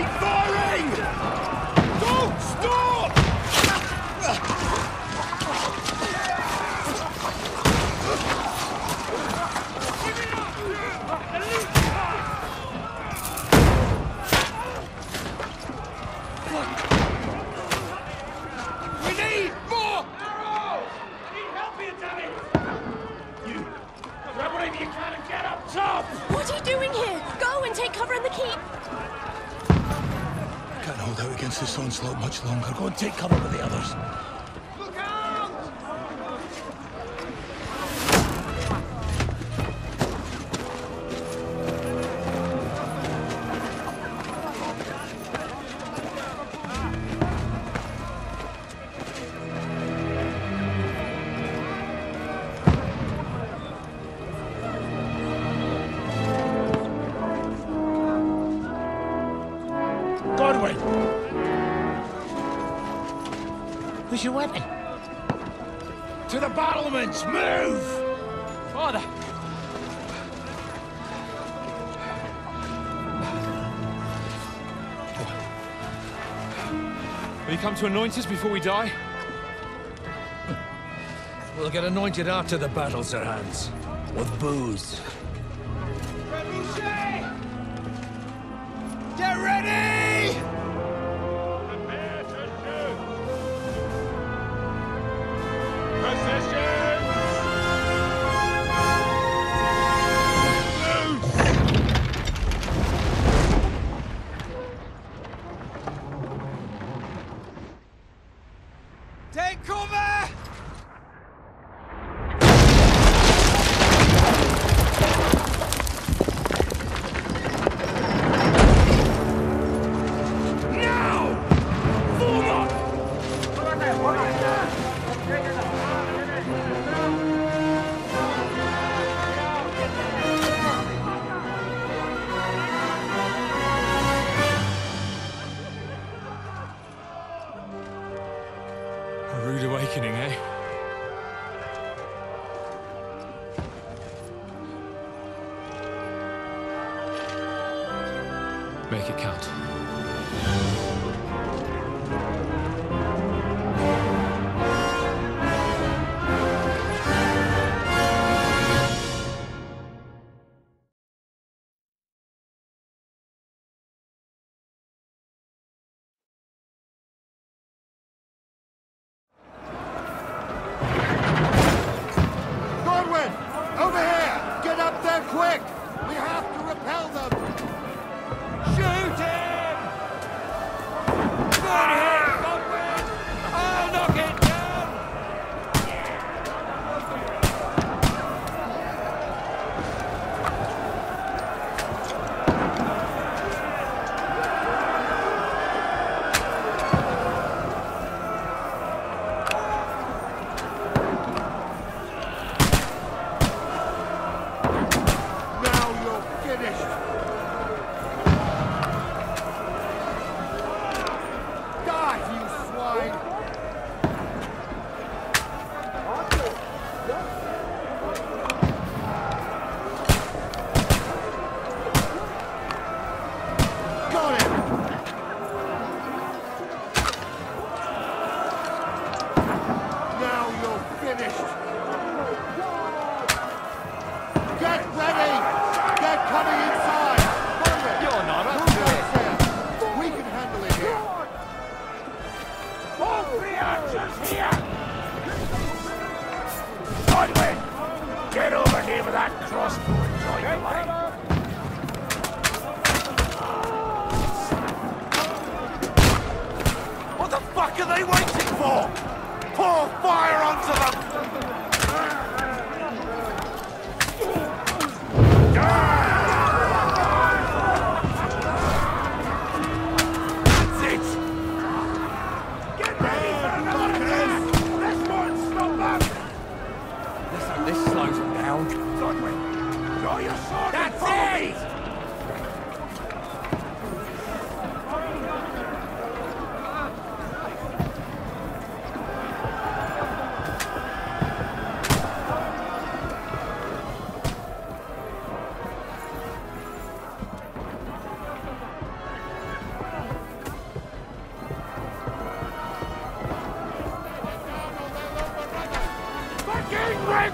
Keep firing! Don't stop! We need more arrows! Need help here, damn it! You grab whatever you can and get up top! What are you doing here? Go and take cover in the keep. Can't hold out against this onslaught much longer. Go and take cover with the others. Look out! Godwin! Where's your weapon? To the battlements! Move! Father! Will you come to anoint us before we die? We'll get anointed after the battle, Sir Hans. With booze. Get ready! Prepare to shoot! Position! Take cover! A rude awakening, eh? Make it count. Godwin! Over here! Get up there quick! We have to repel them! Shoot him!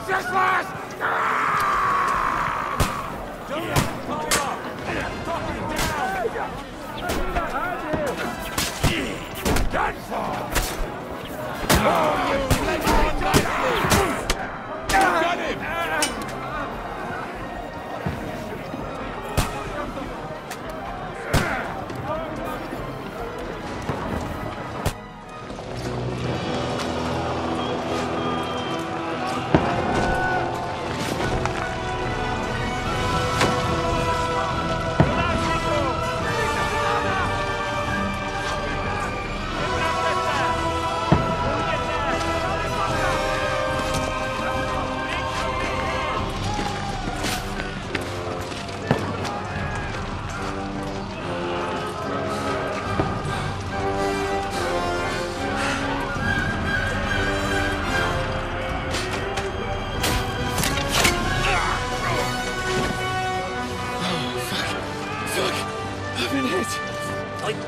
Senseless! Done for! Oh, you let one got him!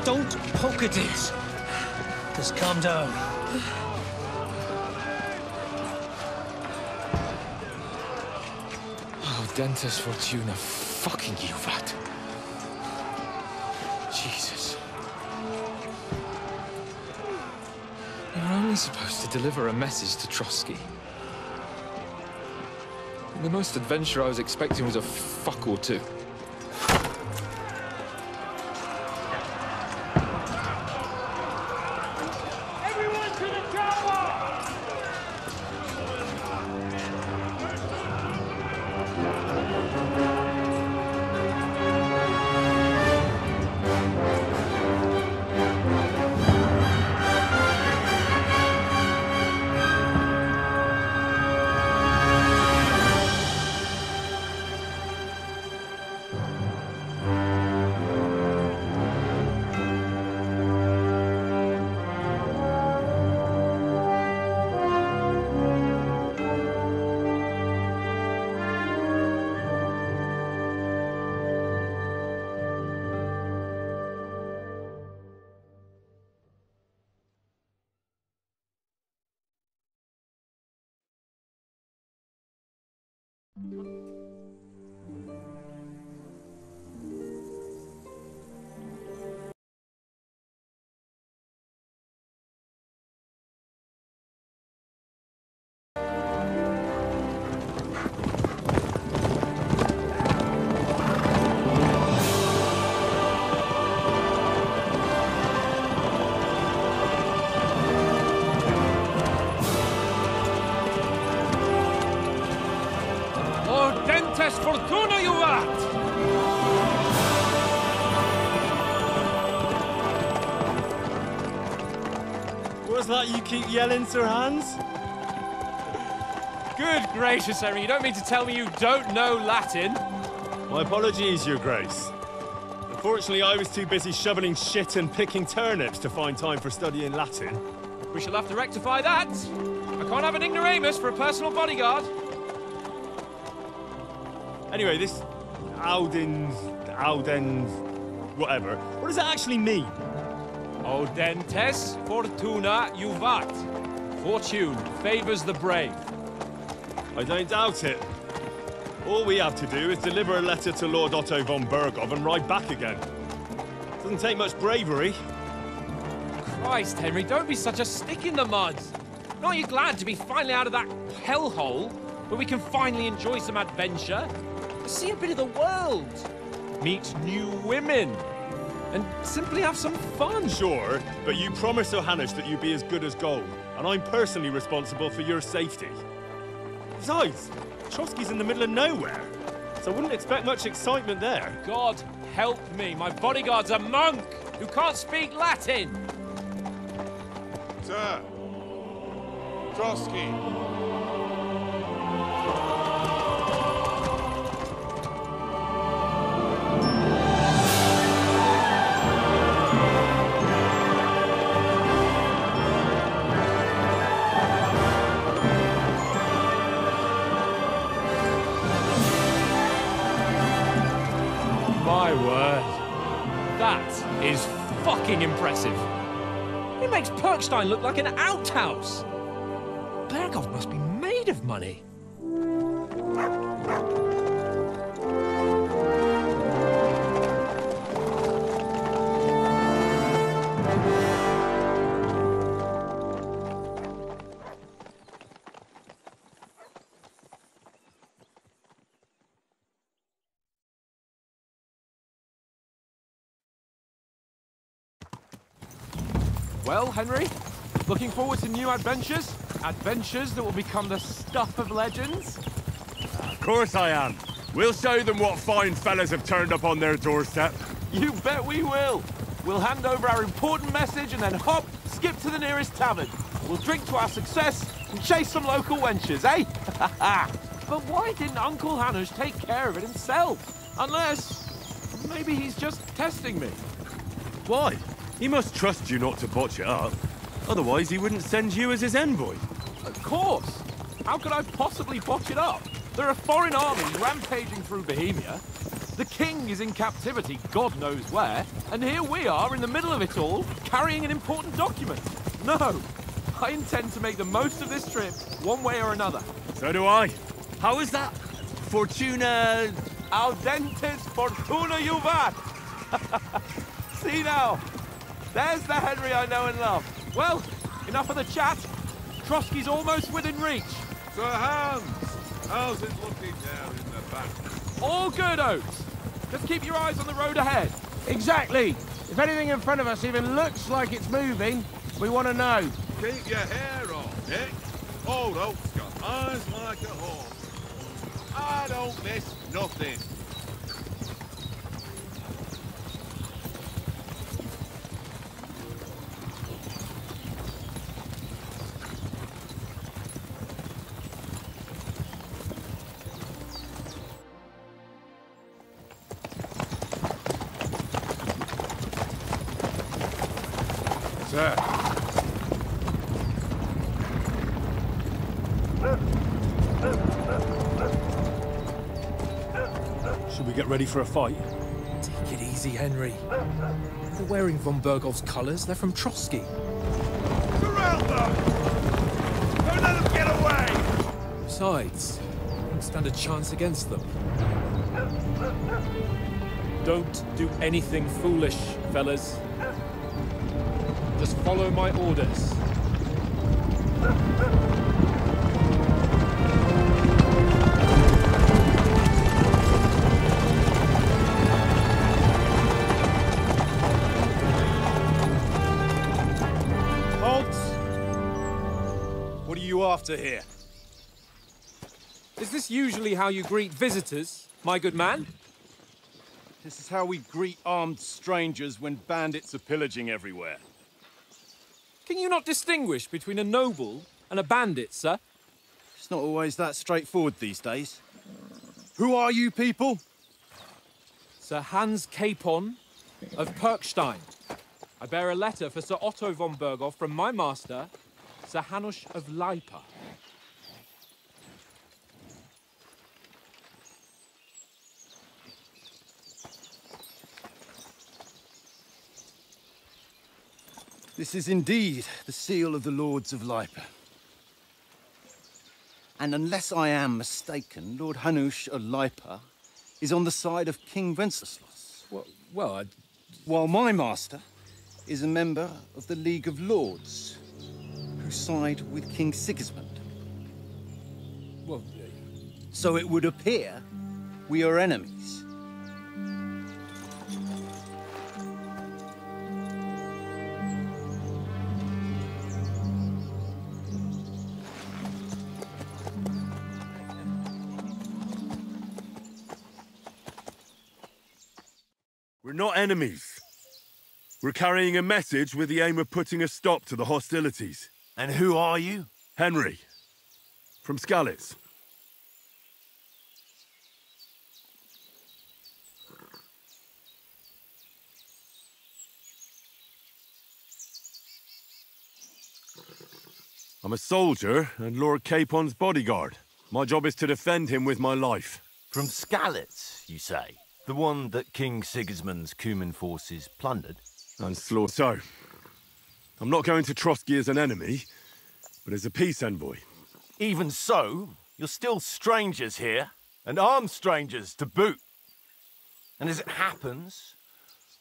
Don't poke at it. Just calm down. Oh, Dentes Fortuna, fucking Juvat. Jesus. You're only supposed to deliver a message to Trotsky. The most adventure I was expecting was a fuck or two. Fortuna, you art! What's that you keep yelling, Sir Hans? Good gracious, Henry, you don't mean to tell me you don't know Latin? My apologies, Your Grace. Unfortunately, I was too busy shoveling shit and picking turnips to find time for studying Latin. We shall have to rectify that. I can't have an ignoramus for a personal bodyguard. Anyway, this Audens, whatever. What does that actually mean? Audentes Fortuna Juvat. Fortune favors the brave. I don't doubt it. All we have to do is deliver a letter to Lord Otto von Berghoff and ride back again. Doesn't take much bravery. Christ, Henry, don't be such a stick in the mud. Aren't you glad to be finally out of that hellhole where we can finally enjoy some adventure? See a bit of the world, meet new women, and simply have some fun. Sure, but you promised Johannes that you'd be as good as gold, and I'm personally responsible for your safety. Besides, Trotsky's in the middle of nowhere, so I wouldn't expect much excitement there. God help me, my bodyguard's a monk who can't speak Latin. Sir, Trotsky. My word. That is fucking impressive. It makes Perkstein look like an outhouse. Berghoff must be made of money. Well, Henry, looking forward to new adventures? Adventures that will become the stuff of legends? Of course I am. We'll show them what fine fellas have turned up on their doorstep. You bet we will. We'll hand over our important message and then hop, skip to the nearest tavern. We'll drink to our success and chase some local wenches, eh? But why didn't Uncle Hanush take care of it himself? Unless, maybe he's just testing me. Why? He must trust you not to botch it up. Otherwise, he wouldn't send you as his envoy. Of course. How could I possibly botch it up? There are foreign armies rampaging through Bohemia. The king is in captivity, God knows where. And here we are in the middle of it all, carrying an important document. No, I intend to make the most of this trip, one way or another. So do I. How is that? Fortuna... Audentes fortuna juvat! See now, there's the Henry I know and love. Well, enough of the chat. Trotsky's almost within reach. Sir Hans, how's it looking down in the back? All good, Oates. Just keep your eyes on the road ahead. Exactly. If anything in front of us even looks like it's moving, we want to know. Keep your hair on, Nick. Old Oak's got eyes like a hawk. I don't miss nothing. Sir. Should we get ready for a fight? Take it easy, Henry. They're wearing von Bergov's colours. They're from Trotsky. Surround them! Don't let them get away! Besides, we don't stand a chance against them. Don't do anything foolish, fellas. Just follow my orders. Halt! What are you after here? Is this usually how you greet visitors, my good man? This is how we greet armed strangers when bandits are pillaging everywhere. Can you not distinguish between a noble and a bandit, sir? It's not always that straightforward these days. Who are you people? Sir Hans Capon of Perkstein. I bear a letter for Sir Otto von Berghoff from my master, Sir Hanush of Lipa. This is indeed the seal of the Lords of Lipa. And unless I am mistaken, Lord Hanush of Lipa is on the side of King Wenceslas. While my master is a member of the League of Lords, who side with King Sigismund. So it would appear we are enemies. We're not enemies. We're carrying a message with the aim of putting a stop to the hostilities. And who are you? Henry. From Skalitz. I'm a soldier and Lord Capon's bodyguard. My job is to defend him with my life. From Skalitz, you say? The one that King Sigismund's Cuman forces plundered? And slaughtered. So, I'm not going to Trotsky as an enemy, but as a peace envoy. Even so, You're still strangers here, and armed strangers to boot. And as it happens,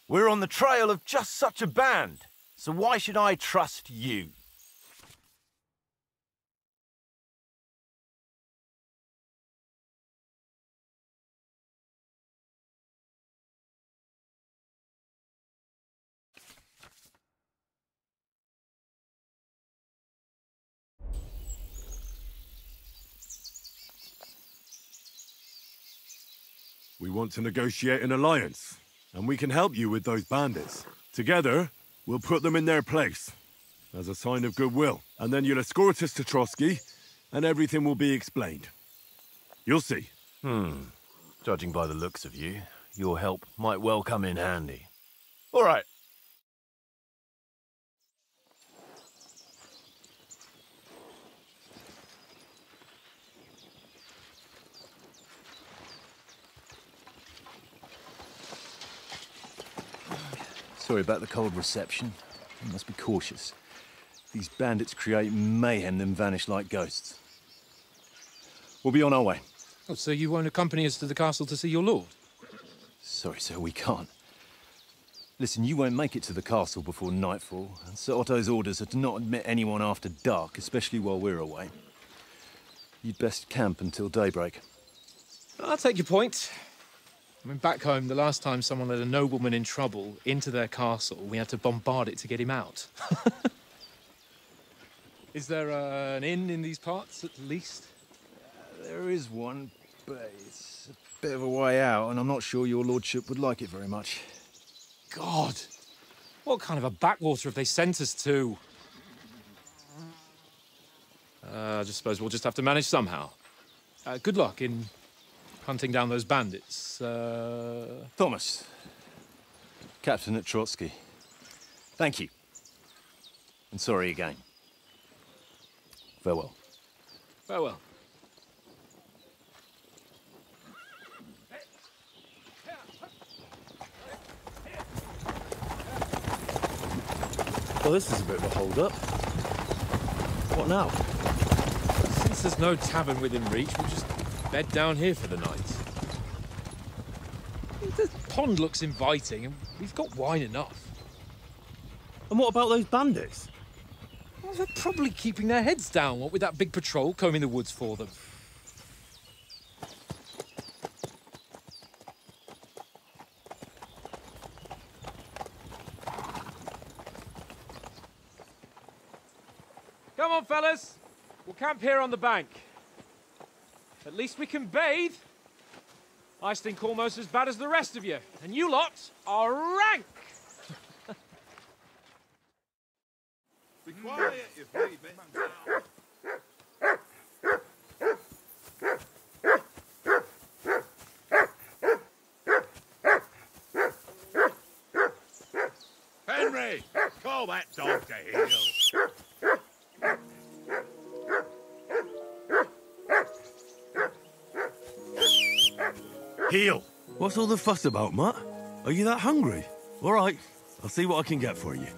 we're on the trail of just such a band, so why should I trust you? We want to negotiate an alliance, and we can help you with those bandits. Together, we'll put them in their place, as a sign of goodwill. And then you'll escort us to Trotsky, and everything will be explained. You'll see. Judging by the looks of you, your help might well come in handy. All right. Sorry about the cold reception. You must be cautious. These bandits create mayhem, then vanish like ghosts. We'll be on our way. Oh, so you won't accompany us to the castle to see your lord? Sorry, sir, we can't. Listen, you won't make it to the castle before nightfall, and Sir Otto's orders are to not admit anyone after dark, especially while we're away. You'd best camp until daybreak. I'll take your point. I mean, back home, the last time someone led a nobleman in trouble into their castle, we had to bombard it to get him out. Is there an inn in these parts, at least? There is one, but it's a bit of a way out, and I'm not sure your lordship would like it very much. God! What kind of a backwater have they sent us to? I just suppose we'll just have to manage somehow. Good luck in hunting down those bandits. Thomas, captain at Trotsky. Thank you. And sorry again. Farewell. Farewell. Well, this is a bit of a hold-up. What now? Since there's no tavern within reach, we'll just bed down here for the night. The pond looks inviting, and we've got wine enough. And what about those bandits? Well, they're probably keeping their heads down, what with that big patrol combing the woods for them. Come on, fellas. We'll camp here on the bank. At least we can bathe. I stink almost as bad as the rest of you, and you lot are rank! Be quiet, you baby. Henry, call that dog to heel. Heel! What's all the fuss about, Mutt? Are you that hungry? All right, I'll see what I can get for you.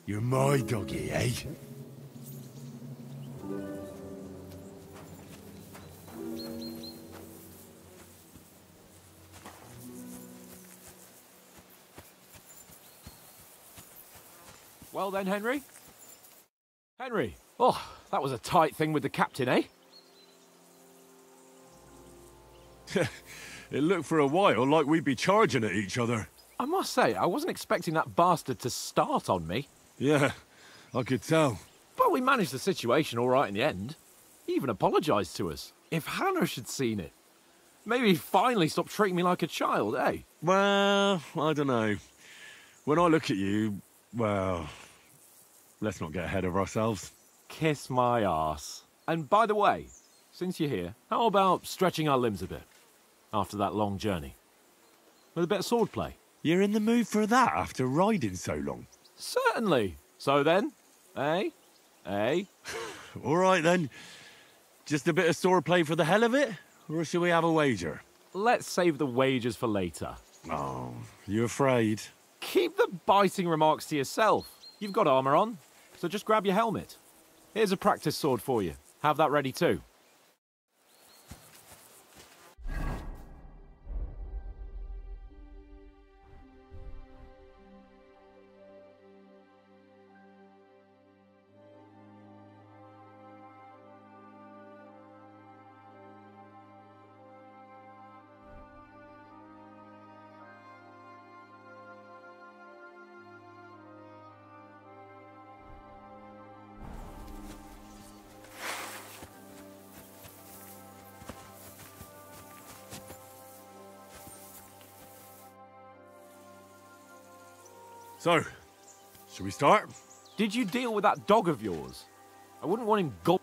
You're my doggy, eh? Well then, Henry? Henry! Oh, that was a tight thing with the captain, eh? It looked for a while like we'd be charging at each other. I must say, I wasn't expecting that bastard to start on me. Yeah, I could tell. But we managed the situation all right in the end. He even apologised to us. If Hanush had seen it, maybe he'd finally stop treating me like a child, eh? Well, I don't know. When I look at you, well, let's not get ahead of ourselves. Kiss my arse. And by the way, since you're here, how about stretching our limbs a bit after that long journey? With a bit of swordplay. You're in the mood for that after riding so long? Certainly. So then, eh? All right then. Just a bit of swordplay for the hell of it? Or shall we have a wager? Let's save the wagers for later. Oh, you afraid? Keep the biting remarks to yourself. You've got armor on, so just grab your helmet. Here's a practice sword for you. Have that ready too. So, should we start? Did you deal with that dog of yours? I wouldn't want him go...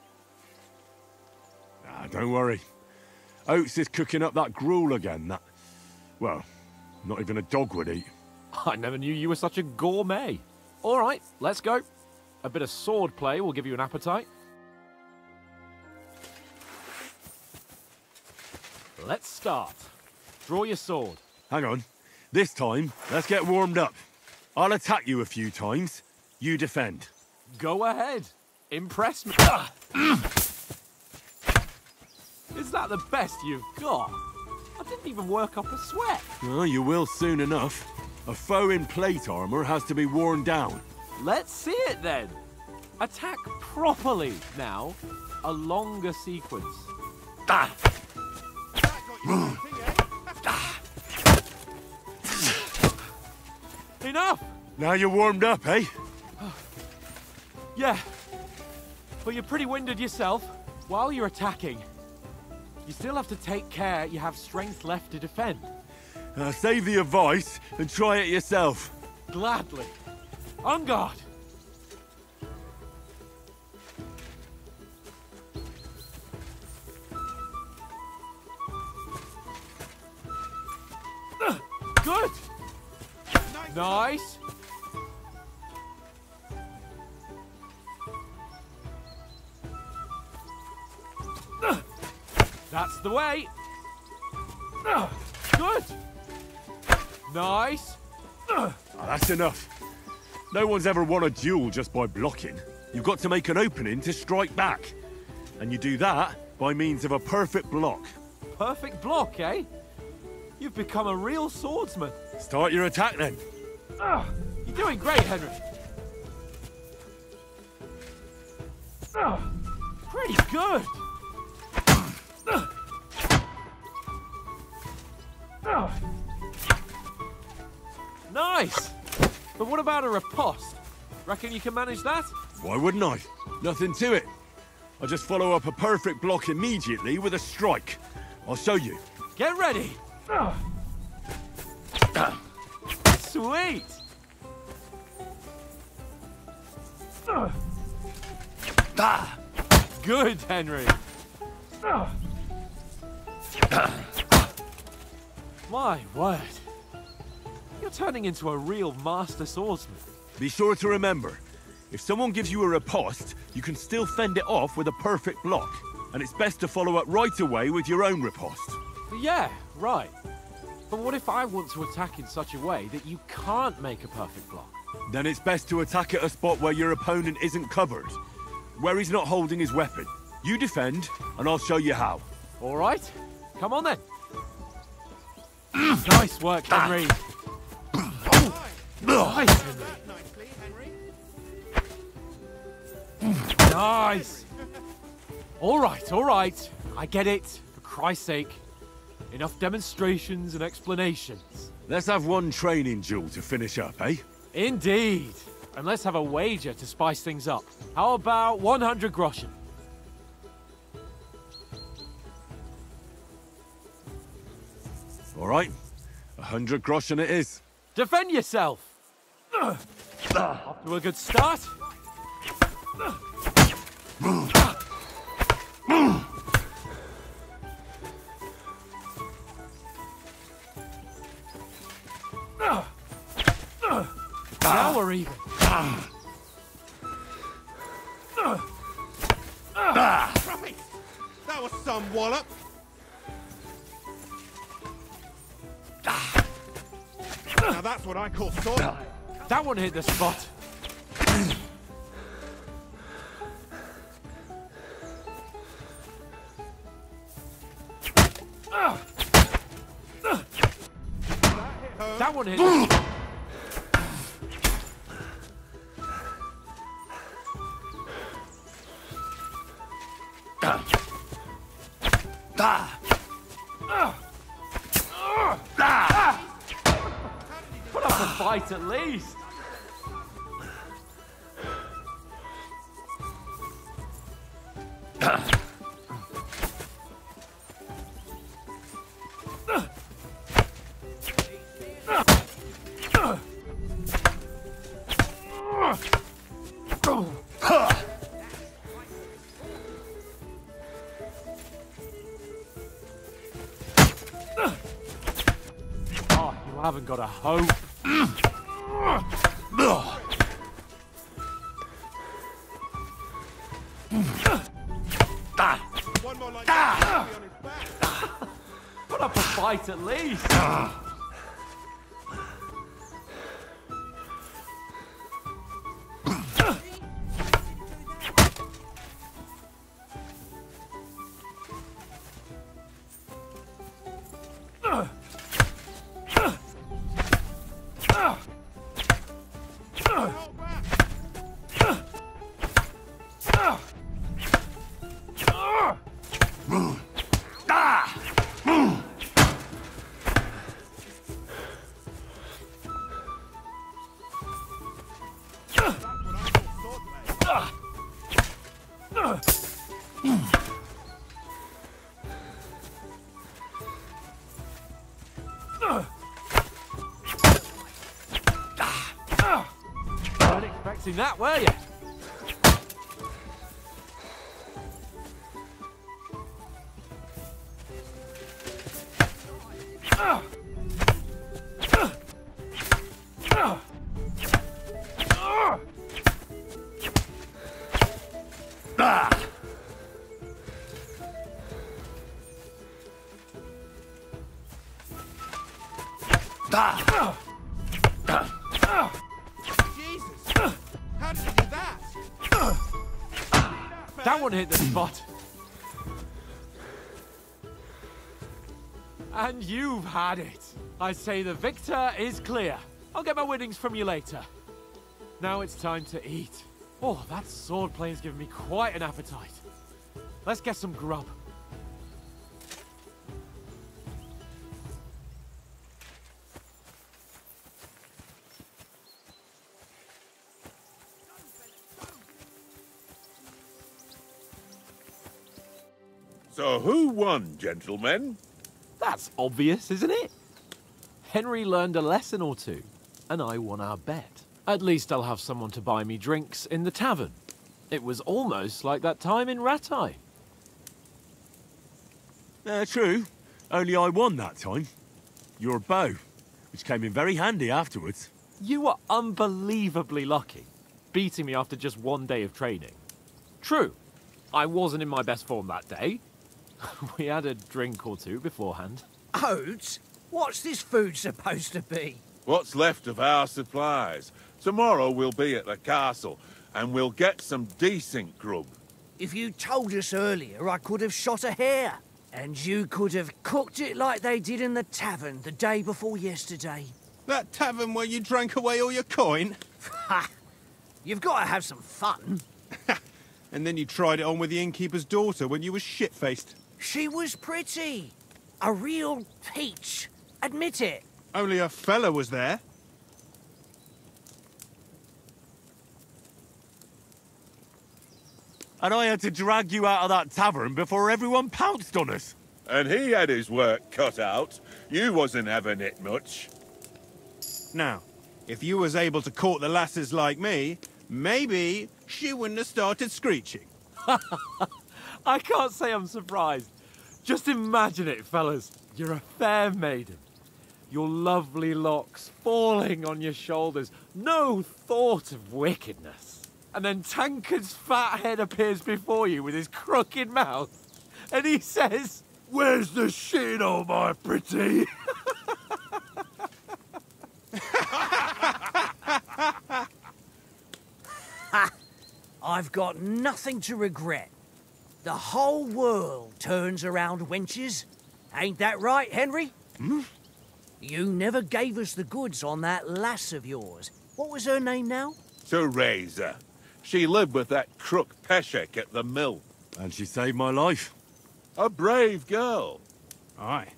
Ah, don't worry. Oates is cooking up that gruel again, that... Well, not even a dog would eat. I never knew you were such a gourmet. All right, let's go. A bit of sword play will give you an appetite. Let's start. Draw your sword. Hang on. This time, let's get warmed up. I'll attack you a few times. You defend. Go ahead. Impress me. Is that the best you've got? I didn't even work up a sweat. Oh, you will soon enough. A foe in plate armor has to be worn down. Let's see it then. Attack properly now. A longer sequence. Enough! Now you're warmed up, eh? Yeah, but you're pretty winded yourself. While you're attacking, you still have to take care you have strength left to defend. Save the advice and try it yourself. Gladly. On guard. Good! Nice! That's the way! Good! Nice! That's enough. No one's ever won a duel just by blocking. You've got to make an opening to strike back. And you do that by means of a perfect block. Perfect block, eh? You've become a real swordsman. Start your attack then. You're doing great, Henry. Pretty good. Nice. But what about a riposte? Reckon you can manage that? Why wouldn't I? Nothing to it. I'll just follow up a perfect block immediately with a strike. I'll show you. Get ready. Sweet. Good, Henry. My word. You're turning into a real master swordsman. Be sure to remember, if someone gives you a riposte, you can still fend it off with a perfect block. And it's best to follow up right away with your own riposte. Yeah, right. But what if I want to attack in such a way that you can't make a perfect block? Then it's best to attack at a spot where your opponent isn't covered, where he's not holding his weapon. You defend, and I'll show you how. All right, come on then. Nice work, Henry. Nice, Henry. Nice. All right. I get it, for Christ's sake. Enough demonstrations and explanations. Let's have one training duel to finish up, eh? Indeed. And let's have a wager to spice things up. How about 100 groschen? All right. 100 groschen it is. Defend yourself! Off to a good start. Now we're even. Right. That was some wallop. Now that's what I call sword. That one hit the spot. That one hit the spot. Put up a fight at least. Oh, you haven't got a hope. One more like that. He'll be on his back. Put up a fight at least. Hold back. That's what I call sword Weren't expecting that, were you? Jesus! How did you do that? That one hit the spot. And you've had it. I say the victor is clear. I'll get my winnings from you later. Now it's time to eat. Oh, that swordplay has given me quite an appetite. Let's get some grub. So who won, gentlemen? That's obvious, isn't it? Henry learned a lesson or two, and I won our bet. At least I'll have someone to buy me drinks in the tavern. It was almost like that time in Rattay. True. Only I won that time. Your bow, which came in very handy afterwards. You were unbelievably lucky, beating me after just one day of training. True, I wasn't in my best form that day. We had a drink or two beforehand. Oats? What's this food supposed to be? What's left of our supplies. Tomorrow we'll be at the castle, and we'll get some decent grub. If you told us earlier, I could have shot a hare. And you could have cooked it like they did in the tavern the day before yesterday. That tavern where you drank away all your coin? Ha! You've got to have some fun. And then you tried it on with the innkeeper's daughter when you were shit-faced. She was pretty. A real peach. Admit it. Only a fella was there. And I had to drag you out of that tavern before everyone pounced on us. And he had his work cut out. You wasn't having it much. Now, if you was able to court the lasses like me, maybe she wouldn't have started screeching. I can't say I'm surprised. Just imagine it, fellas. You're a fair maiden. Your lovely locks falling on your shoulders. No thought of wickedness. And then Tankard's fat head appears before you with his crooked mouth. And he says, "Where's the shit, oh my pretty?" I've got nothing to regret. The whole world turns around wenches. Ain't that right, Henry? Hmm? You never gave us the goods on that lass of yours. What was her name now? Teresa. She lived with that crook Peshek at the mill. And she saved my life. A brave girl. Aye.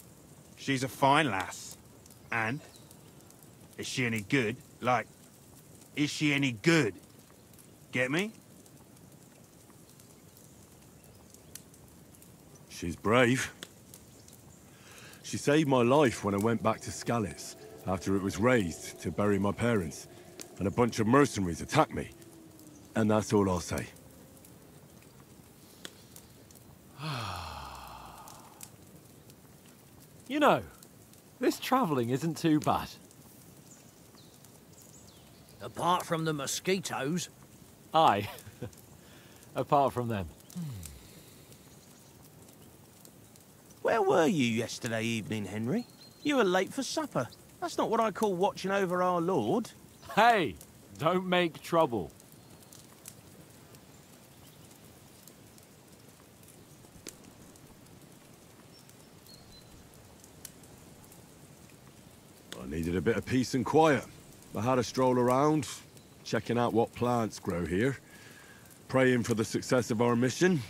She's a fine lass. And? Is she any good? Like, is she any good? Get me? She's brave. She saved my life when I went back to Skalitz after it was razed to bury my parents, and a bunch of mercenaries attacked me. And that's all I'll say. You know, this travelling isn't too bad. Apart from the mosquitoes. Aye. Apart from them. Where were you yesterday evening, Henry? You were late for supper. That's not what I call watching over our Lord. Hey, don't make trouble. I needed a bit of peace and quiet. I had a stroll around, checking out what plants grow here, praying for the success of our mission.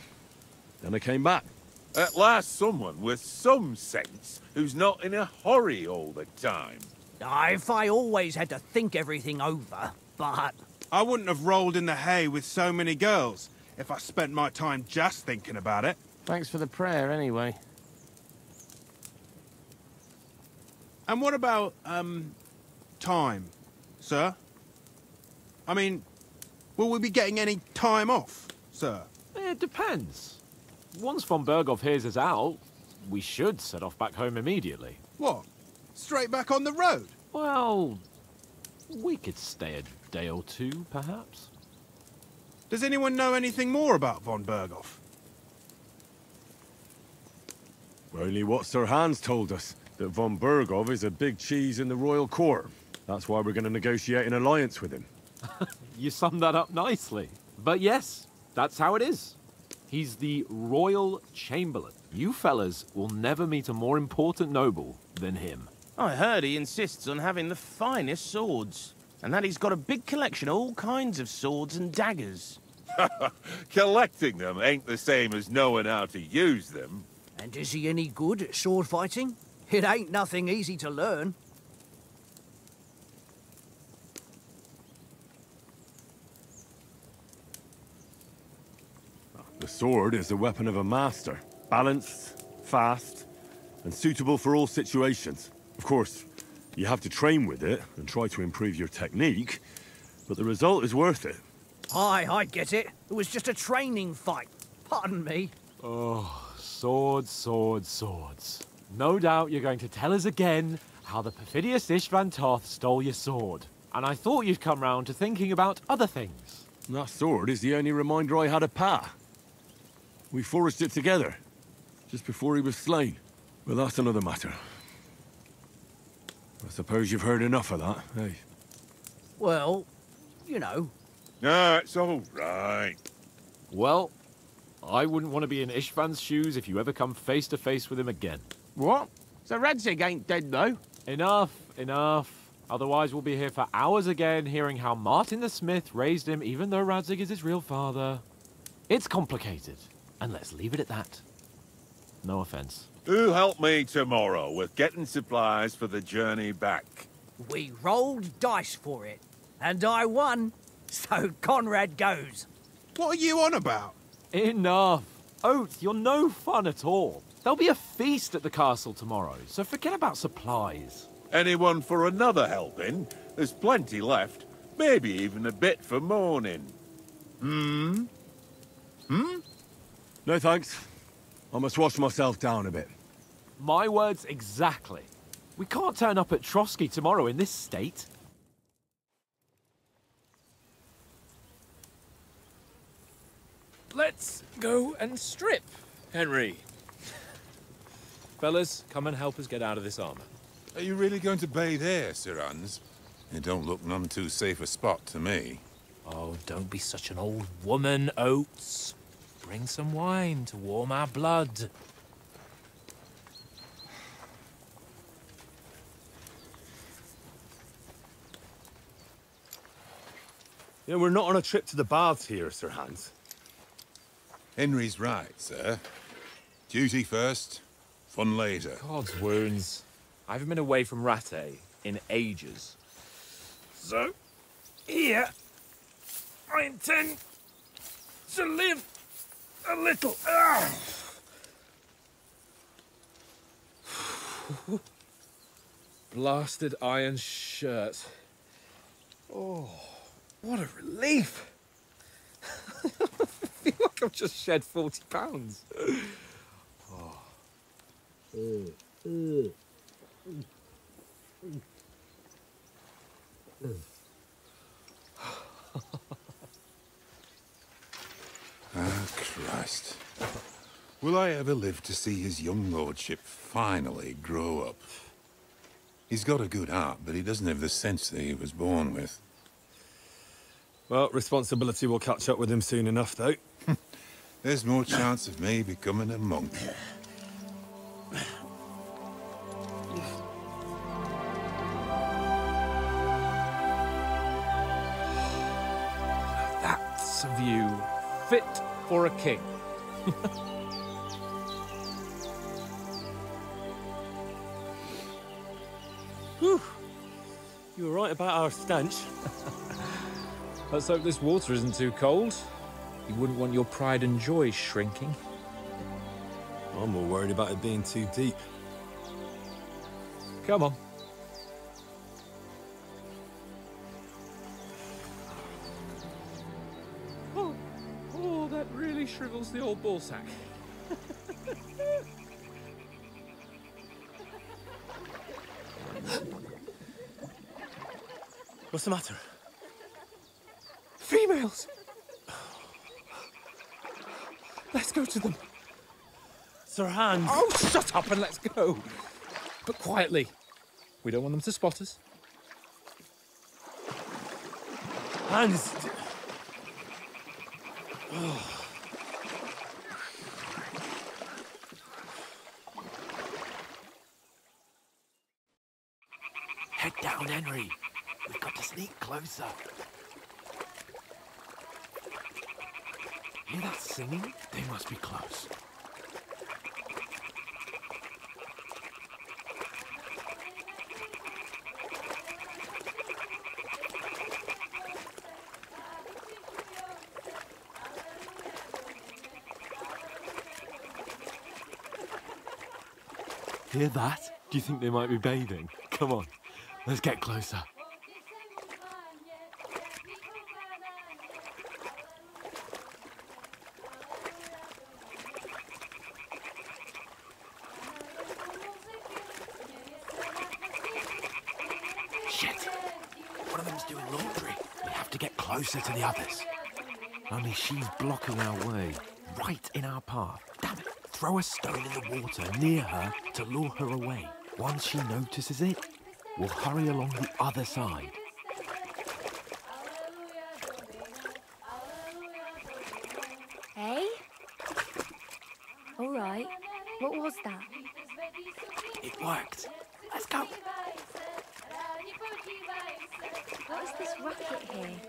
Then I came back. At last someone with some sense who's not in a hurry all the time. If I always had to think everything over, but... I wouldn't have rolled in the hay with so many girls if I spent my time just thinking about it. Thanks for the prayer, anyway. And what about, time, sir? I mean, will we be getting any time off, sir? It depends. Once von Berghoff hears us out, we should set off back home immediately. What? Straight back on the road? Well, we could stay a day or two, perhaps. Does anyone know anything more about von Berghoff? Only what Sir Hans told us, that von Berghoff is a big cheese in the royal court. That's why we're going to negotiate an alliance with him. You summed that up nicely. But yes, that's how it is. He's the Royal Chamberlain. You fellas will never meet a more important noble than him. I heard he insists on having the finest swords, and that he's got a big collection of all kinds of swords and daggers. Collecting them ain't the same as knowing how to use them. And is he any good at sword fighting? It ain't nothing easy to learn. The sword is the weapon of a master. Balanced, fast, and suitable for all situations. Of course, you have to train with it and try to improve your technique, but the result is worth it. Aye, I get it. It was just a training fight. Pardon me. Oh, swords, swords, swords. No doubt you're going to tell us again how the perfidious Istvan Toth stole your sword. And I thought you'd come round to thinking about other things. That sword is the only reminder I had of Pa. We forged it together, just before he was slain. But that's another matter. I suppose you've heard enough of that, eh? Well, you know. No, it's all right. Well, I wouldn't want to be in Istvan's shoes if you ever come face to face with him again. What? So Radzig ain't dead, though? Enough, enough. Otherwise we'll be here for hours again hearing how Martin the Smith raised him even though Radzig is his real father. It's complicated. And let's leave it at that. No offense. Who'll help me tomorrow with getting supplies for the journey back? We rolled dice for it, and I won, so Conrad goes. What are you on about? Enough. Oath, you're no fun at all. There'll be a feast at the castle tomorrow, so forget about supplies. Anyone for another helping? There's plenty left. Maybe even a bit for mourning. Hmm? No thanks. I must wash myself down a bit. My words exactly. We can't turn up at Trotsky tomorrow in this state. Let's go and strip, Henry. Fellas, come and help us get out of this armor. Are you really going to bathe here, Sir Hans? It don't look none too safe a spot to me. Oh, don't be such an old woman, Oates. Bring some wine to warm our blood. You know, we're not on a trip to the baths here, Sir Hans. Henry's right, sir. Duty first, fun later. God's wounds. I haven't been away from Rattay in ages. So, here, I intend to live a little. Blasted iron shirt. Oh, what a relief. I feel like I've just shed 40 pounds. Ah, Christ. Will I ever live to see his young lordship finally grow up? He's got a good heart, but he doesn't have the sense that he was born with. Well, responsibility will catch up with him soon enough, though. There's more chance of me becoming a monk. That's a view fit for a king. Whew. You were right about our stench. Let's hope this water isn't too cold. You wouldn't want your pride and joy shrinking. I'm more worried about it being too deep. Come on. Oh, that really shrivels the old ballsack. What's the matter? Females! Let's go to them. Sir Hans! Oh, shut up and let's go. But quietly. We don't want them to spot us. Hans! Oh. Head down, Henry. We've got to sneak closer. Hear that singing? They must be close. Hear that? Do you think they might be bathing? Come on, let's get closer. Shit! One of them's doing laundry. We have to get closer to the others. Only she's blocking our way, right in our path. Damn it! Throw a stone in the water near her to lure her away. Once she notices it, we'll hurry along the other side. Hey? All right. What was that? It worked. Let's go. What is this racket here?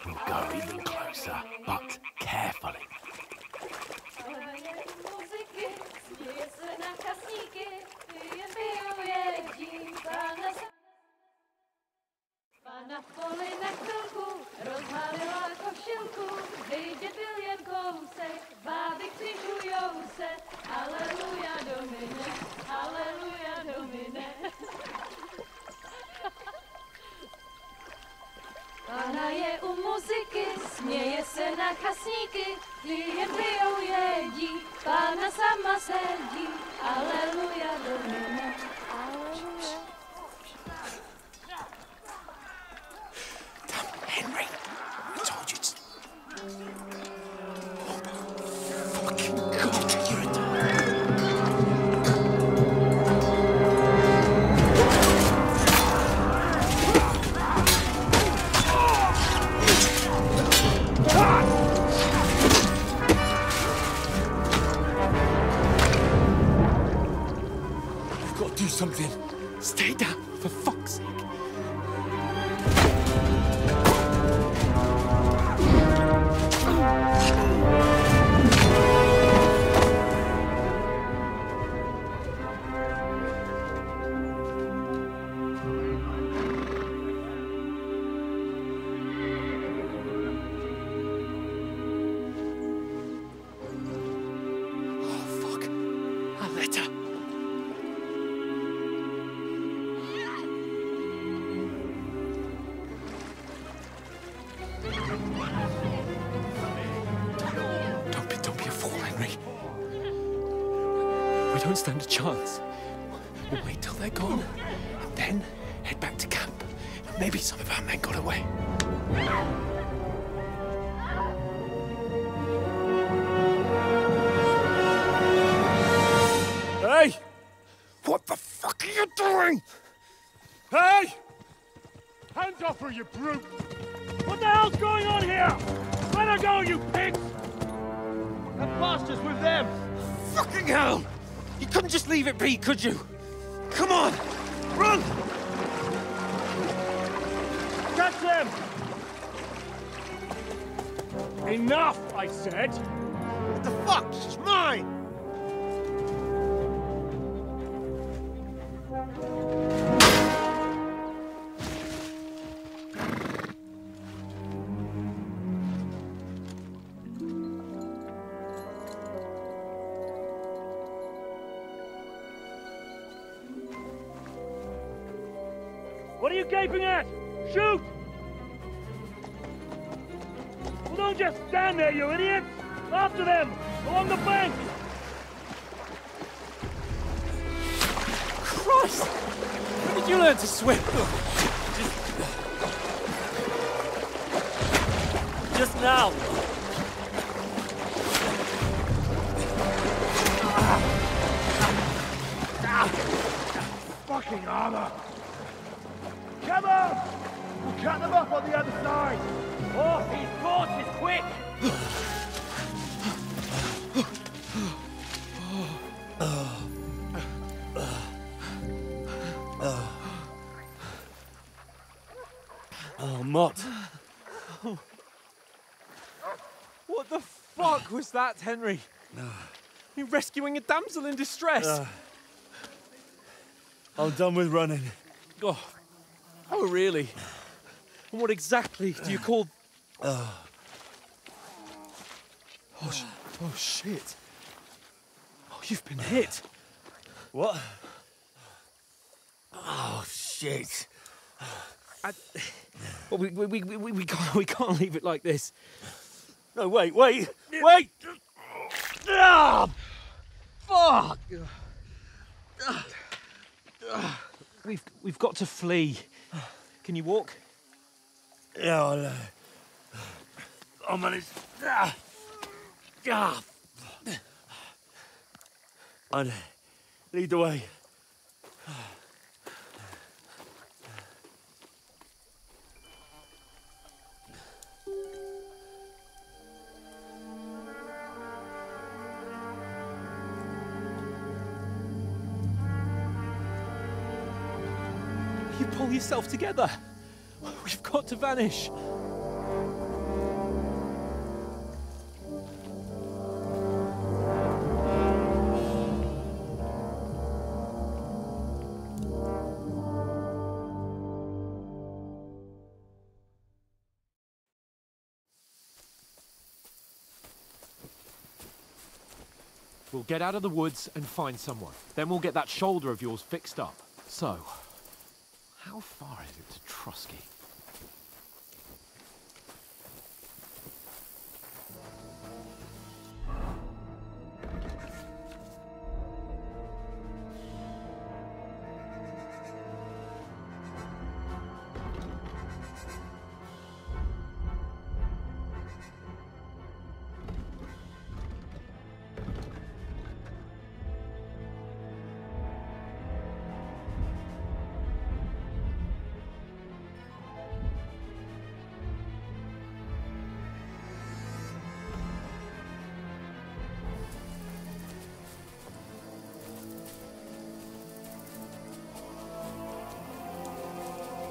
We'll go even closer. closer, but carefully. Na poli na chvilku rozhalila košilku, vidět byl jen kousek, báby křižujou se, haleluja Domine, haleluja Domine. Pána je u muziky, směje se na chasníky, ty jen pijou jedí, Pána sama sedí, haleluja Domine, haleluja. Henry, I told you to... Oh, fucking God, you're a dog. We've got to do something. Stay down, for fuck's sake. We don't stand a chance. We'll wait till they're gone, and then head back to camp. Maybe some of our men got away. Hey! What the fuck are you doing? Hey! Hands off her, you brute! What the hell's going on here? Let her go, you pigs! That bastard's with them! Fucking hell! You couldn't just leave it be, could you? Come on! Run! Catch them! Enough, I said! What the fuck? She's mine! What are you gaping at? Shoot! Well, don't just stand there, you idiots! After them! Along the bank! Christ! When did you learn to swim? Just now! Fucking armor! Come on! We'll cut them off on the other side! Oh, these horses, quick! Oh, Mott. What the fuck was that, Henry? You rescuing a damsel in distress? I'm done with running. Oh, really? And what exactly do you call... Oh, shit. Oh, you've been hit. What? Oh, shit. Well, we can't leave it like this. No, wait! Ah! Fuck! We've got to flee. Can you walk? Yeah, I'll manage. I'd lead the way. You pull yourself together. We've got to vanish. We'll get out of the woods and find someone. Then we'll get that shoulder of yours fixed up. So, how far is it to Trusky?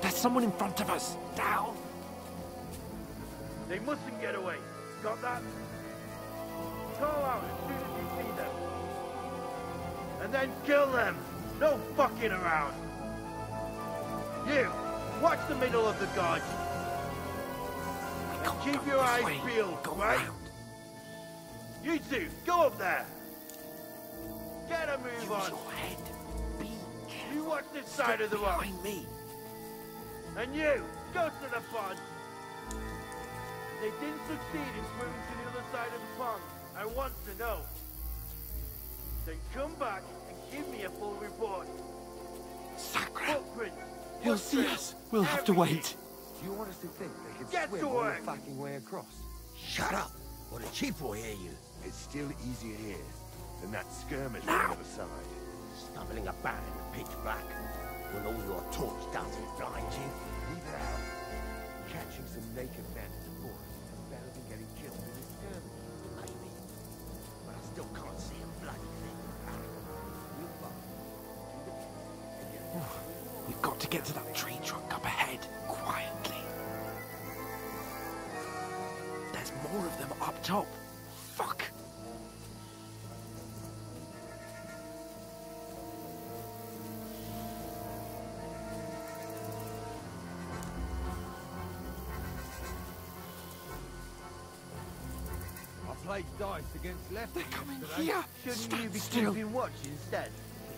There's someone in front of us! Down! They mustn't get away. Got that? Call out as soon as you see them. And then kill them! No fucking around! You! Watch the middle of the gorge! And keep your eyes peeled, right? You two, go up there! Get a move on! Your head. Be careful. You watch this side of the rock! Behind me. And you, go to the pond! They didn't succeed in swimming to the other side of the pond. I want to know. Then come back and give me a full report. Sacre! Footprints! He'll see us. We'll have to wait. Do you want us to think they can Get swim to all work. the fucking way across? Shut up, or the chief will hear you. It's still easier here than that skirmish Now. on the other side. Stumbling about in the pitch black, when all your torch does is blind you. Leave it out. Catching some naked men in the forest is better than getting killed in a skirmish. Maybe. But I still can't see a bloody thing. We'll find. We've got to get to that tree trunk up ahead, quietly. There's more of them up top. Fuck. Played dice against left. They're coming here. Shouldn't you be still. keeping watch instead?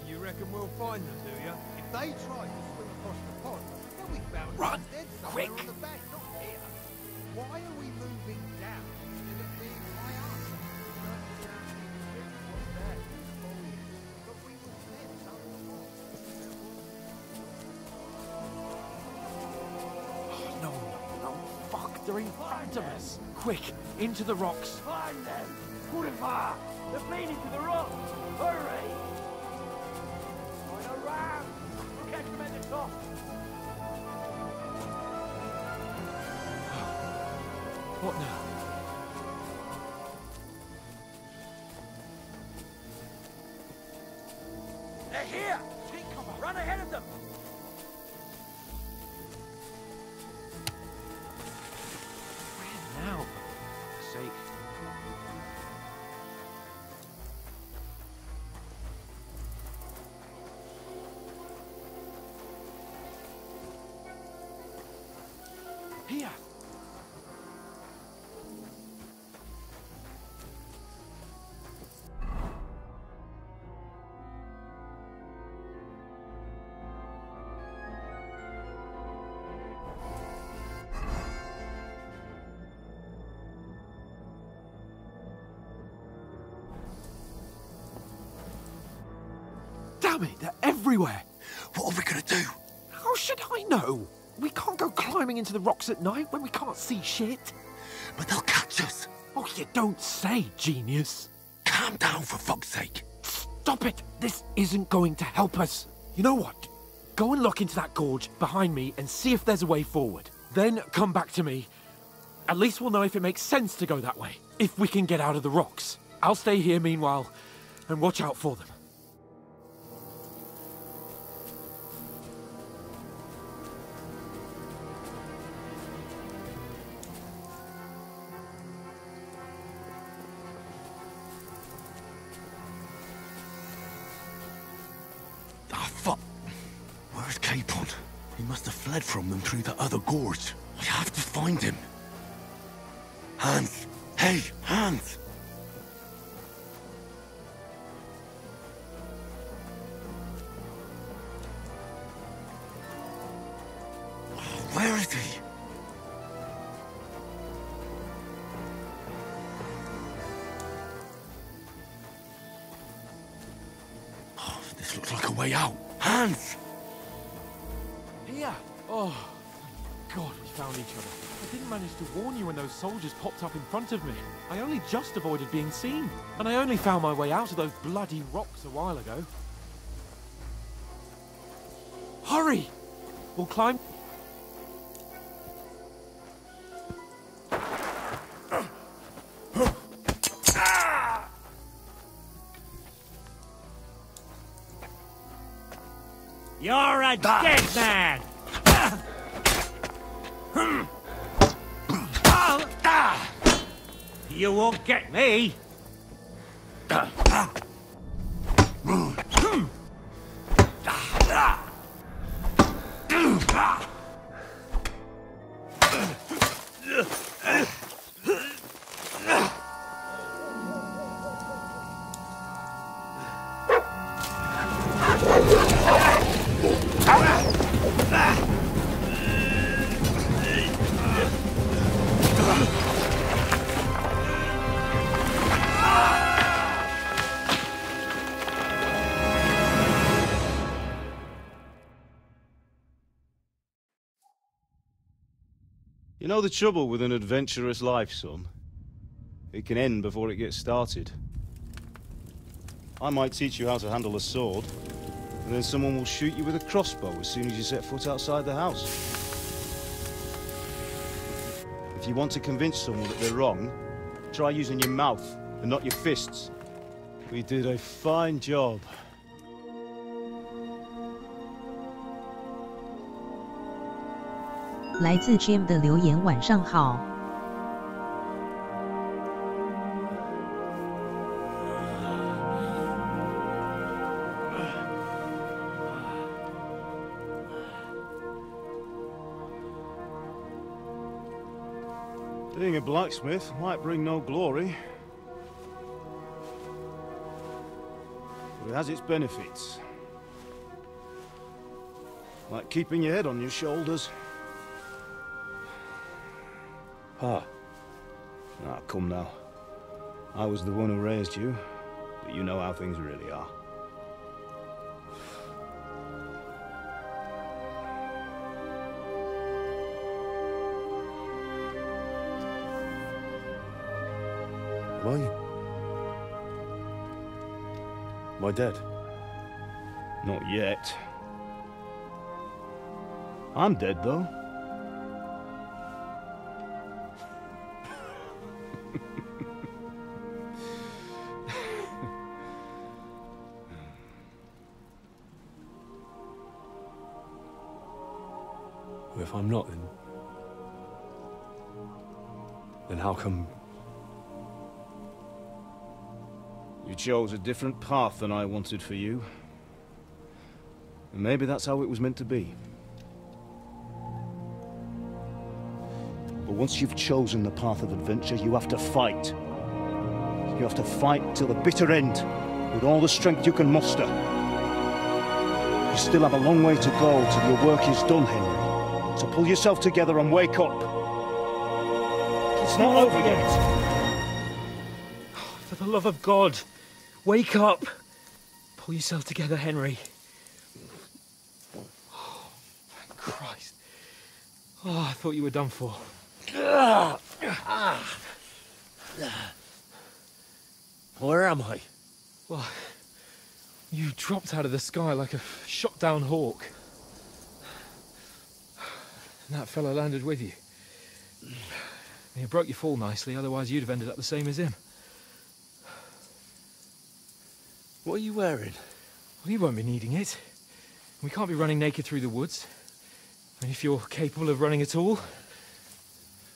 You reckon we'll find them, do you? If they try to swim across the pond, they'll be found Run, dead somewhere quick. on the bank, not here. Why are we moving down instead of being high up? But we were dead No, fuck, they're in front of us. Quick, into the rocks. Find them! Purify! They're bleeding to the rock! Hurry! Going around! We'll catch them at the top! What now? They're here! Run ahead of them! Where now, for fuck's sake? Here. Damn it, they're everywhere. What are we gonna do? How should I know? We can't go climbing into the rocks at night when we can't see shit. But they'll catch us. Oh, you don't say, genius. Calm down, for fuck's sake. Stop it. This isn't going to help us. You know what? Go and look into that gorge behind me and see if there's a way forward. Then come back to me. At least we'll know if it makes sense to go that way. If we can get out of the rocks. I'll stay here meanwhile and watch out for them. Ah, fuck. Where's Capon? He must have fled from them through the other gorge. I have to find him. Hans! Hey, Hans! Where is he? Oh, this looks like a way out. Hans! Here! Oh, thank God we found each other. I didn't manage to warn you when those soldiers popped up in front of me. I only just avoided being seen. And I only found my way out of those bloody rocks a while ago. Hurry! We'll climb... You're a dead man! You won't get me! You know the trouble with an adventurous life, son? It can end before it gets started. I might teach you how to handle a sword, and then someone will shoot you with a crossbow as soon as you set foot outside the house. If you want to convince someone that they're wrong, try using your mouth and not your fists. We did a fine job. 来自 Jim 的留言：晚上好。Being a blacksmith might bring no glory, but it has its benefits. Like keeping your head on your shoulders. Pa. Ah, come now. I was the one who raised you, but you know how things really are. Am I dead? Not yet. I'm dead, though. If I'm not, then how come... You chose a different path than I wanted for you. And maybe that's how it was meant to be. But once you've chosen the path of adventure, you have to fight. You have to fight till the bitter end, with all the strength you can muster. You still have a long way to go till your work is done, Henry. So pull yourself together and wake up. It's not over yet. For the love of God, wake up. Pull yourself together, Henry. Oh, thank Christ. Oh, I thought you were done for. Where am I? Well, you dropped out of the sky like a shot-down hawk. And that fella landed with you. You broke your fall nicely, otherwise you'd have ended up the same as him. What are you wearing? Well, you won't be needing it. We can't be running naked through the woods. And if you're capable of running at all...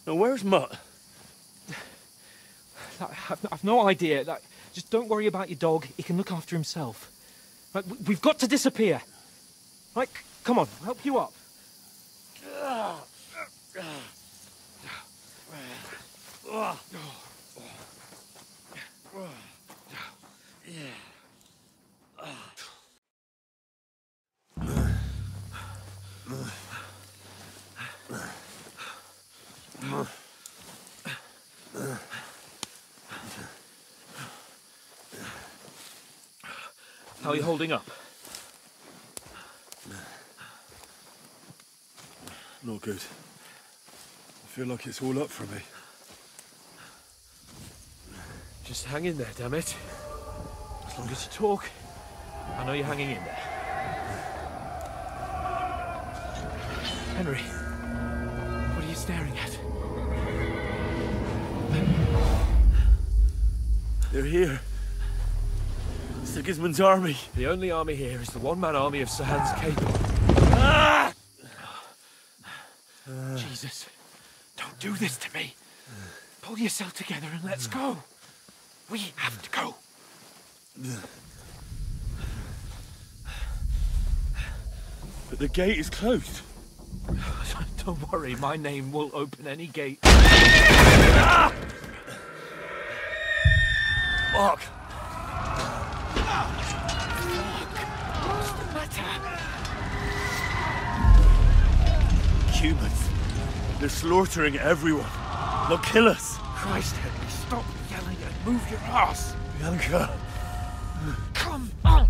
Now, where's Mutt? I've no idea. Just don't worry about your dog. He can look after himself. Right, we've got to disappear. Right, come on, I'll help you up. How are you holding up? Not good. I feel like it's all up for me. Just hang in there, damn it. As long as you talk, I know you're hanging in there. Henry, what are you staring at? They're here. Sigismund's army. The only army here is the one-man army of Sir Hans Cable. Ah! Jesus, don't do this to me. Pull yourself together and let's go. We have to go. But the gate is closed. Don't worry, my name will open any gate. Ah! Fuck. What's the matter? Humans. They're slaughtering everyone. They'll kill us. Christ, Henry, stop yelling and move your ass. Bianca. Come on.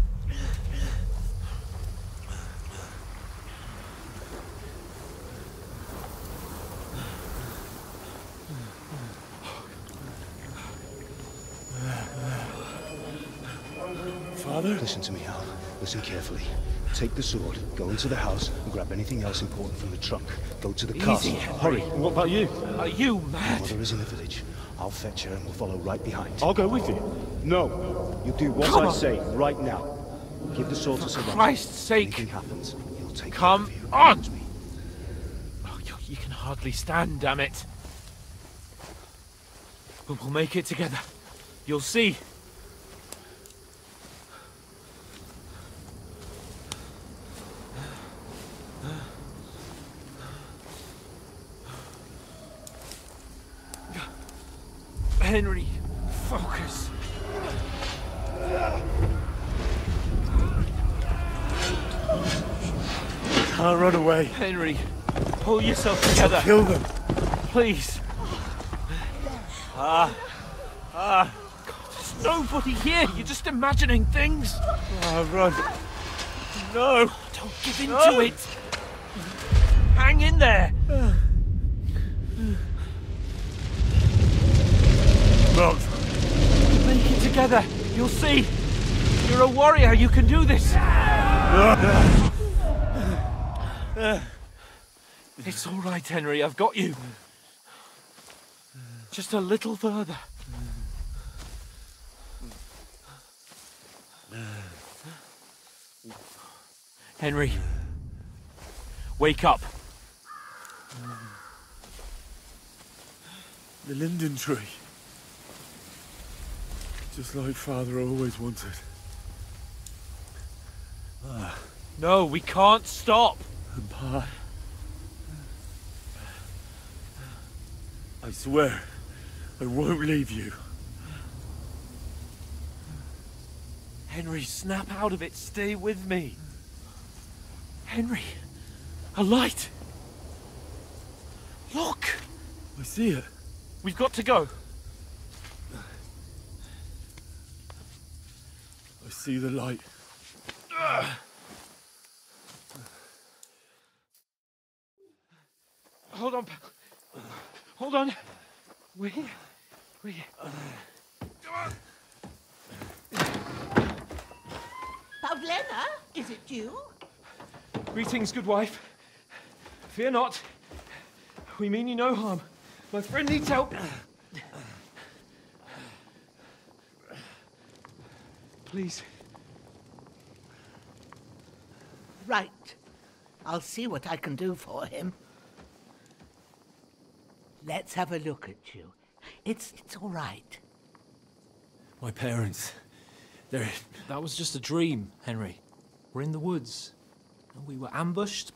Father? Listen to me, Hal. Listen carefully. Take the sword, go into the house, and grab anything else important from the trunk. Go to the castle. Hurry. What about you? Are you mad? Mother is in the village. I'll fetch her and we'll follow right behind. I'll go with you. No. You do what I say right now. Give the sword to For someone. Christ's sake. Anything happens, he'll take Come care of you. on. Oh, you can hardly stand, damn it. But we'll make it together. You'll see. Henry, focus. Can't run away. Henry, pull yourself together. Kill them. Please. God, there's nobody here. You're just imagining things. Run. No. Don't give in to it. Hang in there. Mom. Make it together. You'll see. You're a warrior. You can do this. It's all right, Henry. I've got you. Just a little further. Henry. Wake up. The linden tree. Just like Father always wanted. No, we can't stop. And Pa. I swear, I won't leave you. Henry, snap out of it. Stay with me. Henry, a light. Look. I see it. We've got to go. I see the light. Hold on. Hold on. We're here. We're here. Pavlena, is it you? Greetings, good wife. Fear not. We mean you no harm. My friend needs help. Please. Right. I'll see what I can do for him. Let's have a look at you. It's all right. My parents. That was just a dream, Henry. We're in the woods. And we were ambushed.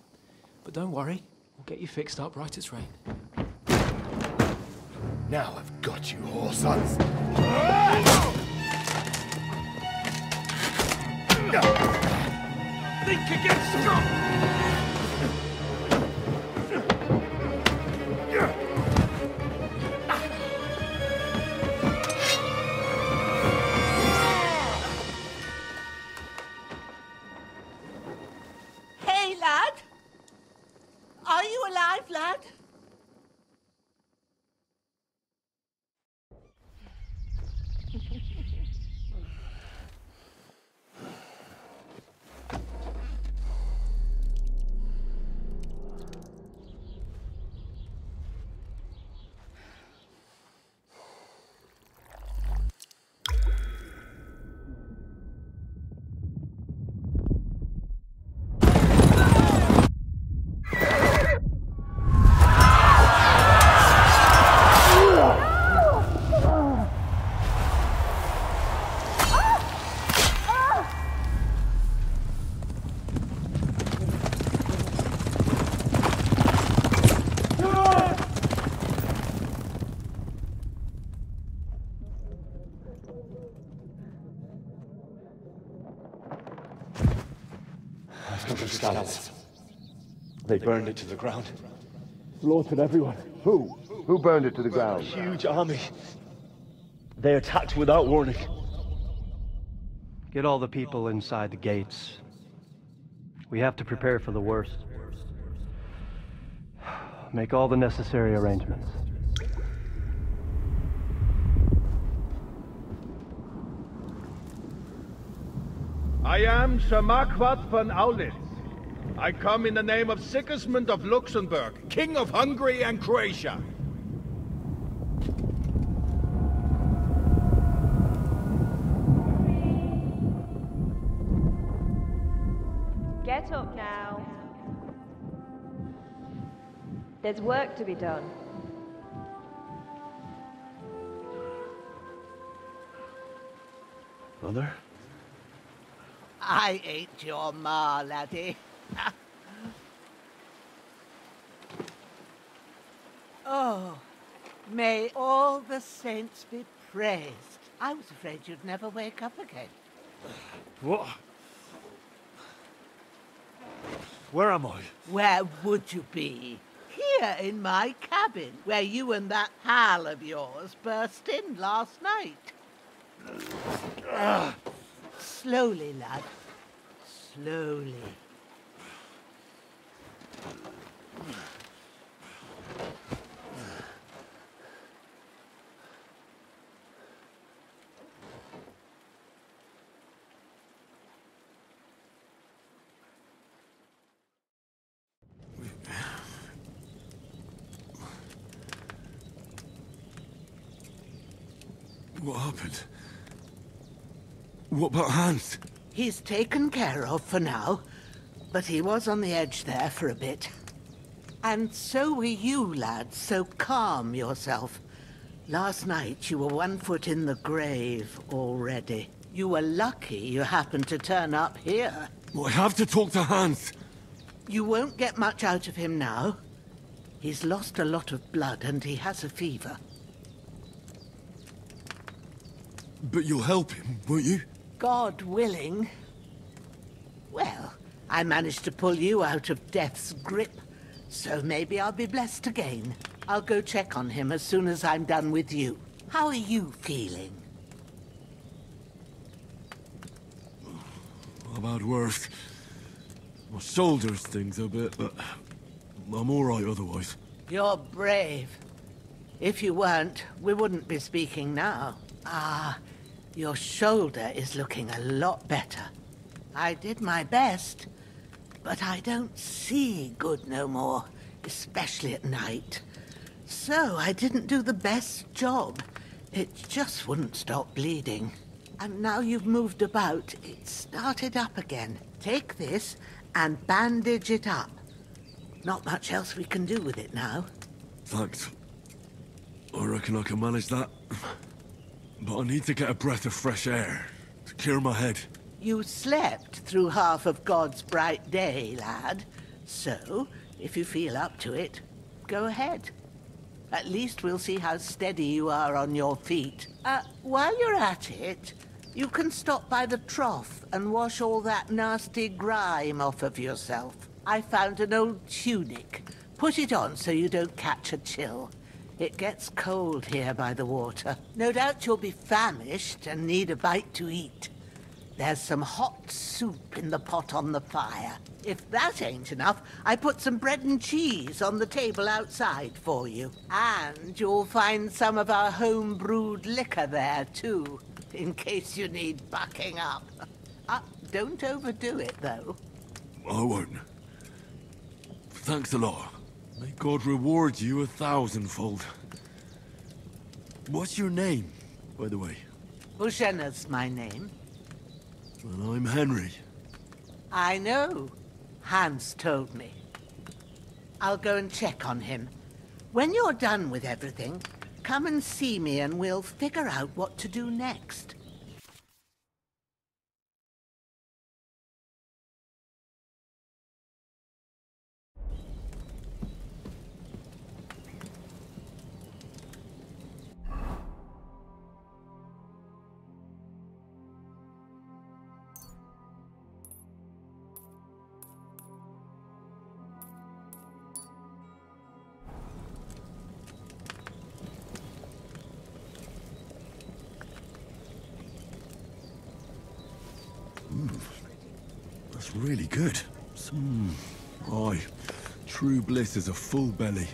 But don't worry. We'll get you fixed up right as rain. Now I've got you, whore sons. Think again, strong! alive, lad? They burned it to the ground. Slaughtered everyone. Who? Who burned it to the ground? Huge army. They attacked without warning. Get all the people inside the gates. We have to prepare for the worst. Make all the necessary arrangements. I am Sir Marquardt von Aulitz. I come in the name of Sigismund of Luxembourg, King of Hungary and Croatia. Get up now. There's work to be done. Mother? I ain't your ma, laddie. Oh, may all the saints be praised. I was afraid you'd never wake up again. What? Where am I? Where would you be? Here in my cabin, where you and that pal of yours burst in last night. Slowly, lad. Slowly. What happened? What about Hans? He's taken care of for now, but he was on the edge there for a bit. And so were you, lad, so calm yourself. Last night you were 1 foot in the grave already. You were lucky you happened to turn up here. Well, I have to talk to Hans. You won't get much out of him now. He's lost a lot of blood and he has a fever. But you'll help him, won't you? God willing. Well, I managed to pull you out of death's grip, so maybe I'll be blessed again. I'll go check on him as soon as I'm done with you. How are you feeling? I've had worse. My shoulder's things a bit, but I'm all right otherwise. You're brave. If you weren't, we wouldn't be speaking now. Ah, your shoulder is looking a lot better. I did my best, but I don't see good no more, especially at night. So I didn't do the best job. It just wouldn't stop bleeding. And now you've moved about, it started up again. Take this and bandage it up. Not much else we can do with it now. Thanks. I reckon I can manage that. But I need to get a breath of fresh air to clear my head. You slept through half of God's bright day, lad. So, if you feel up to it, go ahead. At least we'll see how steady you are on your feet. While you're at it, you can stop by the trough and wash all that nasty grime off of yourself. I found an old tunic. Put it on so you don't catch a chill. It gets cold here by the water. No doubt you'll be famished and need a bite to eat. there's some hot soup in the pot on the fire. If that ain't enough, I put some bread and cheese on the table outside for you. And you'll find some of our home-brewed liquor there, too, in case you need bucking up. Don't overdo it, though. I won't. Thanks a lot. May God reward you 1,000-fold. What's your name, by the way? Ushena's my name. And I'm Henry. I know. Hans told me. I'll go and check on him. When you're done with everything, come and see me and we'll figure out what to do next. That's really good. Aye, true bliss is a full belly.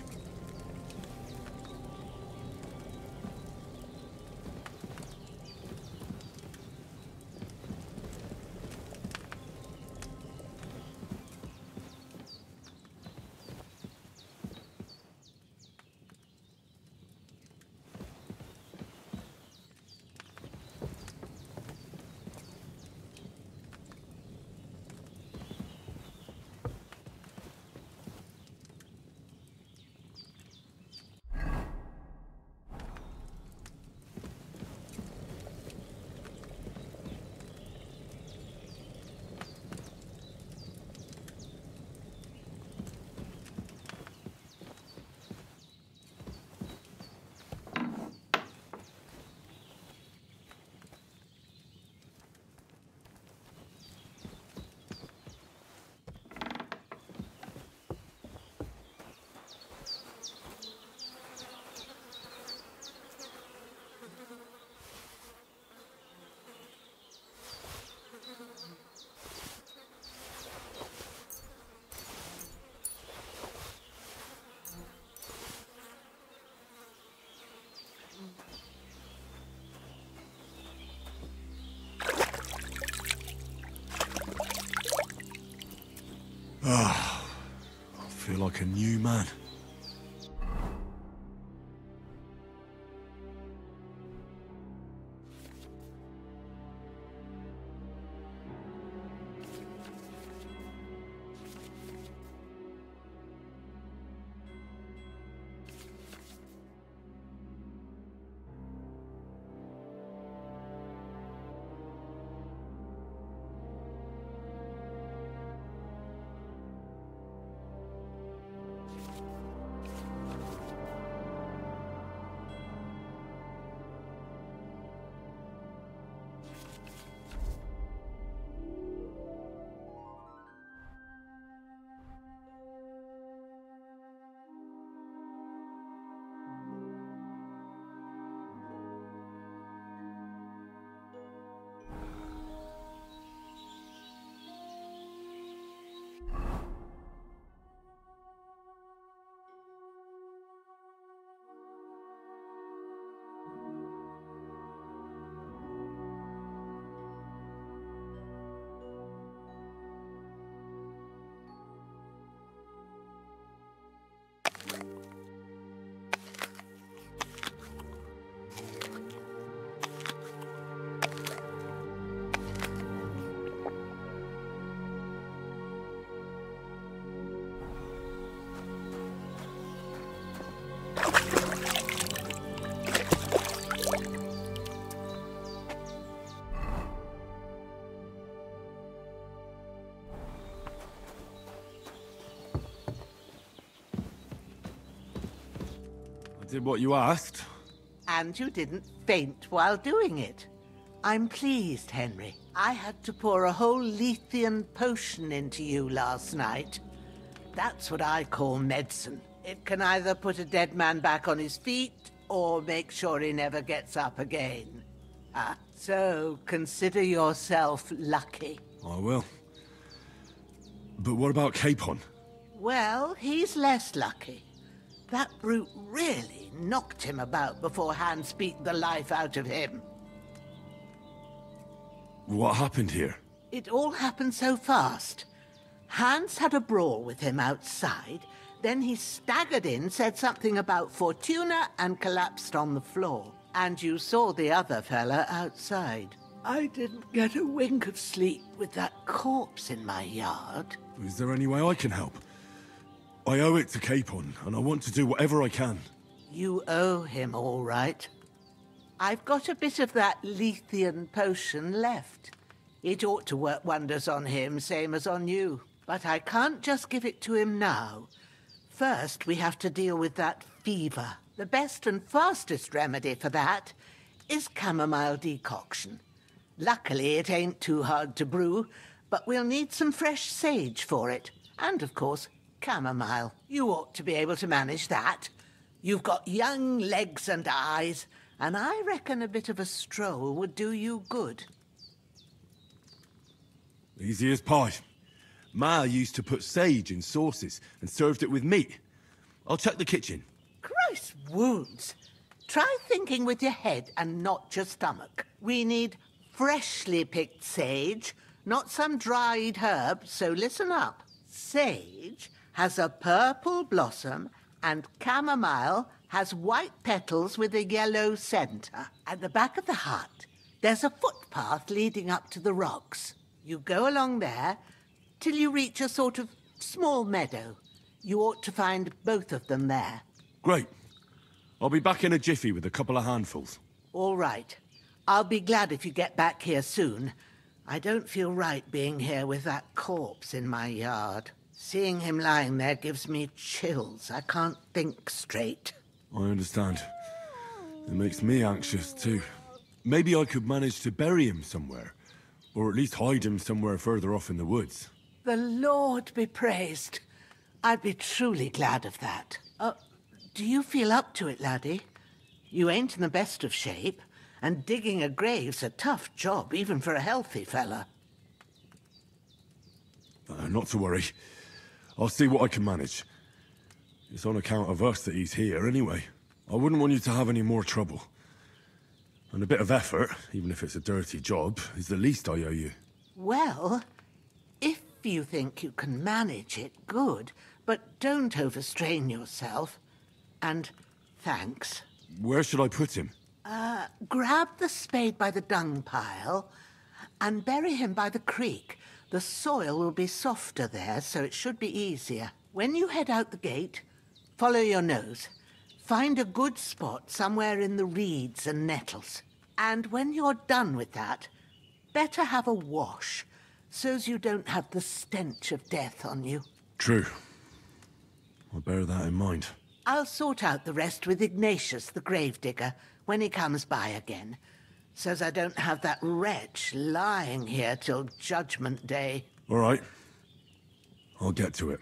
I feel like a new man. Did what you asked. And you didn't faint while doing it. I'm pleased, Henry. I had to pour a whole Lethean potion into you last night. That's what I call medicine. It can either put a dead man back on his feet, or make sure he never gets up again. So consider yourself lucky. I will. But what about Capon? Well, he's less lucky. That brute really knocked him about before Hans beat the life out of him. What happened here? It all happened so fast. Hans had a brawl with him outside, then he staggered in, said something about Fortuna, and collapsed on the floor. And you saw the other fella outside. I didn't get a wink of sleep with that corpse in my yard. Is there any way I can help? I owe it to Capon, and I want to do whatever I can. You owe him, all right. I've got a bit of that Lethean potion left. It ought to work wonders on him, same as on you. But I can't just give it to him now. First, we have to deal with that fever. The best and fastest remedy for that is chamomile decoction. Luckily, it ain't too hard to brew, but we'll need some fresh sage for it. And, of course, chamomile. You ought to be able to manage that. You've got young legs and eyes, and I reckon a bit of a stroll would do you good. Easy as pie. Ma used to put sage in sauces and served it with meat. I'll check the kitchen. Christ wounds! Try thinking with your head and not your stomach. We need freshly picked sage, not some dried herb, so listen up. Sage has a purple blossom, and chamomile has white petals with a yellow centre. At the back of the hut, there's a footpath leading up to the rocks. You go along there till you reach a sort of small meadow. You ought to find both of them there. Great. I'll be back in a jiffy with a couple of handfuls. All right. I'll be glad if you get back here soon. I don't feel right being here with that corpse in my yard. Seeing him lying there gives me chills. I can't think straight. I understand. It makes me anxious, too. Maybe I could manage to bury him somewhere. Or at least hide him somewhere further off in the woods. The Lord be praised. I'd be truly glad of that. Do you feel up to it, laddie? You ain't in the best of shape, and digging a grave's a tough job, even for a healthy fella. Not to worry. I'll see what I can manage. It's on account of us that he's here, anyway. I wouldn't want you to have any more trouble. And a bit of effort, even if it's a dirty job, is the least I owe you. Well, if you think you can manage it, good. But don't overstrain yourself. And thanks. Where should I put him? Grab the spade by the dung pile and bury him by the creek. The soil will be softer there, so it should be easier. When you head out the gate, follow your nose. Find a good spot somewhere in the reeds and nettles. And when you're done with that, better have a wash, so's you don't have the stench of death on you. True. I'll bear that in mind. I'll sort out the rest with Ignatius, the gravedigger, when he comes by again, so's I don't have that wretch lying here till Judgment Day. All right. I'll get to it.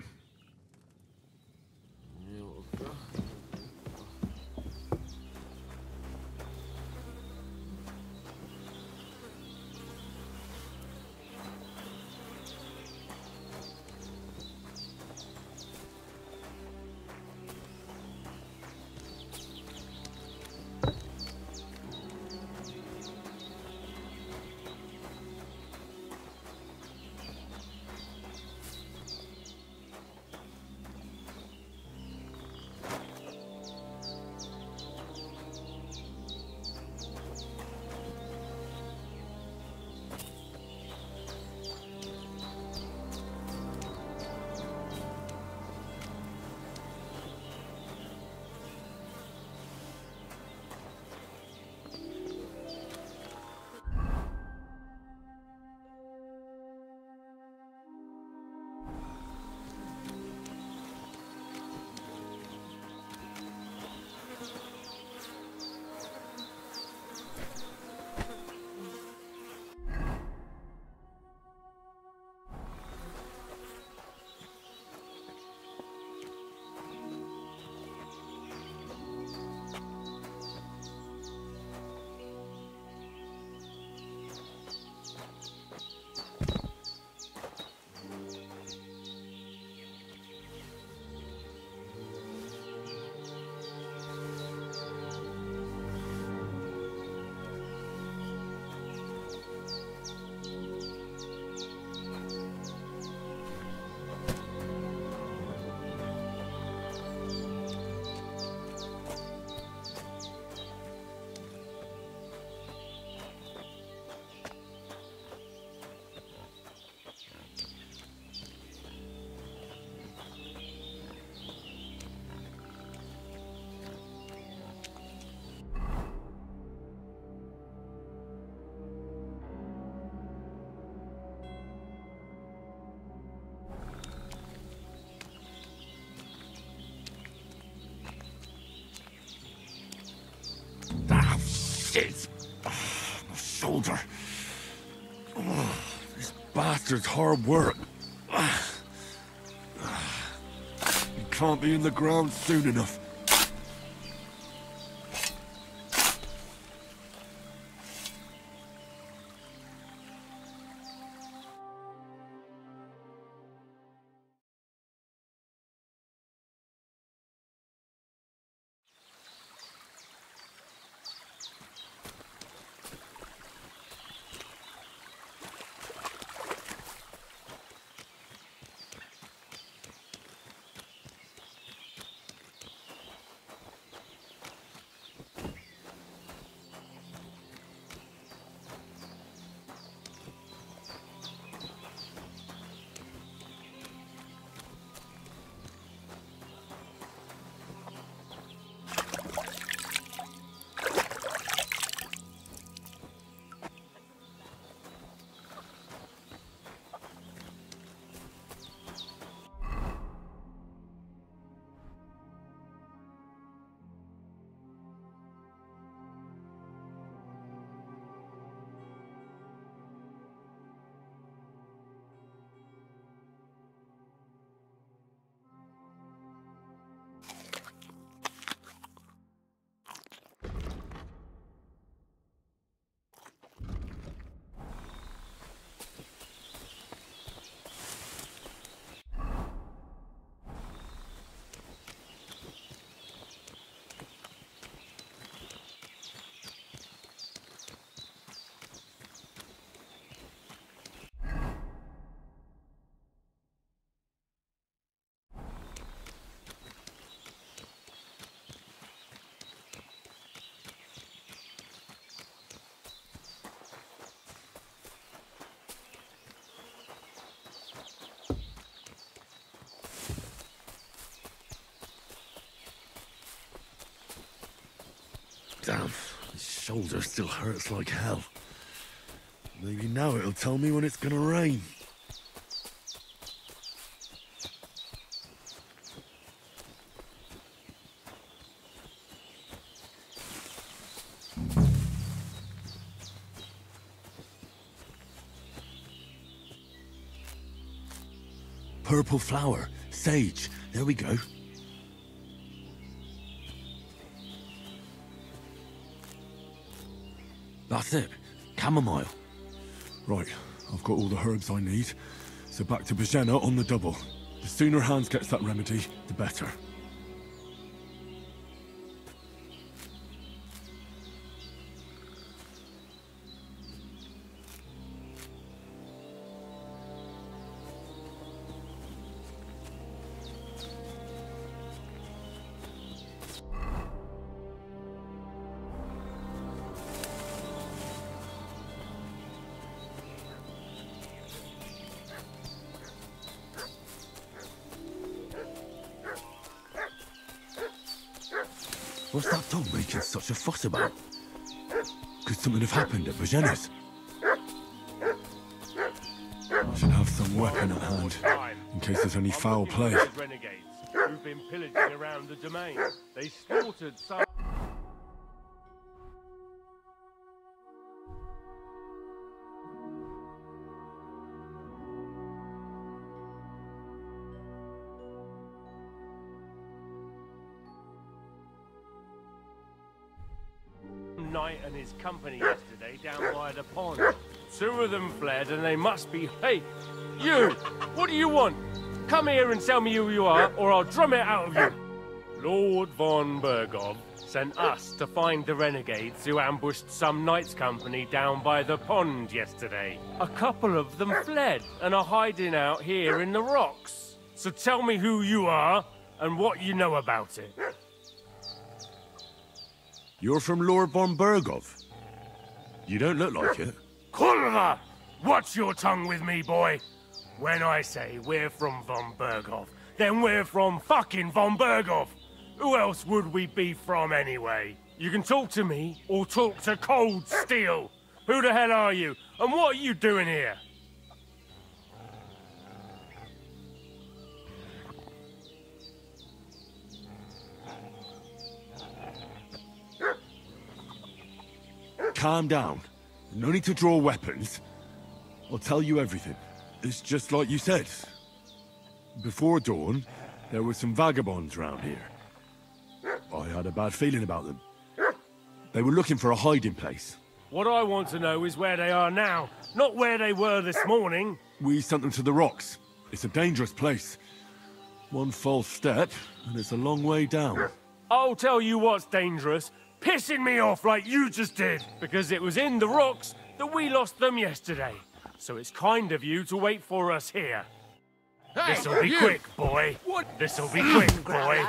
Shit! My shoulder. This bastard's hard work. He can't be in the ground soon enough. Damn, my shoulder still hurts like hell. Maybe now it'll tell me when it's gonna rain. Purple flower, sage, there we go. That's it. Chamomile. Right, I've got all the herbs I need. So back to Bajena on the double. The sooner Hans gets that remedy, the better. What's that dog making such a fuss about? Could something have happened at Bajena's? I should have some weapon at hand, in case there's any foul play. Renegades who've been pillaging around the domain. They slaughtered some... Knight and his company yesterday down by the pond. 2 of them fled and they must be... Hey, you! What do you want? Come here and tell me who you are, or I'll drum it out of you. Lord von Bergov sent us to find the renegades who ambushed some knight's company down by the pond yesterday. A couple of them fled and are hiding out here in the rocks. So tell me who you are and what you know about it. You're from Lord von Bergov. You don't look like it. Kurva! Watch your tongue with me, boy. When I say we're from von Bergov, then we're from fucking von Bergov. Who else would we be from anyway? You can talk to me or talk to cold steel. Who the hell are you? And what are you doing here? calm down. No need to draw weapons. I'll tell you everything. It's just like you said. Before dawn, there were some vagabonds round here. I had a bad feeling about them. They were looking for a hiding place. What I want to know is where they are now, not where they were this morning. We sent them to the rocks. It's a dangerous place. One false step, and it's a long way down. I'll tell you what's dangerous. Pissing me off like you just did. Because it was in the rocks that we lost them yesterday. So it's kind of you to wait for us here. Hey, This'll be you! quick, boy. This'll be quick, boy.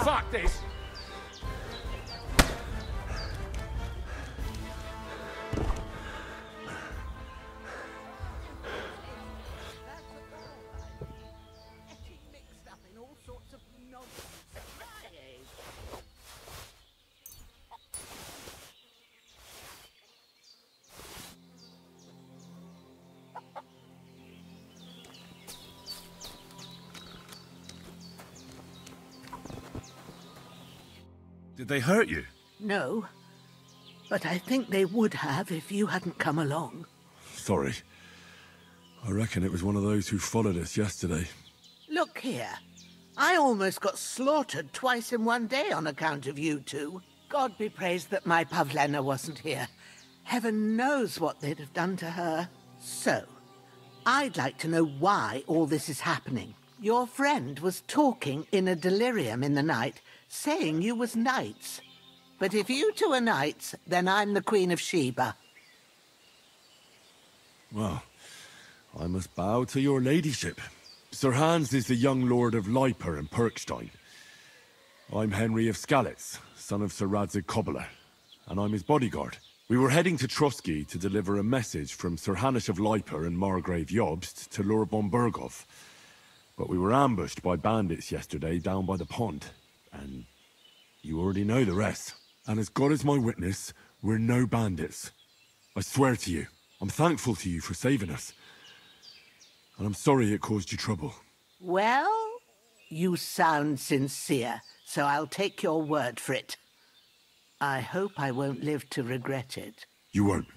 Fuck this! Did they hurt you? No, but I think they would have if you hadn't come along. Sorry. I reckon it was one of those who followed us yesterday. Look here. I almost got slaughtered twice in one day on account of you two. God be praised that my Pavlena wasn't here. Heaven knows what they'd have done to her. So, I'd like to know why all this is happening. Your friend was talking in a delirium in the night, saying you was knights. But if you two are knights, then I'm the Queen of Sheba. Well, I must bow to your ladyship. Sir Hans is the young lord of Leiper and Perkstein. I'm Henry of Skalitz, son of Sir Radzig Cobbler, and I'm his bodyguard. We were heading to Trotsky to deliver a message from Sir Hanush of Leiper and Margrave Jobst to Lord von Berghoff. But we were ambushed by bandits yesterday down by the pond. And you already know the rest. And as God is my witness, we're no bandits. I swear to you, I'm thankful to you for saving us. And I'm sorry it caused you trouble. Well, you sound sincere, so I'll take your word for it. I hope I won't live to regret it. You won't.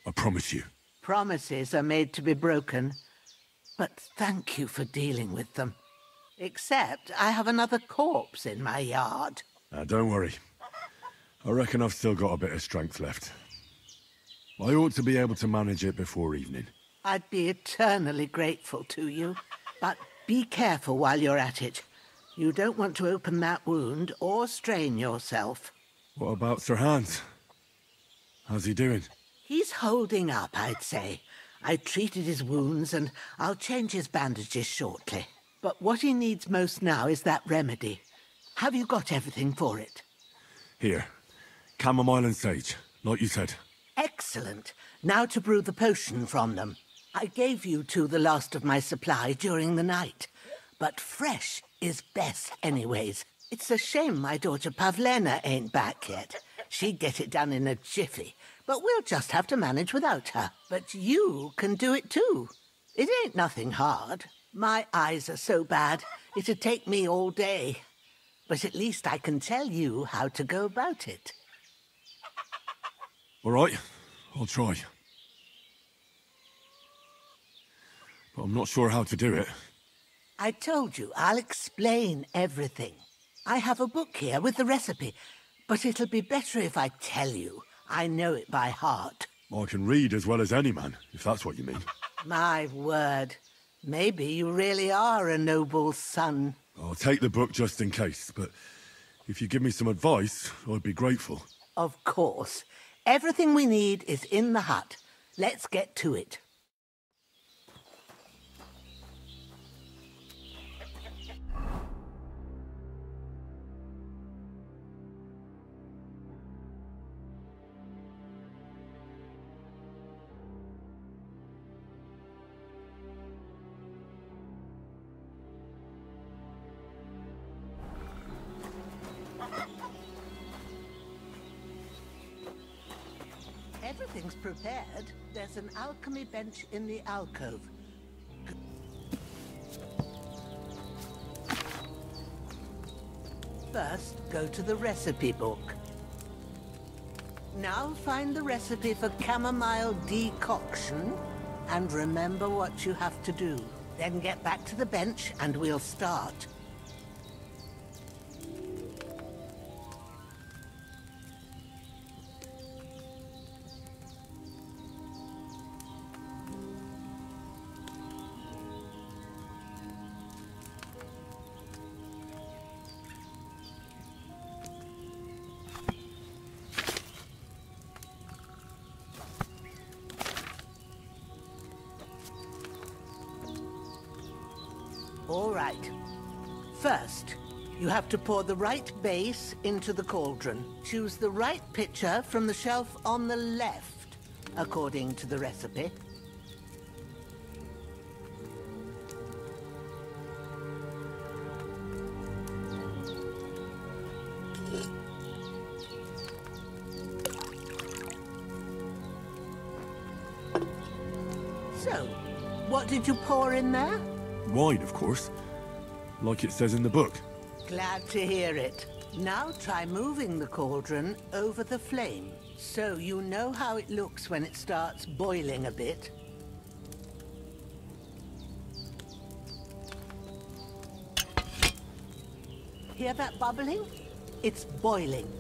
I promise you. Promises are made to be broken, but thank you for dealing with them. Except I have another corpse in my yard. Now, don't worry. I reckon I've still got a bit of strength left. I ought to be able to manage it before evening. I'd be eternally grateful to you, but be careful while you're at it. You don't want to open that wound or strain yourself. What about Sir Hans? How's he doing? He's holding up, I'd say. I treated his wounds and I'll change his bandages shortly. But what he needs most now is that remedy. Have you got everything for it? Here. Chamomile and sage, like you said. Excellent. Now to brew the potion from them. I gave you two the last of my supply during the night. But fresh is best anyways. It's a shame my daughter Pavlena ain't back yet. She'd get it done in a jiffy. But we'll just have to manage without her. But you can do it too. It ain't nothing hard. My eyes are so bad, it'd take me all day. But at least I can tell you how to go about it. All right, I'll try. But I'm not sure how to do it. I told you, I'll explain everything. I have a book here with the recipe, but it'll be better if I tell you. I know it by heart. I can read as well as any man, if that's what you mean. My word. Maybe you really are a noble son. I'll take the book just in case, but if you give me some advice, I'd be grateful. Of course. Everything we need is in the hut. Let's get to it. Everything's prepared. There's an alchemy bench in the alcove. First, go to the recipe book. Now find the recipe for chamomile decoction, and remember what you have to do. Then get back to the bench and we'll start. All right. First, you have to pour the right base into the cauldron. Choose the right pitcher from the shelf on the left, according to the recipe. So, what did you pour in there? Wine, of course. Like it says in the book. Glad to hear it. Now try moving the cauldron over the flame, so you know how it looks when it starts boiling a bit. Hear that bubbling? It's boiling.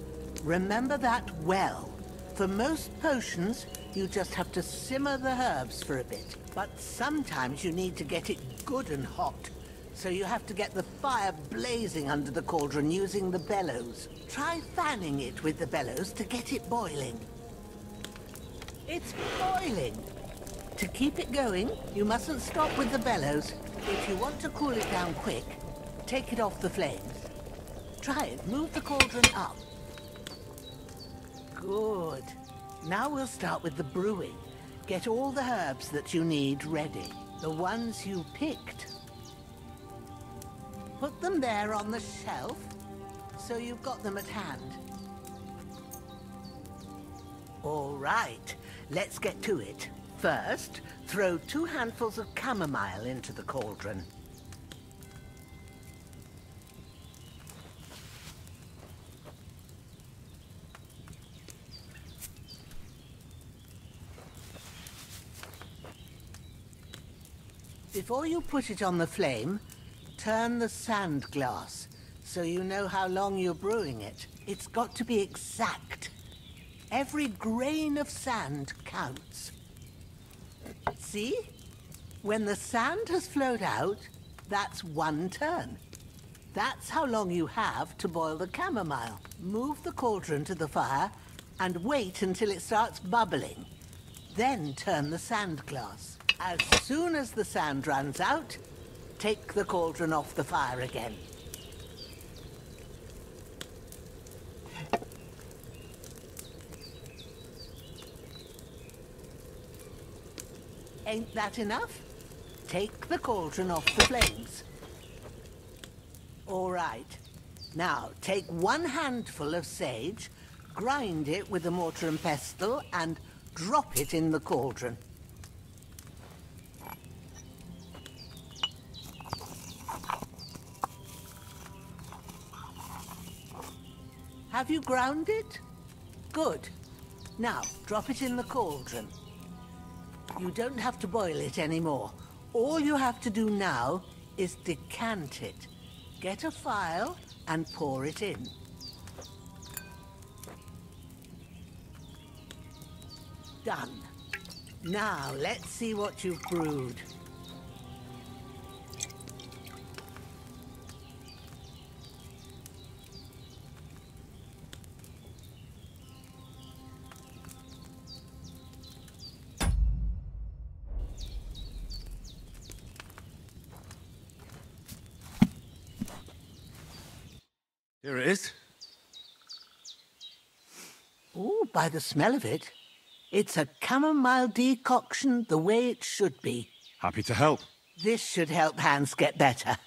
Remember that well. For most potions, you just have to simmer the herbs for a bit. But sometimes you need to get it good and hot. So you have to get the fire blazing under the cauldron using the bellows. Try fanning it with the bellows to get it boiling. It's boiling! To keep it going, you mustn't stop with the bellows. If you want to cool it down quick, take it off the flames. Try it. Move the cauldron up. Good. Now we'll start with the brewing. Get all the herbs that you need ready. The ones you picked. Put them there on the shelf, so you've got them at hand. All right, let's get to it. First, throw 2 handfuls of chamomile into the cauldron. Before you put it on the flame, turn the sand glass, so you know how long you're brewing it. It's got to be exact. Every grain of sand counts. See? When the sand has flowed out, that's 1 turn. That's how long you have to boil the chamomile. Move the cauldron to the fire and wait until it starts bubbling. Then turn the sand glass. As soon as the sand runs out, take the cauldron off the fire again. Ain't that enough? Take the cauldron off the flames. All right. Now, take 1 handful of sage, grind it with a mortar and pestle, and drop it in the cauldron. Have you ground it? Good. Now, drop it in the cauldron. You don't have to boil it anymore. All you have to do now is decant it. Get a phial and pour it in. Done. Now, let's see what you've brewed. Here it is. Oh, by the smell of it, it's a chamomile decoction the way it should be. Happy to help. This should help Hans get better.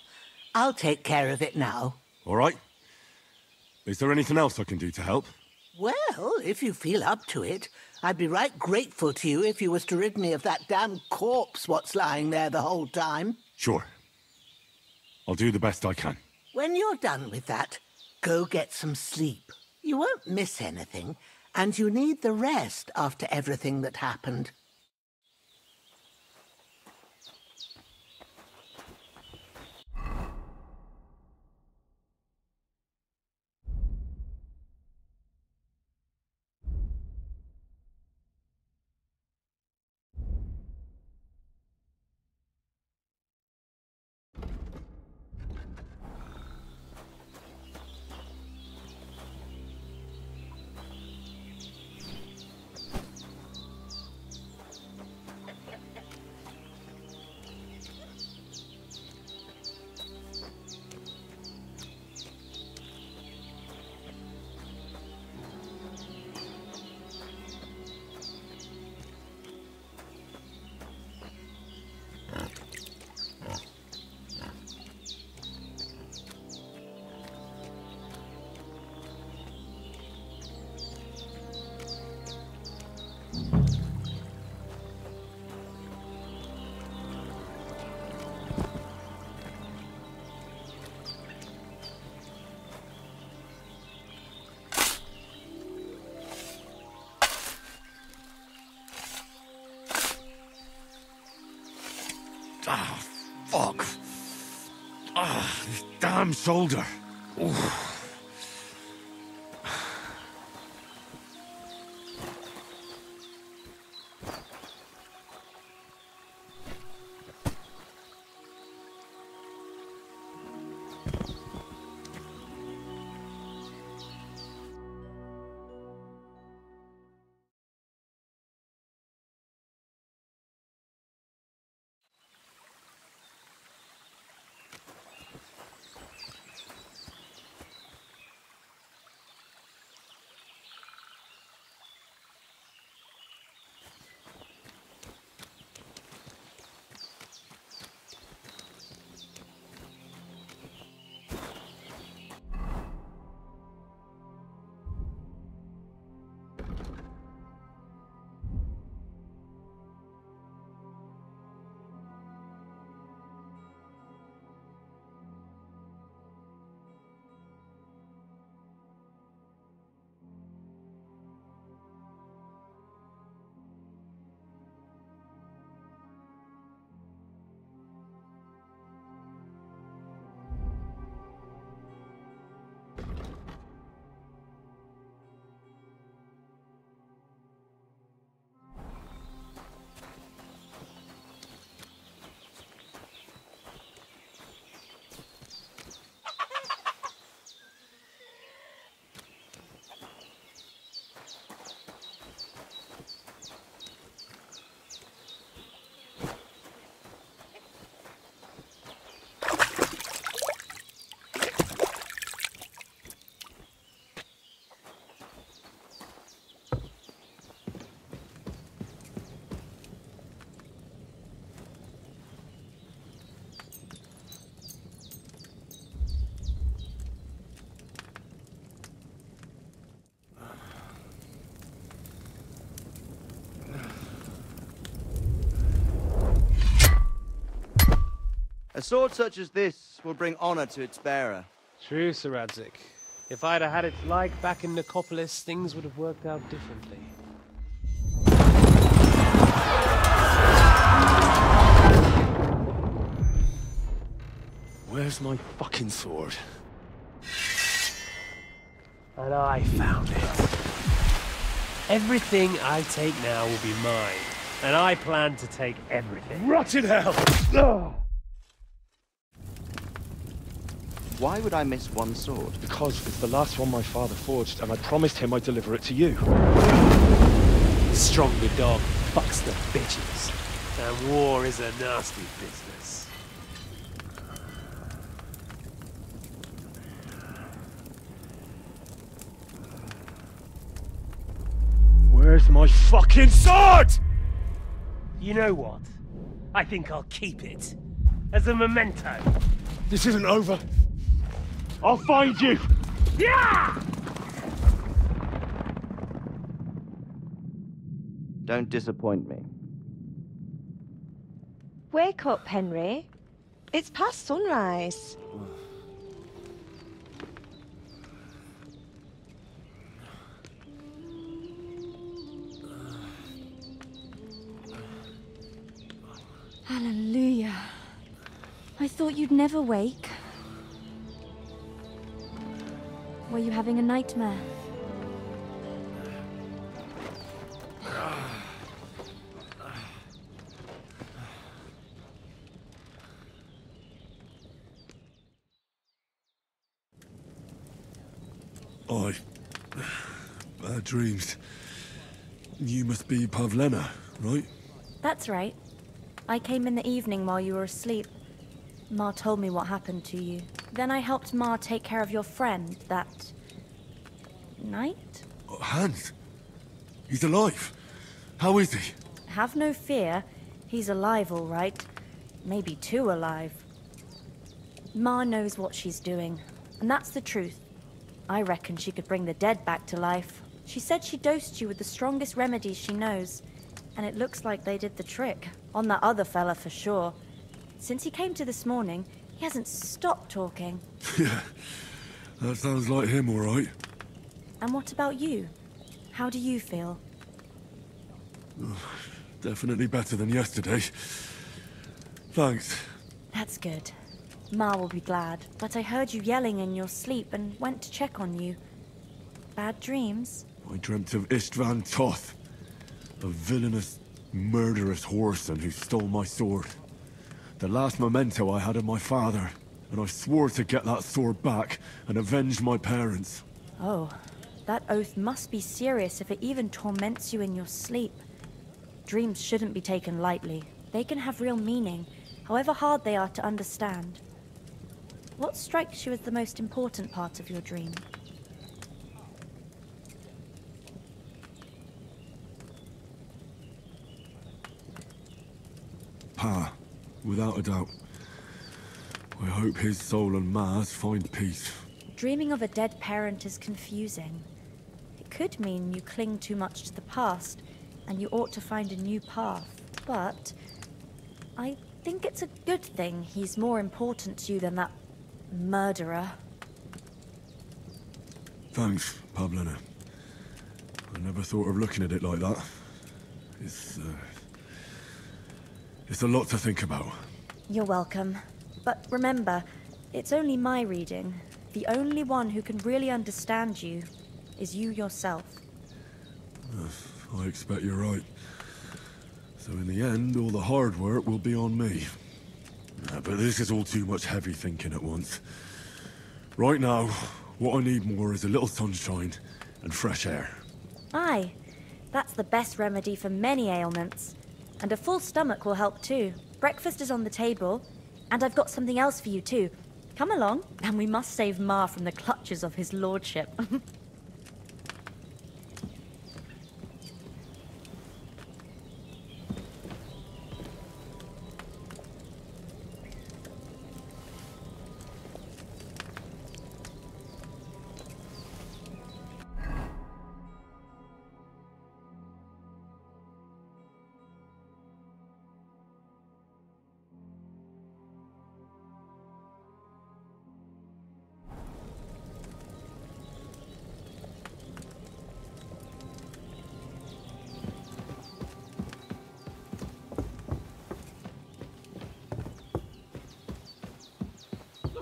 I'll take care of it now. All right. Is there anything else I can do to help? Well, if you feel up to it, I'd be right grateful to you if you was to rid me of that damn corpse what's lying there the whole time. Sure. I'll do the best I can. When you're done with that, Go get some sleep. You won't miss anything, and you need the rest after everything that happened. Ah, fuck. Ah, this damn shoulder. Oof. A sword such as this will bring honor to its bearer. True, Sir Radzik. If I'd have had it like back in Nicopolis, things would have worked out differently. Where's my fucking sword? And I found it. Everything I take now will be mine, and I plan to take everything. Rotted hell! Ugh. Why would I miss one sword? Because it's the last one my father forged, and I promised him I'd deliver it to you. Stronger dog fucks the bitches, and war is a nasty business. Where's my fucking sword? You know what? I think I'll keep it. As a memento. This isn't over. I'll find you! Yeah! Don't disappoint me. Wake up, Henry. It's past sunrise. Hallelujah. I thought you'd never wake. Were you having a nightmare? Bad dreams. You must be Pavlena, right? That's right. I came in the evening while you were asleep. Ma told me what happened to you. Then I helped Ma take care of your friend that night? Hans? He's alive. How is he? Have no fear. He's alive, all right. Maybe too alive. Ma knows what she's doing, and that's the truth. I reckon she could bring the dead back to life. She said she dosed you with the strongest remedies she knows, and it looks like they did the trick. On that other fella for sure. Since he came to this morning, he hasn't stopped talking. Yeah, that sounds like him, all right. And what about you? How do you feel? Definitely better than yesterday. Thanks. That's good. Ma will be glad, but I heard you yelling in your sleep and went to check on you. Bad dreams? I dreamt of Istvan Toth, a villainous, murderous whoreson who stole my sword. The last memento I had of my father, and I swore to get that sword back and avenge my parents. Oh, that oath must be serious if it even torments you in your sleep. Dreams shouldn't be taken lightly. They can have real meaning, however hard they are to understand. What strikes you as the most important part of your dream? Pa, without a doubt. I hope his soul and Ma's find peace. Dreaming of a dead parent is confusing. It could mean you cling too much to the past, and you ought to find a new path. But I think it's a good thing he's more important to you than that murderer. Thanks, Pavlena. I never thought of looking at it like that. It's a lot to think about. You're welcome. But remember, it's only my reading. The only one who can really understand you is you yourself. I expect you're right. So in the end, all the hard work will be on me. But this is all too much heavy thinking at once. Right now, what I need more is a little sunshine and fresh air. Aye, that's the best remedy for many ailments. And a full stomach will help too. Breakfast is on the table, and I've got something else for you too. Come along, and we must save Ma from the clutches of his lordship.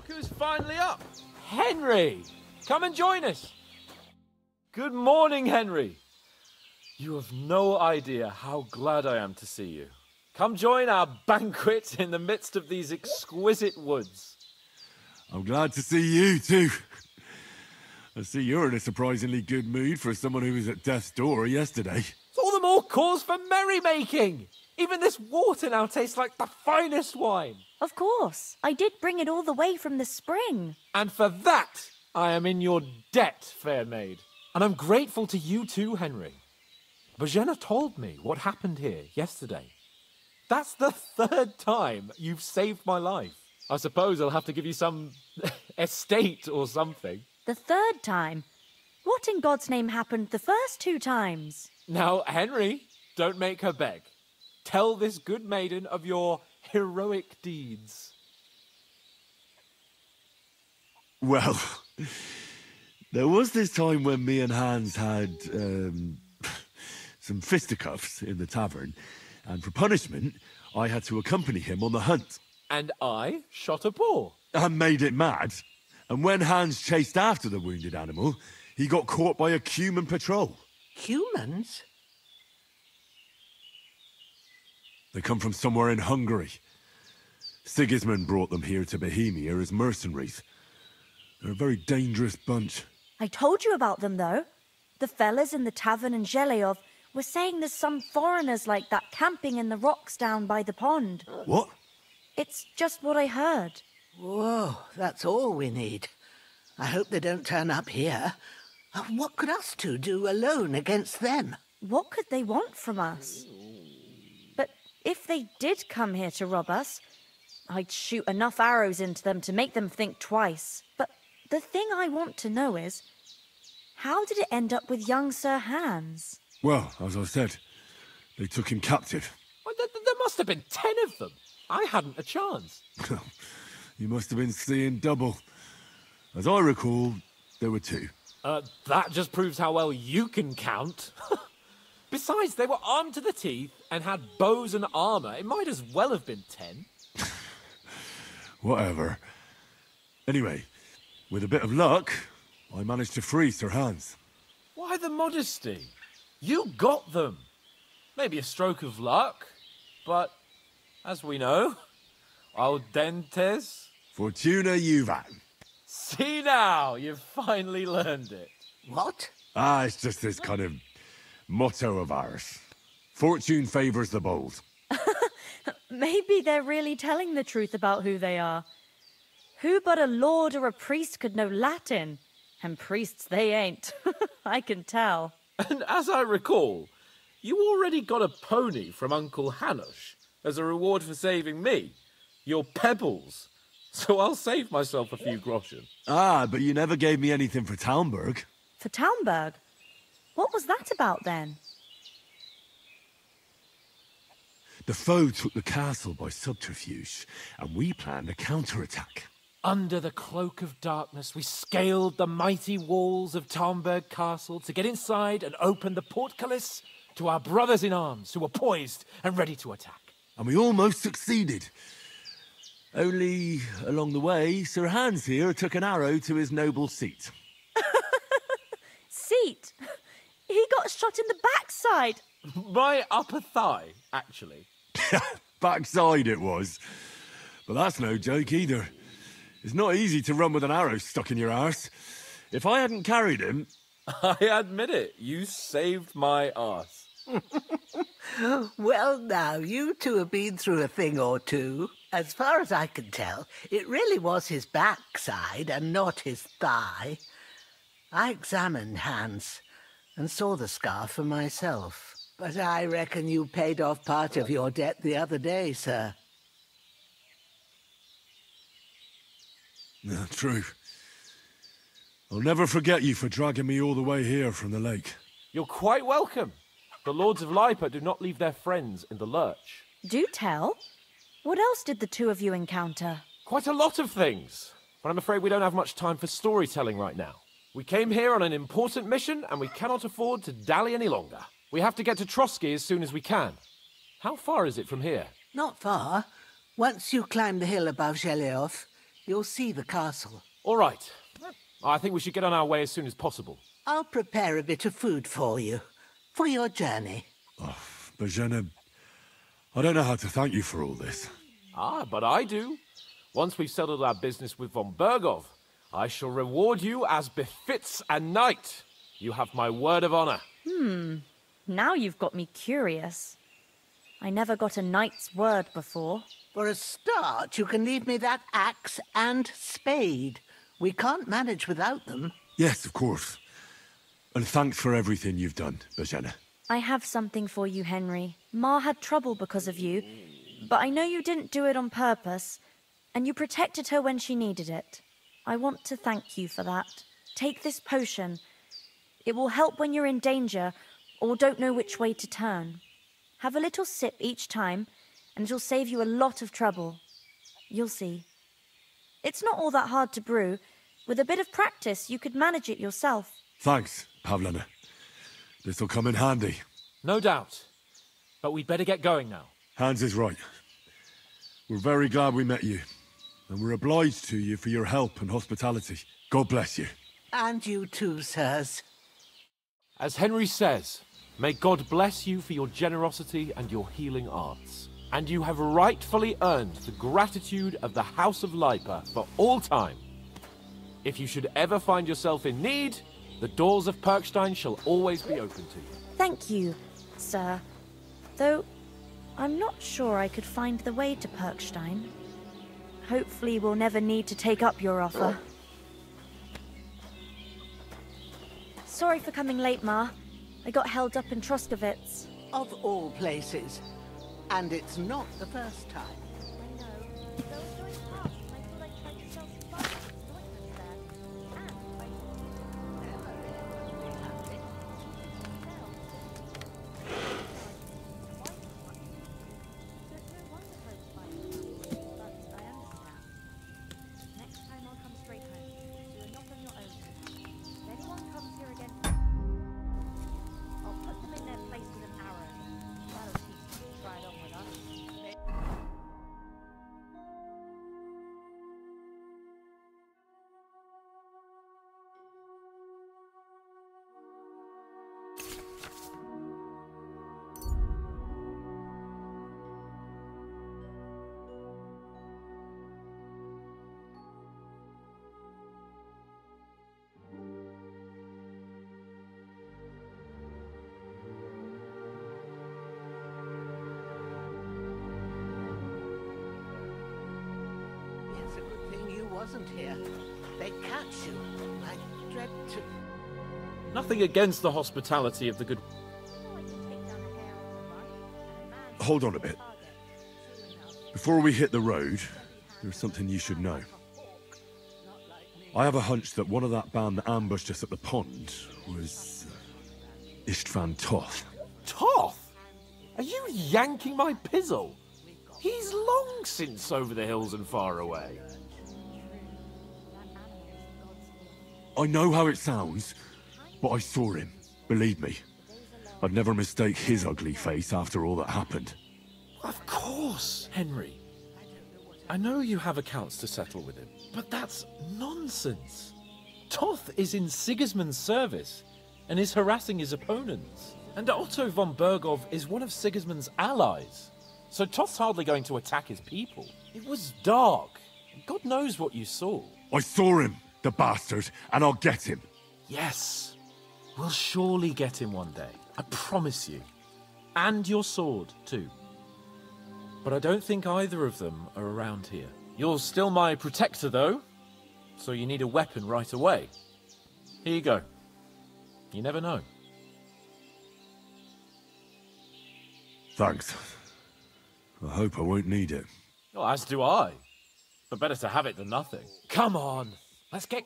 Who's finally up? Henry! Come and join us! Good morning, Henry! You have no idea how glad I am to see you. Come join our banquet in the midst of these exquisite woods. I'm glad to see you, too. I see you're in a surprisingly good mood for someone who was at death's door yesterday. It's all the more cause for merrymaking! Even this water now tastes like the finest wine. Of course. I did bring it all the way from the spring. And for that, I am in your debt, fair maid. And I'm grateful to you too, Henry. Bojena told me what happened here yesterday. That's the third time you've saved my life. I suppose I'll have to give you some estate or something. The third time? What in God's name happened the first 2 times? Now, Henry, don't make her beg. Tell this good maiden of your heroic deeds. Well, there was this time when me and Hans had some fisticuffs in the tavern, and for punishment, I had to accompany him on the hunt. And I shot a boar. And made it mad. And when Hans chased after the wounded animal, he got caught by a human patrol. Humans? They come from somewhere in Hungary. Sigismund brought them here to Bohemia as mercenaries. They're a very dangerous bunch. I told you about them, though. The fellas in the tavern in Zhelov were saying there's some foreigners like that camping in the rocks down by the pond. What? It's just what I heard. Whoa, that's all we need. I hope they don't turn up here. What could us two do alone against them? What could they want from us? But if they did come here to rob us, I'd shoot enough arrows into them to make them think twice. But the thing I want to know is, how did it end up with young Sir Hans? Well, as I said, they took him captive. Well, there must have been 10 of them. I hadn't a chance. You must have been seeing double. As I recall, there were 2. That just proves how well you can count. Besides, they were armed to the teeth and had bows and armor. It might as well have been 10. Whatever. Anyway, with a bit of luck, I managed to free Sir Hans. Why the modesty? You got them. Maybe a stroke of luck, but as we know, audentes. Fortuna juvat. See now, you've finally learned it. What? It's just this kind of motto of ours. Fortune favours the bold. Maybe they're really telling the truth about who they are. Who but a lord or a priest could know Latin? And priests they ain't. I can tell. And as I recall, you already got a pony from Uncle Hanush as a reward for saving me. Your pebbles. So I'll save myself a few groschen. But you never gave me anything for Talmberg. For Talmberg? What was that about then? The foe took the castle by subterfuge, and we planned a counterattack. Under the cloak of darkness, we scaled the mighty walls of Talmberg Castle to get inside and open the portcullis to our brothers in arms who were poised and ready to attack. And we almost succeeded. Only, along the way, Sir Hans here took an arrow to his noble seat. Seat? He got shot in the backside. My upper thigh, actually. Backside it was. But that's no joke either. It's not easy to run with an arrow stuck in your arse. If I hadn't carried him... I admit it, you saved my arse. Well now, you two have been through a thing or two. As far as I can tell, it really was his backside and not his thigh. I examined Hans and saw the scar for myself. But I reckon you paid off part of your debt the other day, sir. No, true. I'll never forget you for dragging me all the way here from the lake. You're quite welcome. The Lords of Lipa do not leave their friends in the lurch. Do tell. What else did the two of you encounter? Quite a lot of things. But I'm afraid we don't have much time for storytelling right now. We came here on an important mission, and we cannot afford to dally any longer. We have to get to Trotsky as soon as we can. How far is it from here? Not far. Once you climb the hill above Zhelov, you'll see the castle. All right. I think we should get on our way as soon as possible. I'll prepare a bit of food for you, for your journey. Oh, Bozhena, I don't know how to thank you for all this. But I do. Once we've settled our business with von Bergov, I shall reward you as befits a knight. You have my word of honor. Now you've got me curious. I never got a knight's word before. For a start, you can leave me that axe and spade. We can't manage without them. Yes, of course. And thanks for everything you've done, Bozhena. I have something for you, Henry. Ma had trouble because of you, but I know you didn't do it on purpose, and you protected her when she needed it. I want to thank you for that. Take this potion. It will help when you're in danger or don't know which way to turn. Have a little sip each time, and it'll save you a lot of trouble. You'll see. It's not all that hard to brew. With a bit of practice, you could manage it yourself. Thanks, Pavlena. This'll come in handy. No doubt. But we'd better get going now. Hans is right. We're very glad we met you. And we're obliged to you for your help and hospitality. God bless you. And you too, sirs. As Henry says, may God bless you for your generosity and your healing arts. And you have rightfully earned the gratitude of the House of Lipa for all time. If you should ever find yourself in need, the doors of Perkstein shall always be open to you. Thank you, sir. Though, I'm not sure I could find the way to Perkstein. Hopefully we'll never need to take up your offer. Sorry for coming late, Ma. I got held up in Troskowitz. Of all places. And it's not the first time. It's a good thing you wasn't here. They'd catch you. I dread to... Nothing against the hospitality of the good... Hold on a bit. Before we hit the road, there's something you should know. I have a hunch that one of that band that ambushed us at the pond was... Istvan Toth. Toth? Are you yanking my pizzle? He's long since over the hills and far away. I know how it sounds, but I saw him. Believe me. I'd never mistake his ugly face after all that happened. Of course, Henry. I know you have accounts to settle with him, but that's nonsense. Toth is in Sigismund's service and is harassing his opponents. And Otto von Bergov is one of Sigismund's allies. So Toth's hardly going to attack his people. It was dark. God knows what you saw. I saw him, the bastard, and I'll get him. Yes. We'll surely get him one day. I promise you. And your sword, too. But I don't think either of them are around here. You're still my protector, though. So you need a weapon right away. Here you go. You never know. Thanks. I hope I won't need it. Well, as do I. But better to have it than nothing. Come on. Let's get...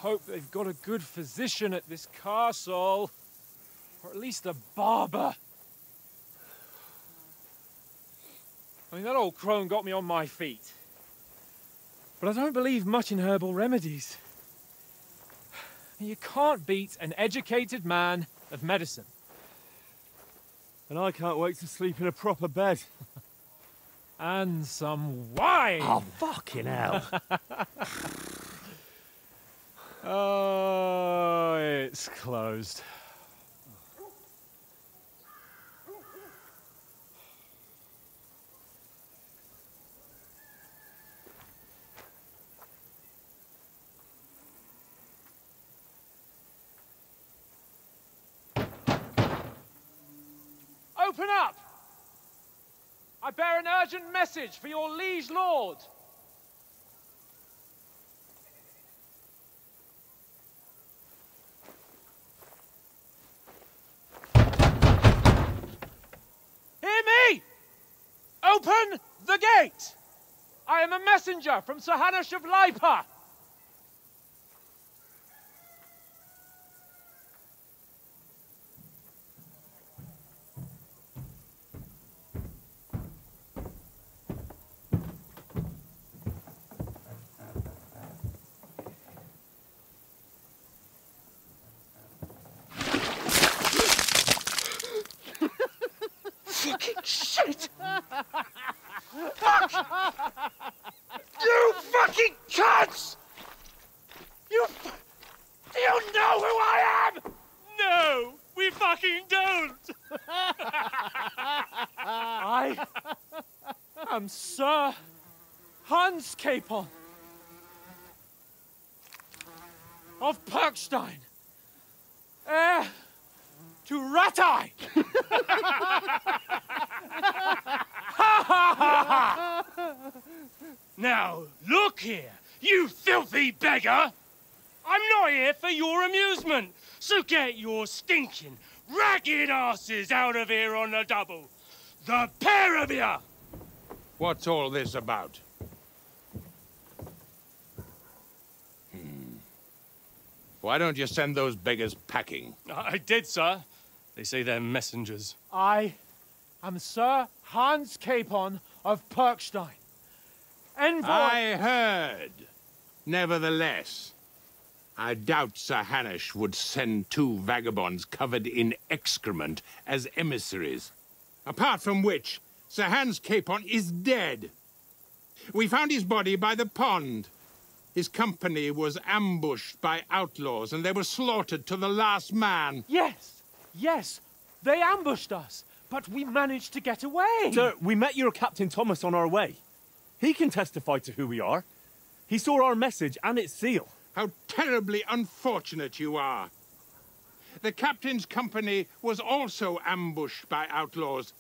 hope they've got a good physician at this castle. Or at least a barber. I mean, that old crone got me on my feet. But I don't believe much in herbal remedies. You can't beat an educated man of medicine. And I can't wait to sleep in a proper bed. And some wine! Oh, fucking hell. Oh, it's closed. Open up! I bear an urgent message for your liege lord. Hear me! Open the gate! I am a messenger from Sir Hanush of Lipa. Fucking shit! Fuck! You fucking cunts! Do you know who I am? No, we fucking don't! I am Sir Hans Capon of Perkstein, heir to Ratai! Now, look here, you filthy beggar! I'm not here for your amusement, so get your stinking, ragged asses out of here on the double. The pair of you! What's all this about? Why don't you send those beggars packing? I did, sir. They say they're messengers. I am Sir Hans Capon of Perkstein. Envoy... I heard. Nevertheless, I doubt Sir Hanush would send two vagabonds covered in excrement as emissaries. Apart from which, Sir Hans Capon is dead. We found his body by the pond. His company was ambushed by outlaws, and they were slaughtered to the last man. Yes, yes, they ambushed us, but we managed to get away. Sir, we met your Captain Thomas on our way. He can testify to who we are. He saw our message and its seal. How terribly unfortunate you are. The captain's company was also ambushed by outlaws.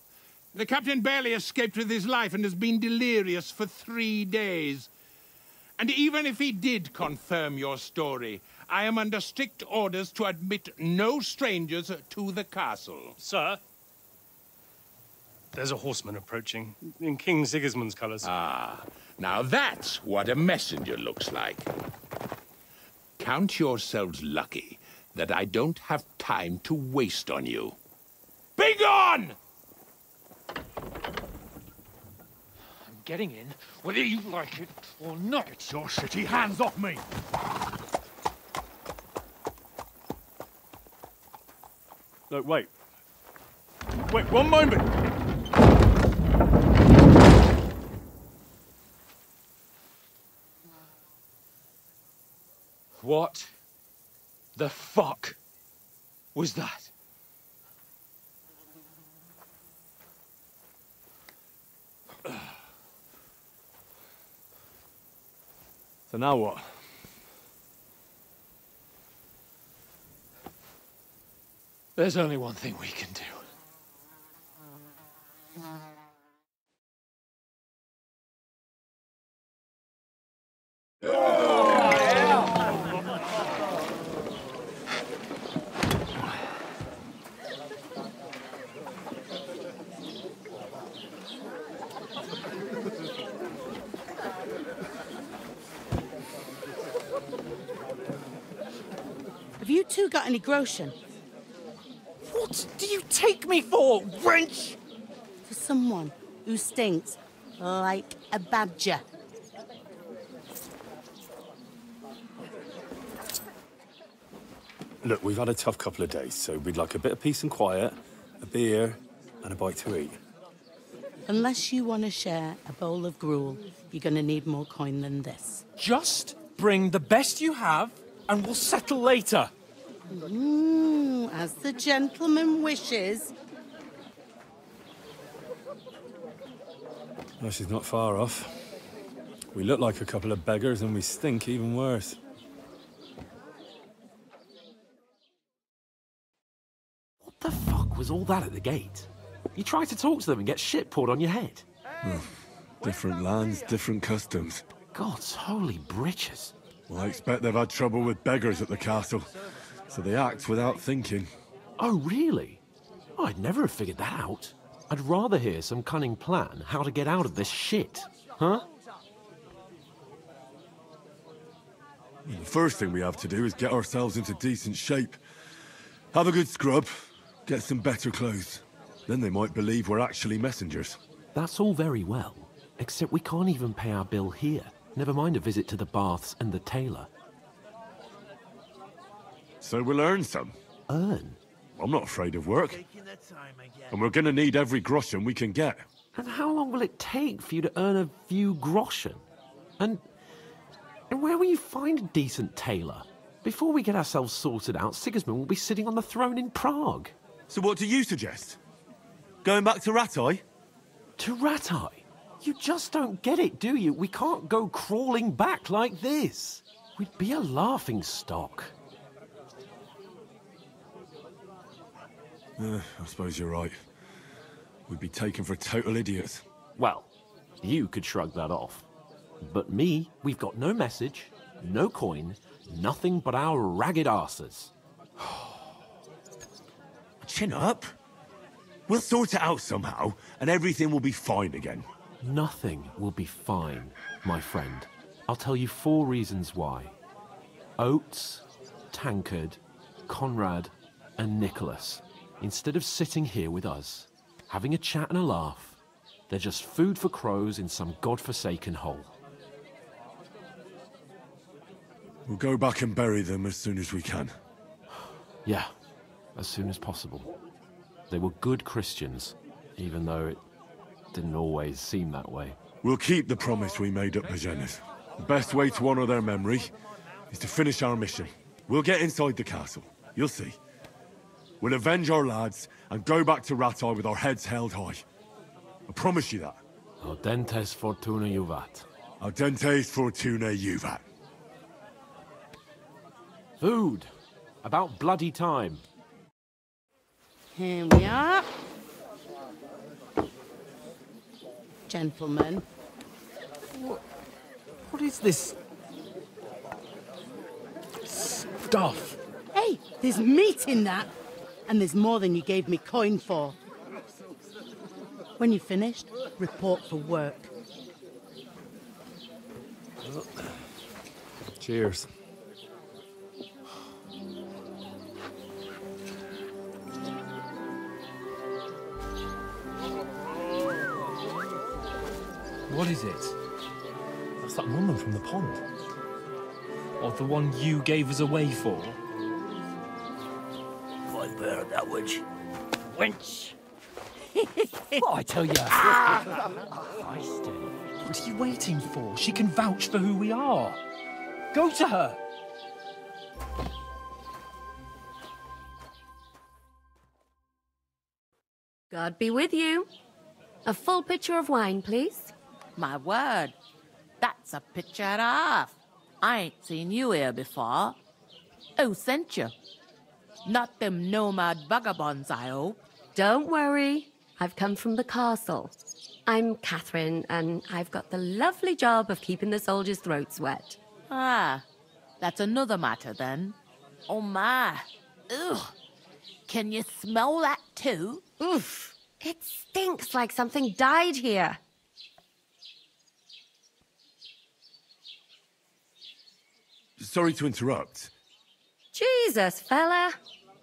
The captain barely escaped with his life and has been delirious for 3 days. And even if he did confirm your story, I am under strict orders to admit no strangers to the castle. Sir, there's a horseman approaching in King Sigismund's colours. Ah, now that's what a messenger looks like. Count yourselves lucky that I don't have time to waste on you. Be gone! Getting in, whether you like it or not. Get your shitty hands off me! Look, wait. Wait, one moment! What the fuck was that? So now what? There's only one thing we can do. you two got any groschen? What do you take me for, wench? For someone who stinks like a badger. Look, we've had a tough couple of days, so we'd like a bit of peace and quiet, a beer, and a bite to eat. Unless you want to share a bowl of gruel, you're going to need more coin than this. Just bring the best you have, and we'll settle later. As the gentleman wishes. Well, she's not far off. We look like a couple of beggars, and we stink even worse. What the fuck was all that at the gate? You tried to talk to them and get shit poured on your head. Different lands, different customs. God's holy britches. Well, I expect they've had trouble with beggars at the castle, so they act without thinking. Oh, really? Oh, I'd never have figured that out. I'd rather hear some cunning plan how to get out of this shit, huh? The first thing we have to do is get ourselves into decent shape. Have a good scrub, get some better clothes. Then they might believe we're actually messengers. That's all very well, except we can't even pay our bill here. Never mind a visit to the baths and the tailor. So we'll earn some. Earn? I'm not afraid of work. And we're gonna need every groschen we can get. And how long will it take for you to earn a few groschen? And where will you find a decent tailor? Before we get ourselves sorted out, Sigismund will be sitting on the throne in Prague. So what do you suggest? Going back to Ratai? To Ratai? You just don't get it, do you? We can't go crawling back like this. We'd be a laughing stock. I suppose you're right. We'd be taken for total idiots. Well, you could shrug that off. But me, we've got no message, no coin, nothing but our ragged arses. Chin up. We'll sort it out somehow, and everything will be fine again. Nothing will be fine, my friend. I'll tell you 4 reasons why. Oates, Tankard, Conrad, and Nicholas, instead of sitting here with us, having a chat and a laugh, they're just food for crows in some godforsaken hole. We'll go back and bury them as soon as we can. Yeah, as soon as possible. They were good Christians, even though it didn't always seem that way. We'll keep the promise we made at Bajenas. The best way to honor their memory is to finish our mission. We'll get inside the castle. You'll see. We'll avenge our lads and go back to Ratai with our heads held high. I promise you that. Audentes fortuna juvat. Audentes fortuna juvat. Food. About bloody time. Here we are. Gentlemen. What is this stuff? Hey, there's meat in that. And there's more than you gave me coin for. When you're finished, report for work. Cheers. What is it? That's that woman from the pond. Or the one you gave us away for? I've heard that wench. Wench! What I tell you? Christ, what are you waiting for? She can vouch for who we are. Go to her. God be with you. A full pitcher of wine, please. My word, that's a picture and a half. I ain't seen you here before. Who sent you? Not them nomad vagabonds, I hope. Don't worry. I've come from the castle. I'm Catherine, and I've got the lovely job of keeping the soldiers' throats wet. Ah, that's another matter then. Oh my. Ugh. Can you smell that too? Oof. It stinks like something died here. Sorry to interrupt. Jesus, fella.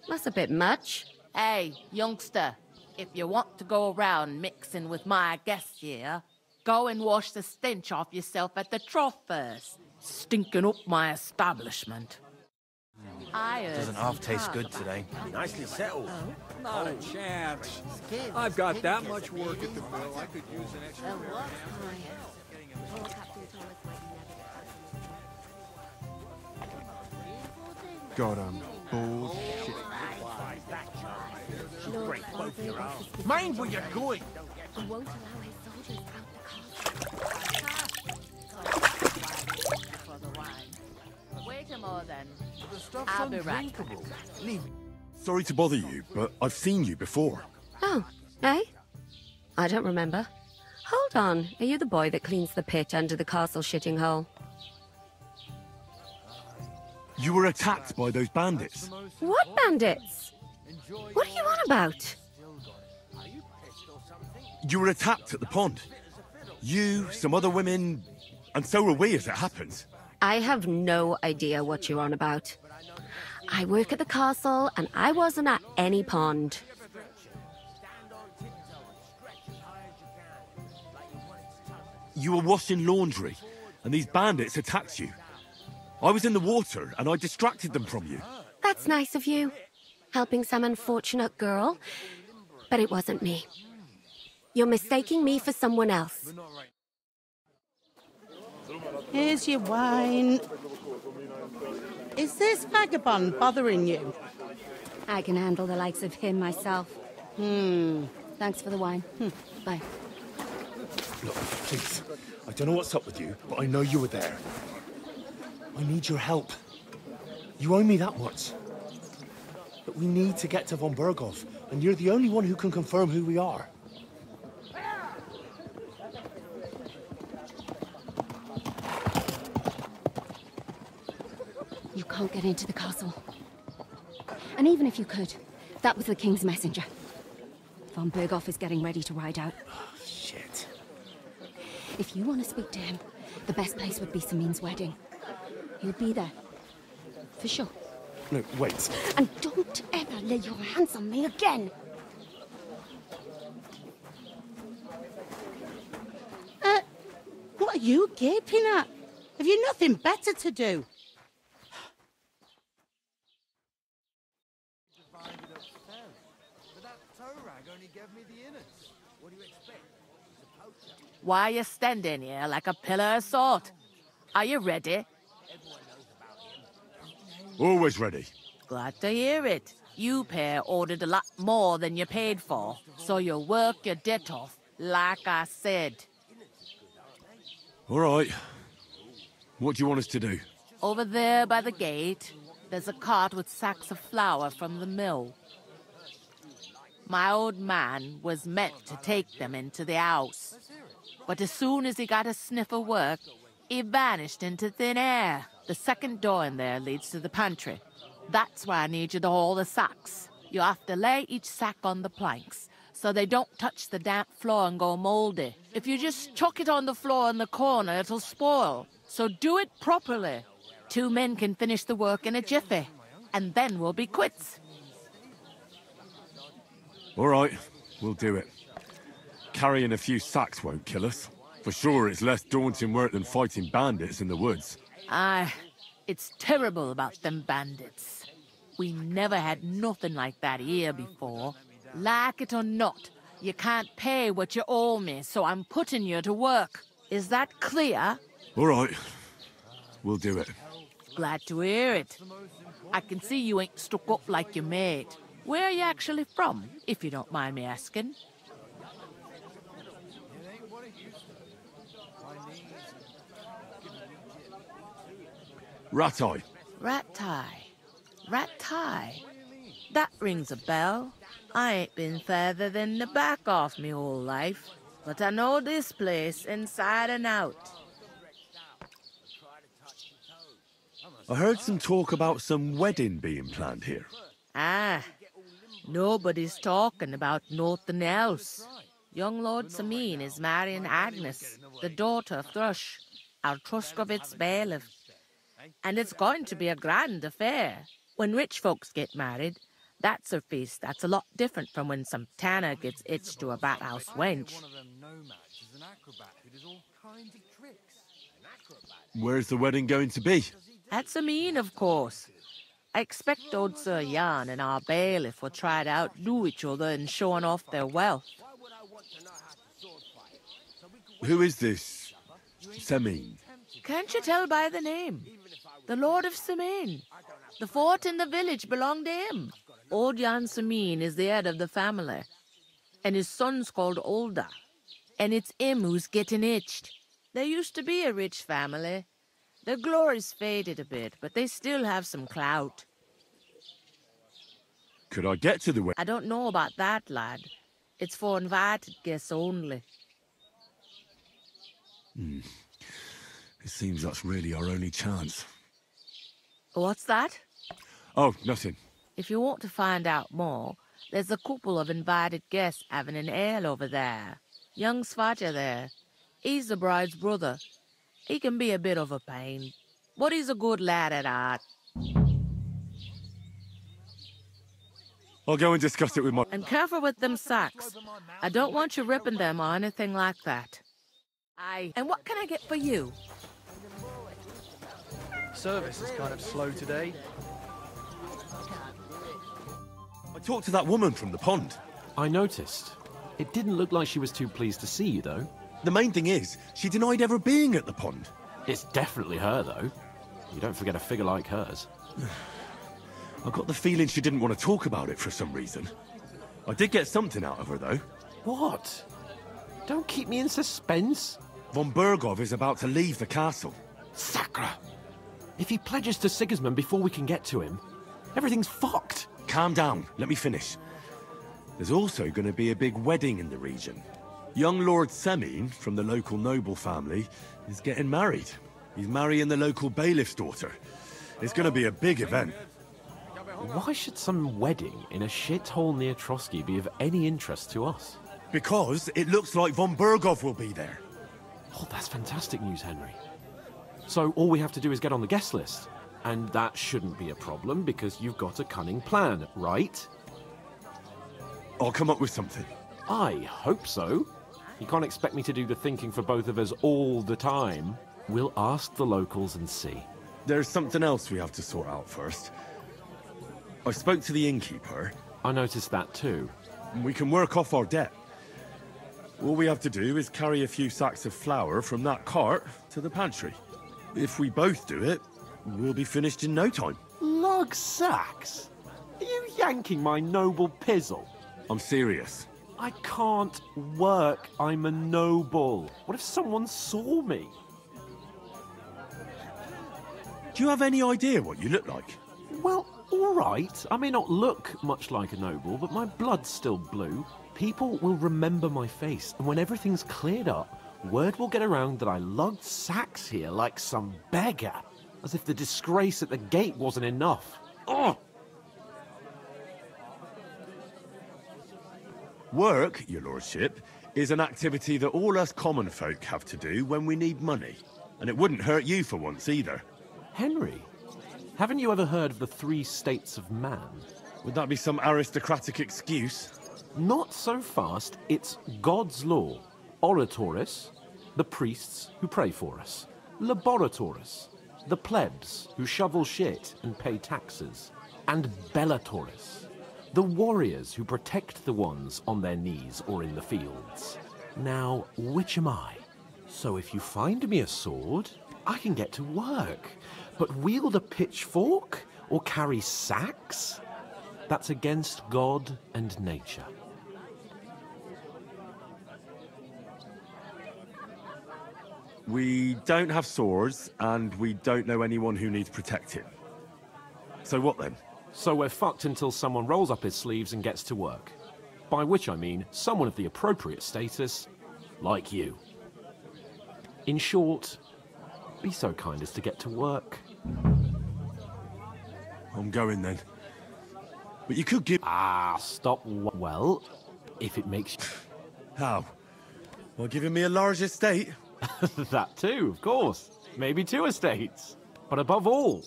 That's a bit much. Hey, youngster. If you want to go around mixing with my guests here, go and wash the stench off yourself at the trough first. Stinking up my establishment. Doesn't half taste good today. Nicely settled. Not a chance. I've got that much work at the mill. I could use an extra. God, I'm bullshit. Break both your arms. Mind where you're going. He won't allow his soldiers out the castle. Wait a more then. The stuff's I'll be right back. undrinkable. Leave me. Sorry to bother you, but I've seen you before. Oh, eh? I don't remember. Hold on. Are you the boy that cleans the pit under the castle shitting hole? You were attacked by those bandits. What bandits? What are you on about? You were attacked at the pond. You, some other women, and so were we as it happens. I have no idea what you're on about. I work at the castle, and I wasn't at any pond. You were washing laundry, and these bandits attacked you. I was in the water, and I distracted them from you. That's nice of you. Helping some unfortunate girl. But it wasn't me. You're mistaking me for someone else. Here's your wine. Is this vagabond bothering you? I can handle the likes of him myself. Thanks for the wine. Bye. Look, please. I don't know what's up with you, but I know you were there. I need your help. You owe me that much. But we need to get to von Berghoff, and you're the only one who can confirm who we are. You can't get into the castle. And even if you could, that was the King's messenger. Von Berghoff is getting ready to ride out. Shit. If you want to speak to him, the best place would be Samin's wedding. He'll be there. For sure. No, wait. And don't ever lay your hands on me again! What are you gaping at? Have you nothing better to do? Why are you standing here like a pillar of salt? Are you ready? Always ready. Glad to hear it. You pair ordered a lot more than you paid for, so you'll work your debt off, like I said. All right. What do you want us to do? Over there by the gate, there's a cart with sacks of flour from the mill. My old man was meant to take them into the house. But as soon as he got a sniff of work, he vanished into thin air. The second door in there leads to the pantry. That's why I need you to haul the sacks. You have to lay each sack on the planks, so they don't touch the damp floor and go moldy. If you just chuck it on the floor in the corner, it'll spoil. So do it properly. 2 men can finish the work in a jiffy, and then we'll be quits. All right, we'll do it. Carrying a few sacks won't kill us. For sure, it's less daunting work than fighting bandits in the woods. Aye, it's terrible about them bandits. We never had nothing like that here before. Like it or not, you can't pay what you owe me, so I'm putting you to work. Is that clear? All right, we'll do it. Glad to hear it. I can see you ain't stuck up like your mate. Where are you actually from, if you don't mind me asking? Ratai. Ratai. Ratai. That rings a bell. I ain't been further than the back off me whole life, but I know this place inside and out. I heard some talk about some wedding being planned here. Ah, nobody's talking about nothing else. Young Lord Samin is marrying Agnes, the daughter of Thrush, our Truskovitz bailiff. And it's going to be a grand affair. When rich folks get married, that's a feast that's a lot different from when some tanner gets itched to a bathhouse wench. Where's the wedding going to be? At Sameen, of course. I expect old Sir Jan and our bailiff will try to outdo each other in showing off their wealth. Who is this Sameen? Can't you tell by the name? The Lord of Sameen. The fort and the village belong to him. Old Jan Sameen is the head of the family, and his son's called Olda, and it's him who's getting itched. There used to be a rich family. Their glory's faded a bit, but they still have some clout. Could I get to the wedding? I don't know about that, lad. It's for invited guests only. It seems that's really our only chance. What's that? Oh, nothing. If you want to find out more, there's a couple of invited guests having an ale over there. Young Svaja there. He's the bride's brother. He can be a bit of a pain, but he's a good lad at heart. I'll go and discuss it with my... And careful with them sacks. I don't want you ripping them or anything like that. Aye. And what can I get for you? Service is kind of slow today. I talked to that woman from the pond. I noticed. It didn't look like she was too pleased to see you, though. The main thing is, she denied ever being at the pond. It's definitely her, though. You don't forget a figure like hers. I got the feeling she didn't want to talk about it for some reason. I did get something out of her, though. What? Don't keep me in suspense. Von Bergov is about to leave the castle. Sacre! If he pledges to Sigismund before we can get to him, everything's fucked. Calm down. Let me finish. There's also going to be a big wedding in the region. Young Lord Semine, from the local noble family, is getting married. He's marrying the local bailiff's daughter. It's going to be a big event. Why should some wedding in a shithole near Trotsky be of any interest to us? Because it looks like Von Bergov will be there. Oh, that's fantastic news, Henry. So all we have to do is get on the guest list. And that shouldn't be a problem because you've got a cunning plan, right? I'll come up with something. I hope so. You can't expect me to do the thinking for both of us all the time. We'll ask the locals and see. There's something else we have to sort out first. I spoke to the innkeeper. I noticed that too. We can work off our debt. All we have to do is carry a few sacks of flour from that cart to the pantry. If we both do it, we'll be finished in no time. Lug sacks? Are you yanking my noble pizzle? I'm serious. I can't work. I'm a noble. What if someone saw me? Do you have any idea what you look like? Well, all right. I may not look much like a noble, but my blood's still blue. People will remember my face, and when everything's cleared up, word will get around that I lugged sacks here like some beggar. As if the disgrace at the gate wasn't enough. Ugh! Work, your lordship, is an activity that all us common folk have to do when we need money. And it wouldn't hurt you for once either. Henry, haven't you ever heard of the 3 states of man? Would that be some aristocratic excuse? Not so fast. It's God's law. Oratoris, the priests who pray for us. Laboratoris, the plebs who shovel shit and pay taxes. And Bellatoris, the warriors who protect the ones on their knees or in the fields. Now, which am I? So if you find me a sword, I can get to work. But wield a pitchfork or carry sacks? That's against God and nature. We don't have swords, and we don't know anyone who needs protecting. So what then? So we're fucked until someone rolls up his sleeves and gets to work. By which I mean someone of the appropriate status, like you. In short, be so kind as to get to work. I'm going then. But you could give... Ah, stop. Well, if it makes you... How? Well, giving me a large estate? That too, of course. Maybe 2 estates. But above all,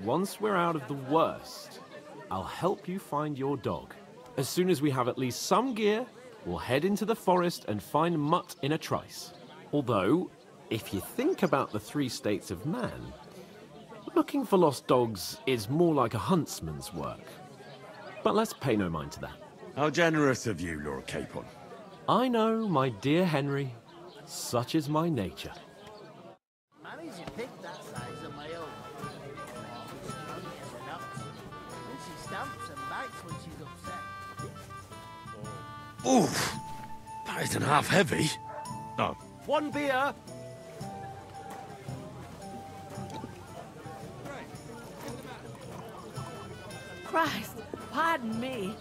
once we're out of the worst, I'll help you find your dog. As soon as we have at least some gear, we'll head into the forest and find Mutt in a trice. Although, if you think about the 3 states of man, looking for lost dogs is more like a huntsman's work. But let's pay no mind to that. How generous of you, Lord Capon. I know, my dear Henry. Such is my nature. Managed to pick that size on my own. She's strong as an ox. And she stamps and bites when she's upset. Oof! That isn't half heavy. Oh. 1 beer! Christ, pardon me.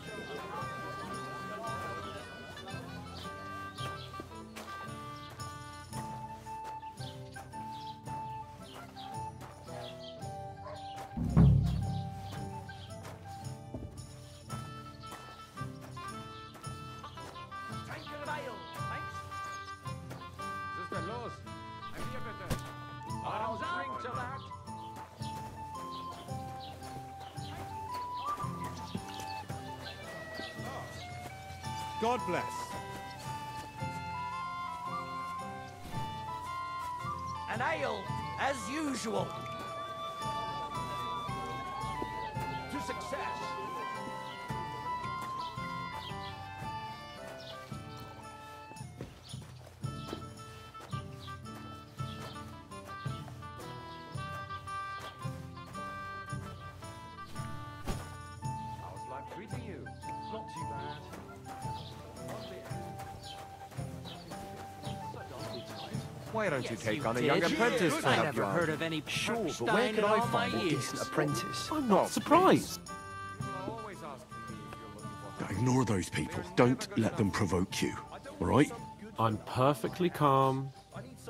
God bless. An ale, as usual. To success. How's life treating you? Not too bad. Why don't you take on a did. young apprentice to I help never you out? heard of any Sure, but Stein where could in I all find my a years. decent apprentice? I'm not surprised. Ignore those people. Don't let them provoke you. All right? I'm perfectly calm.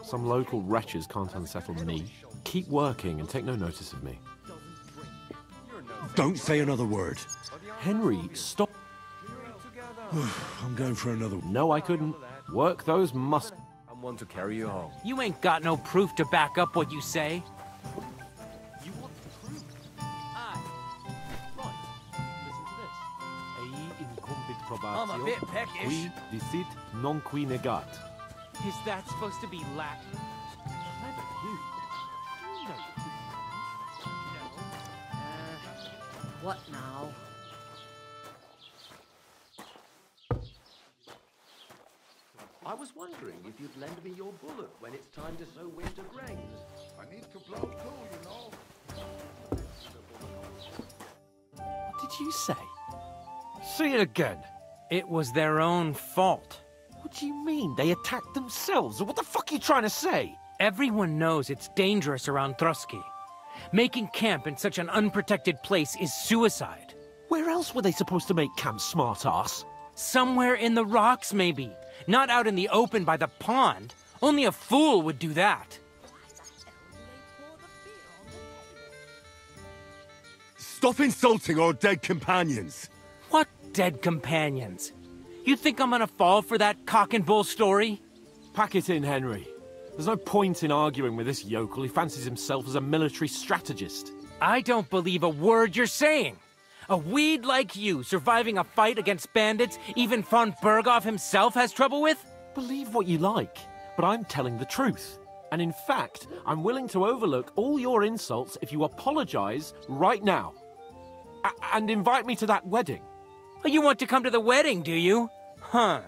Some local wretches can't unsettle me. Keep working and take no notice of me. Don't say another word. Henry, stop. I'm going for another. No, I couldn't. Work those muscles. Someone to carry you home. You ain't got no proof to back up what you say. I'm a bit peckish. Qui dicit non qui negat. Is that supposed to be Latin? What now? I was wondering if you'd lend me your bullet when it's time to sow winter grains. I need to blow too, you know. What did you say? Say it again. It was their own fault. What do you mean? They attacked themselves? What the fuck are you trying to say? Everyone knows it's dangerous around Trotsky. Making camp in such an unprotected place is suicide. Where else were they supposed to make camp, smartass? Somewhere in the rocks, maybe. Not out in the open by the pond. Only a fool would do that. Stop insulting our dead companions. What dead companions? You think I'm gonna fall for that cock and bull story? Pack it in, Henry. There's no point in arguing with this yokel who fancies himself as a military strategist. I don't believe a word you're saying. A weed like you surviving a fight against bandits even von Berghoff himself has trouble with? Believe what you like, but I'm telling the truth. And in fact, I'm willing to overlook all your insults if you apologize right now. And invite me to that wedding. Oh, you want to come to the wedding, do you? Huh.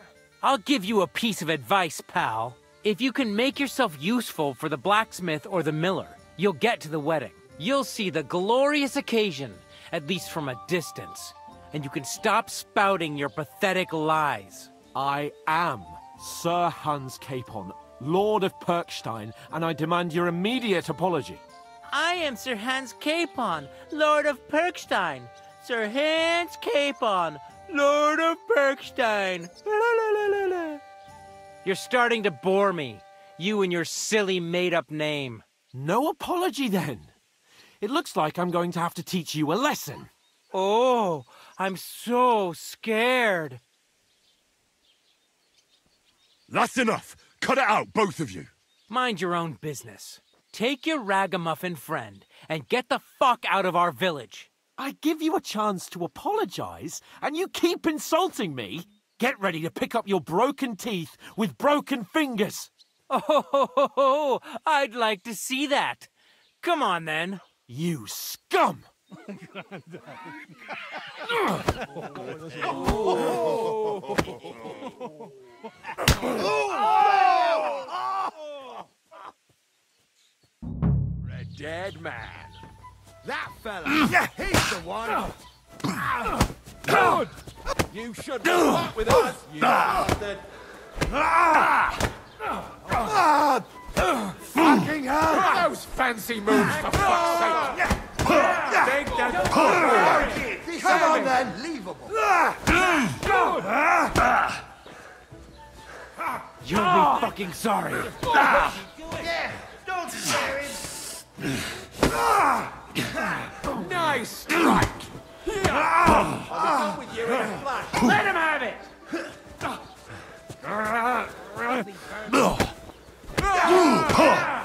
I'll give you a piece of advice, pal. If you can make yourself useful for the blacksmith or the miller, you'll get to the wedding. You'll see the glorious occasion, at least from a distance. And you can stop spouting your pathetic lies. I am Sir Hans Capon, Lord of Perkstein, and I demand your immediate apology. I am Sir Hans Capon, Lord of Perkstein. Sir Hans Capon, Lord of Perkstein. You're starting to bore me, you and your silly made-up name. No apology, then. It looks like I'm going to have to teach you a lesson. Oh, I'm so scared. That's enough. Cut it out, both of you. Mind your own business. take your ragamuffin friend and get the fuck out of our village. I give you a chance to apologize, and you keep insulting me? Get ready to pick up your broken teeth with broken fingers. Oh, I'd like to see that. Come on, then. You scum! A dead man. That fella, he's the one. Good! You shouldn't have fought with us, you bastard. Fucking hell! Those fancy moves, for fuck's sake! Take that forward! Come on then, leavable. You'll be fucking sorry. Yeah, don't scare him. Nice strike! I'll be done with you in a flash. Let him have it!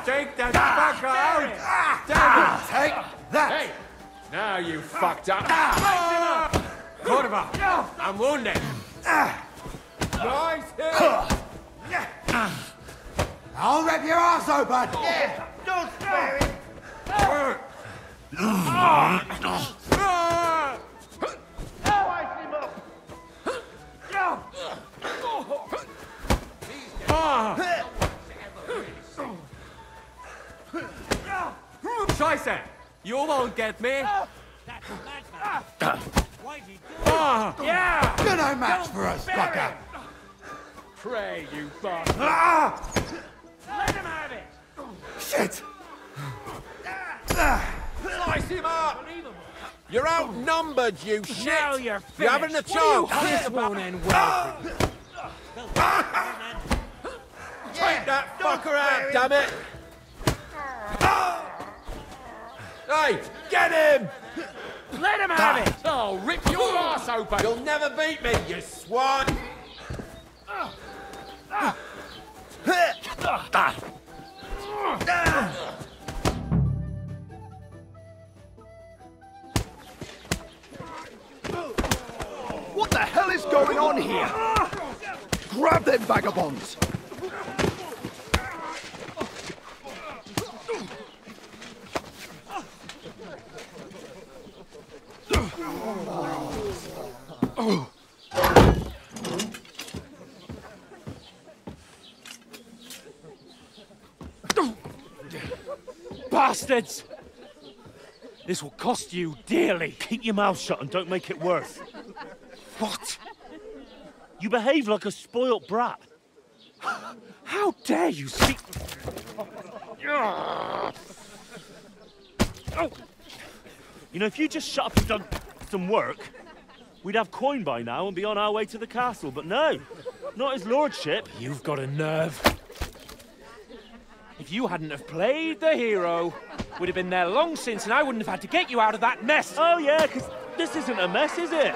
Take that fucker out! Damn it! Take that! Hey! Now you fucked up! Cordova! I'm wounded! Nice hit! I'll rip your arse open! Yeah, don't spare him! Scheiße! You won't get me! Yeah! You're no match for us, fucker! Pray, you bastard! Let him have it! Shit! Slice him up! You're outnumbered, you shit! Now you're finished. You haven't a chance! This won't end well for you. Take that fucker out, damn it! Hey, get him! Let him have it! I'll rip your ass open! You'll never beat me, you swine! What the hell is going on here? Grab them vagabonds! Bastards! This will cost you dearly. Keep your mouth shut and don't make it worse. What? You behave like a spoilt brat. How dare you speak... You know, if you just shut up and done some work, we'd have coin by now and be on our way to the castle, but no, not his lordship. You've got a nerve. If you hadn't have played the hero, we'd have been there long since and I wouldn't have had to get you out of that mess. Oh yeah, because this isn't a mess, is it?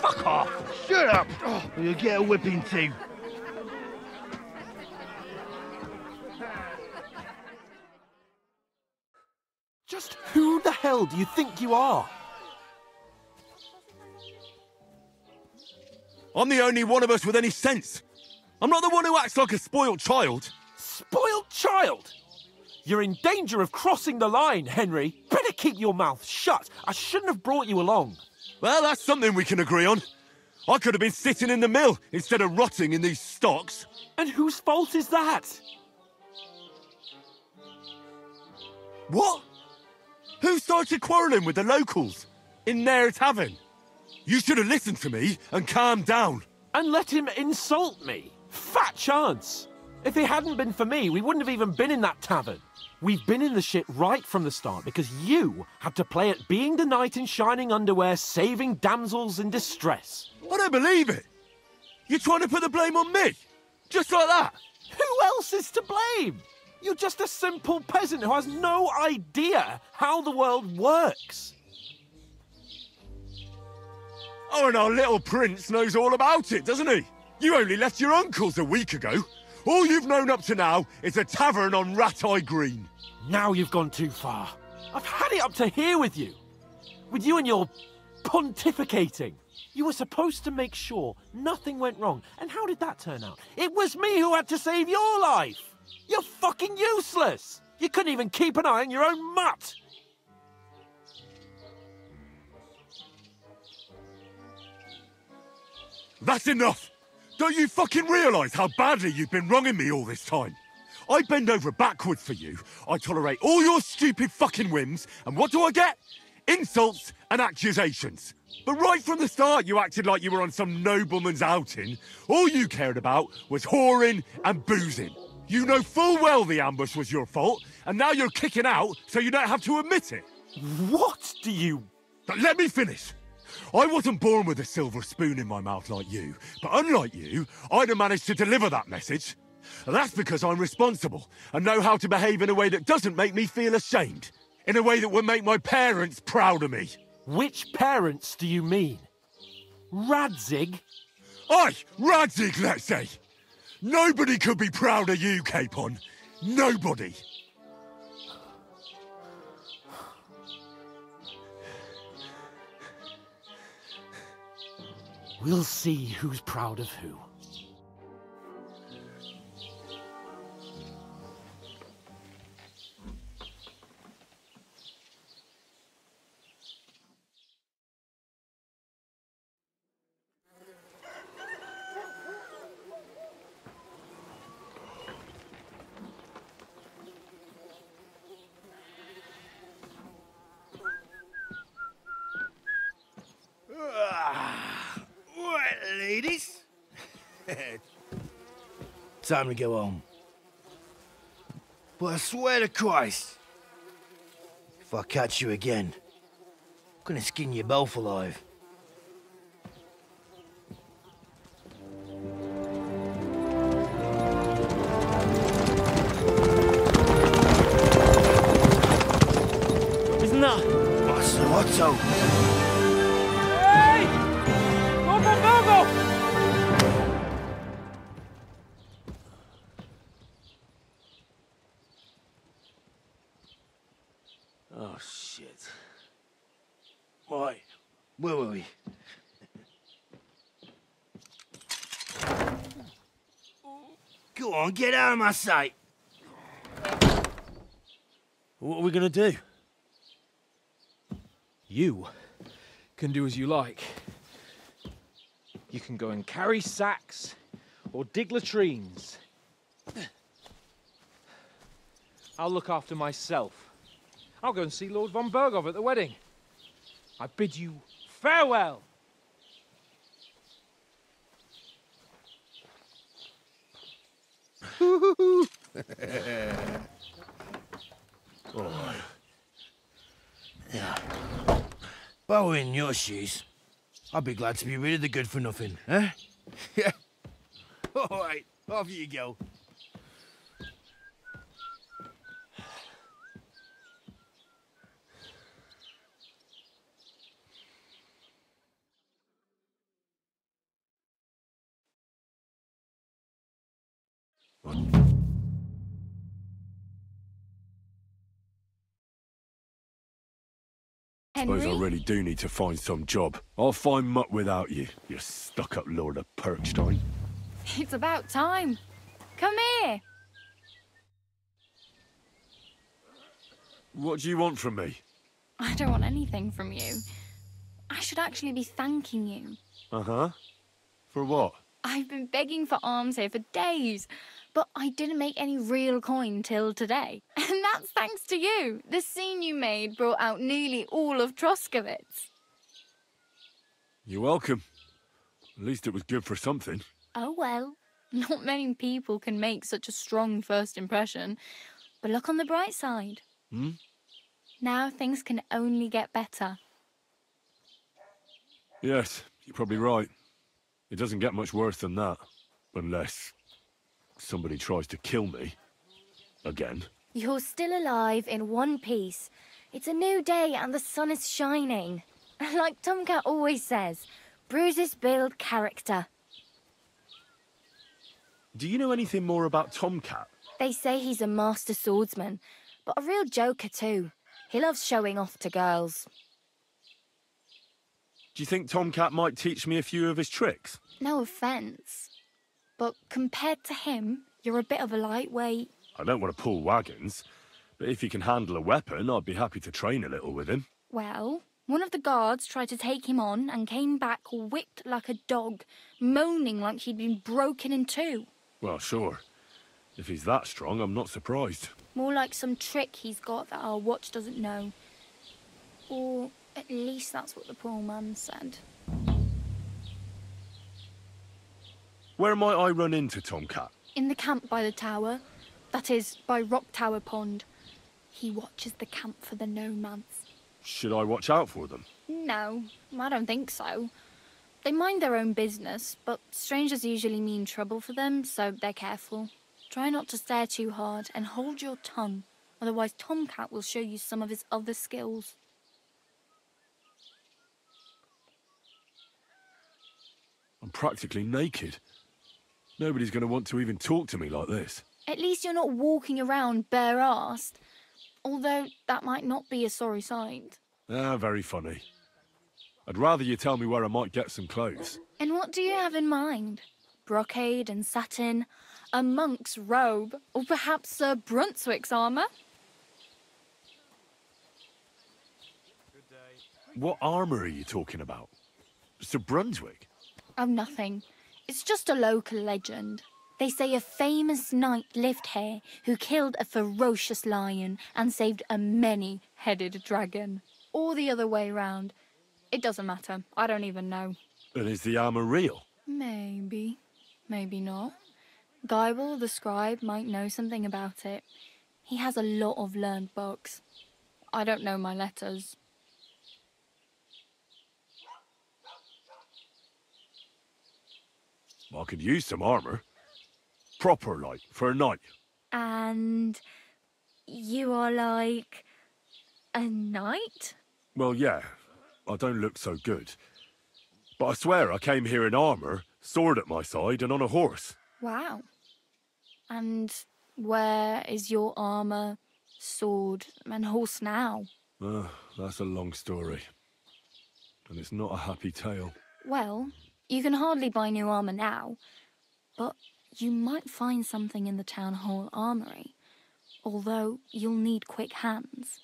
Fuck off! Shut up! Or you'll get a whipping too. Just who the hell do you think you are? I'm the only one of us with any sense. I'm not the one who acts like a spoiled child. Spoiled child? You're in danger of crossing the line, Henry. Better keep your mouth shut. I shouldn't have brought you along. Well, that's something we can agree on. I could have been sitting in the mill instead of rotting in these stocks. And whose fault is that? What? Who started quarrelling with the locals in their tavern? You should have listened to me and calmed down. And let him insult me. Fat chance. If it hadn't been for me, we wouldn't have even been in that tavern. We've been in the shit right from the start because you had to play at being the knight in shining underwear, saving damsels in distress. I don't believe it. You're trying to put the blame on me? Just like that? Who else is to blame? You're just a simple peasant who has no idea how the world works. Oh, and our little prince knows all about it, doesn't he? You only left your uncle's a week ago. All you've known up to now is a tavern on Rat-Eye Green. Now you've gone too far. I've had it up to here with you. With you and your pontificating. You were supposed to make sure nothing went wrong. And how did that turn out? It was me who had to save your life. You're fucking useless. You couldn't even keep an eye on your own mutt. That's enough! Don't you fucking realise how badly you've been wronging me all this time? I bend over backwards for you, I tolerate all your stupid fucking whims, and what do I get? Insults and accusations. But right from the start you acted like you were on some nobleman's outing. All you cared about was whoring and boozing. You know full well the ambush was your fault, and now you're kicking out so you don't have to admit it. What do you... But let me finish. I wasn't born with a silver spoon in my mouth like you, but unlike you, I'd have managed to deliver that message. That's because I'm responsible and know how to behave in a way that doesn't make me feel ashamed. In a way that would make my parents proud of me. Which parents do you mean? Radzig? Aye, Radzig, let's say. Nobody could be proud of you, Capon. Nobody. We'll see who's proud of who. Right, ladies. Time to go home. But I swear to Christ, if I catch you again, I'm gonna skin you both alive. Isn't that? What's the motto? Hey! Go! Oh, shit. Right, where were we? Go on, get out of my sight. What are we gonna do? You can do as you like. You can go and carry sacks or dig latrines. I'll look after myself. I'll go and see Lord von Berghoff at the wedding. I bid you farewell. Oh. Yeah. If I were in your shoes, I'd be glad to be rid of the good-for-nothing, eh? Yeah. All right, off you go. Suppose I really do need to find some job. I'll find mutt without you, you stuck-up Lord of Perkstein. It's about time. Come here. What do you want from me? I don't want anything from you. I should actually be thanking you. Uh-huh. For what? I've been begging for alms here for days, but I didn't make any real coin till today. And that's thanks to you. The scene you made brought out nearly all of Troskowitz. You're welcome. At least it was good for something. Oh well, not many people can make such a strong first impression. But look on the bright side. Hmm? Now things can only get better. Yes, you're probably right. It doesn't get much worse than that. Unless somebody tries to kill me. Again. You're still alive in one piece. It's a new day and the sun is shining. Like Tomcat always says, bruises build character. Do you know anything more about Tomcat? They say he's a master swordsman, but a real joker too. He loves showing off to girls. Do you think Tomcat might teach me a few of his tricks? No offence, but compared to him, you're a bit of a lightweight. I don't want to pull wagons, but if he can handle a weapon, I'd be happy to train a little with him. Well, one of the guards tried to take him on and came back whipped like a dog, moaning like he'd been broken in two. Well, sure. If he's that strong, I'm not surprised. More like some trick he's got that our watch doesn't know. Or at least that's what the poor man said. Where might I run into Tomcat? In the camp by the tower. That is, by Rock Tower Pond. He watches the camp for the nomads. Should I watch out for them? No, I don't think so. They mind their own business, but strangers usually mean trouble for them, so they're careful. Try not to stare too hard and hold your tongue, otherwise Tomcat will show you some of his other skills. I'm practically naked. Nobody's going to want to even talk to me like this. At least you're not walking around bare-assed, although that might not be a sorry sight. Ah, very funny. I'd rather you tell me where I might get some clothes. And what do you have in mind? Brocade and satin, a monk's robe, or perhaps Sir Brunswick's armour? What armour are you talking about? Sir Brunswick? Oh, nothing. It's just a local legend. They say a famous knight lived here who killed a ferocious lion and saved a many-headed dragon. Or the other way round. It doesn't matter. I don't even know. And is the armour real? Maybe. Maybe not. Gybel, the scribe, might know something about it. He has a lot of learned books. I don't know my letters. I could use some armour. Proper, like, for a knight. And you are like a knight? Well, yeah. I don't look so good. But I swear I came here in armour, sword at my side, and on a horse. Wow. And where is your armour, sword, and horse now? That's a long story. And it's not a happy tale. Well, you can hardly buy new armour now, but you might find something in the town hall armoury, although you'll need quick hands.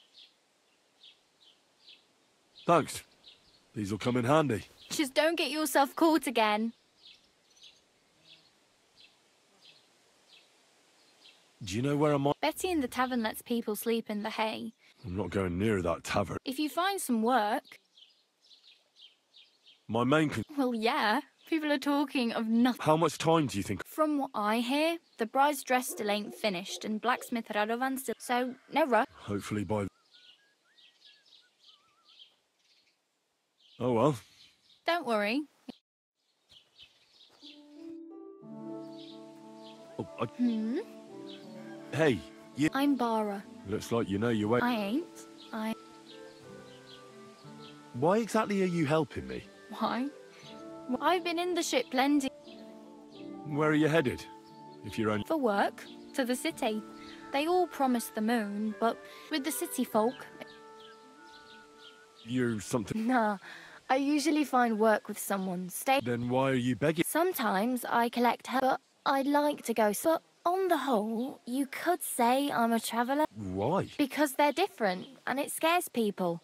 Thanks. These'll come in handy. Just don't get yourself caught again. Do you know where I might... Betty in the tavern lets people sleep in the hay. I'm not going near that tavern. If you find some work... My main Well, yeah. People are talking of nothing. How much time do you think... From what I hear, the bride's dress still ain't finished, and blacksmith Radovan still... So, no rush. Hopefully by... Oh, well. Don't worry. Oh, Hmm? Hey, you... I'm Bara. Looks like you know your way... I ain't. Why exactly are you helping me? Why? I've been in the ship plenty. Where are you headed? If you're only... For work. To the city. They all promise the moon, but with the city folk... You're something... Nah. I usually find work with someone. Then why are you begging? Sometimes I collect her, but I'd like to go. But on the whole, you could say I'm a traveller. Why? Because they're different, and it scares people.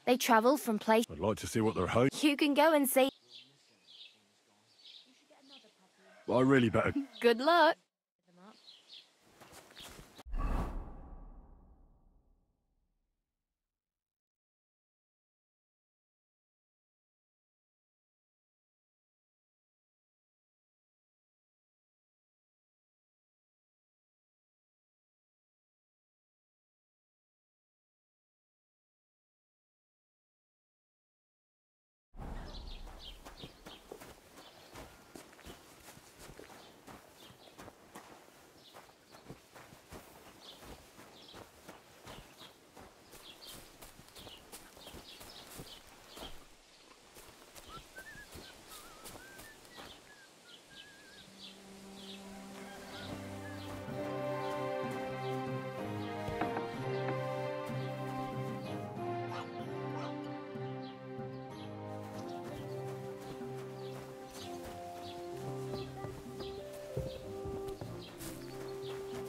They travel from places... I'd like to see what they're home. You can go and see. I really better... Good luck.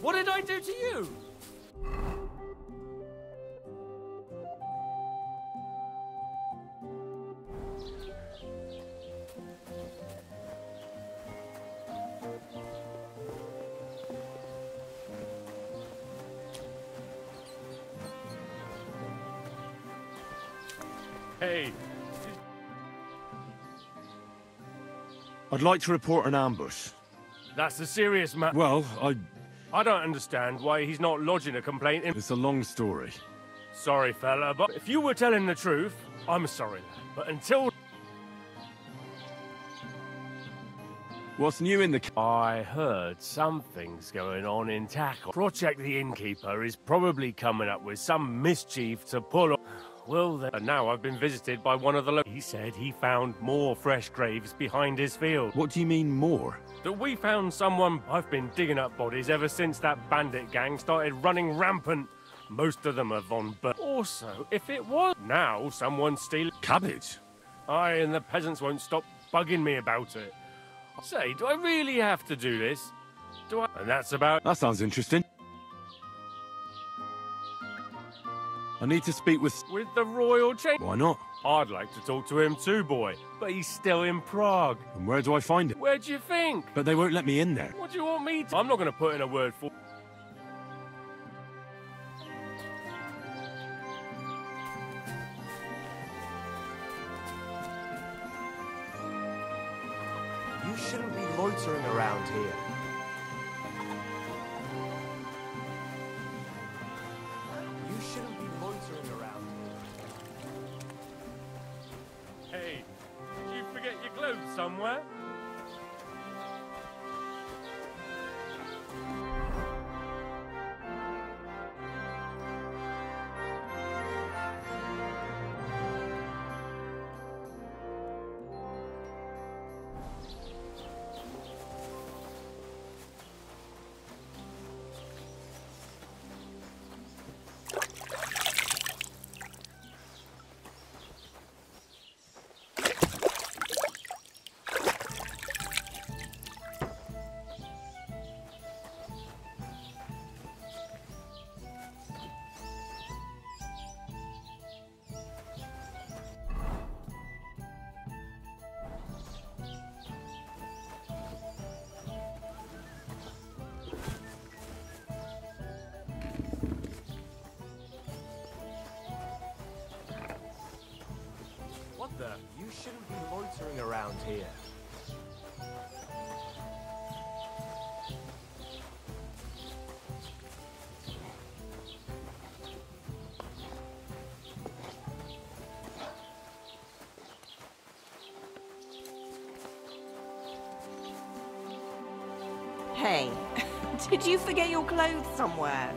What did I do to you? Hey. I'd like to report an ambush. That's a serious matter. Well, I don't understand why he's not lodging a complaint in... It's a long story. Sorry, fella, but if you were telling the truth, I'm sorry, lad. But until... What's new in the... I heard something's going on in Tackle. Project the Innkeeper is probably coming up with some mischief to pull off. Well, then, and now I've been visited by one of the He said he found more fresh graves behind his field. What do you mean, more? That we found someone... I've been digging up bodies ever since that bandit gang started running rampant. Most of them are von Bur... Also, if it was... Now someone's stealing... Cabbage? Aye, and the peasants won't stop bugging me about it. Say, do I really have to do this? Do I... And that's about... That sounds interesting. I need to speak with the royal chain. Why not? I'd like to talk to him too, boy. But he's still in Prague. And where do I find him? Where do you think? But they won't let me in there. What do you want me to... I'm not going to put in a word for... You shouldn't be loitering around here. You shouldn't be loitering around here. Hey, did you forget your clothes somewhere? What the? You shouldn't be loitering around here. Hey, did you forget your clothes somewhere?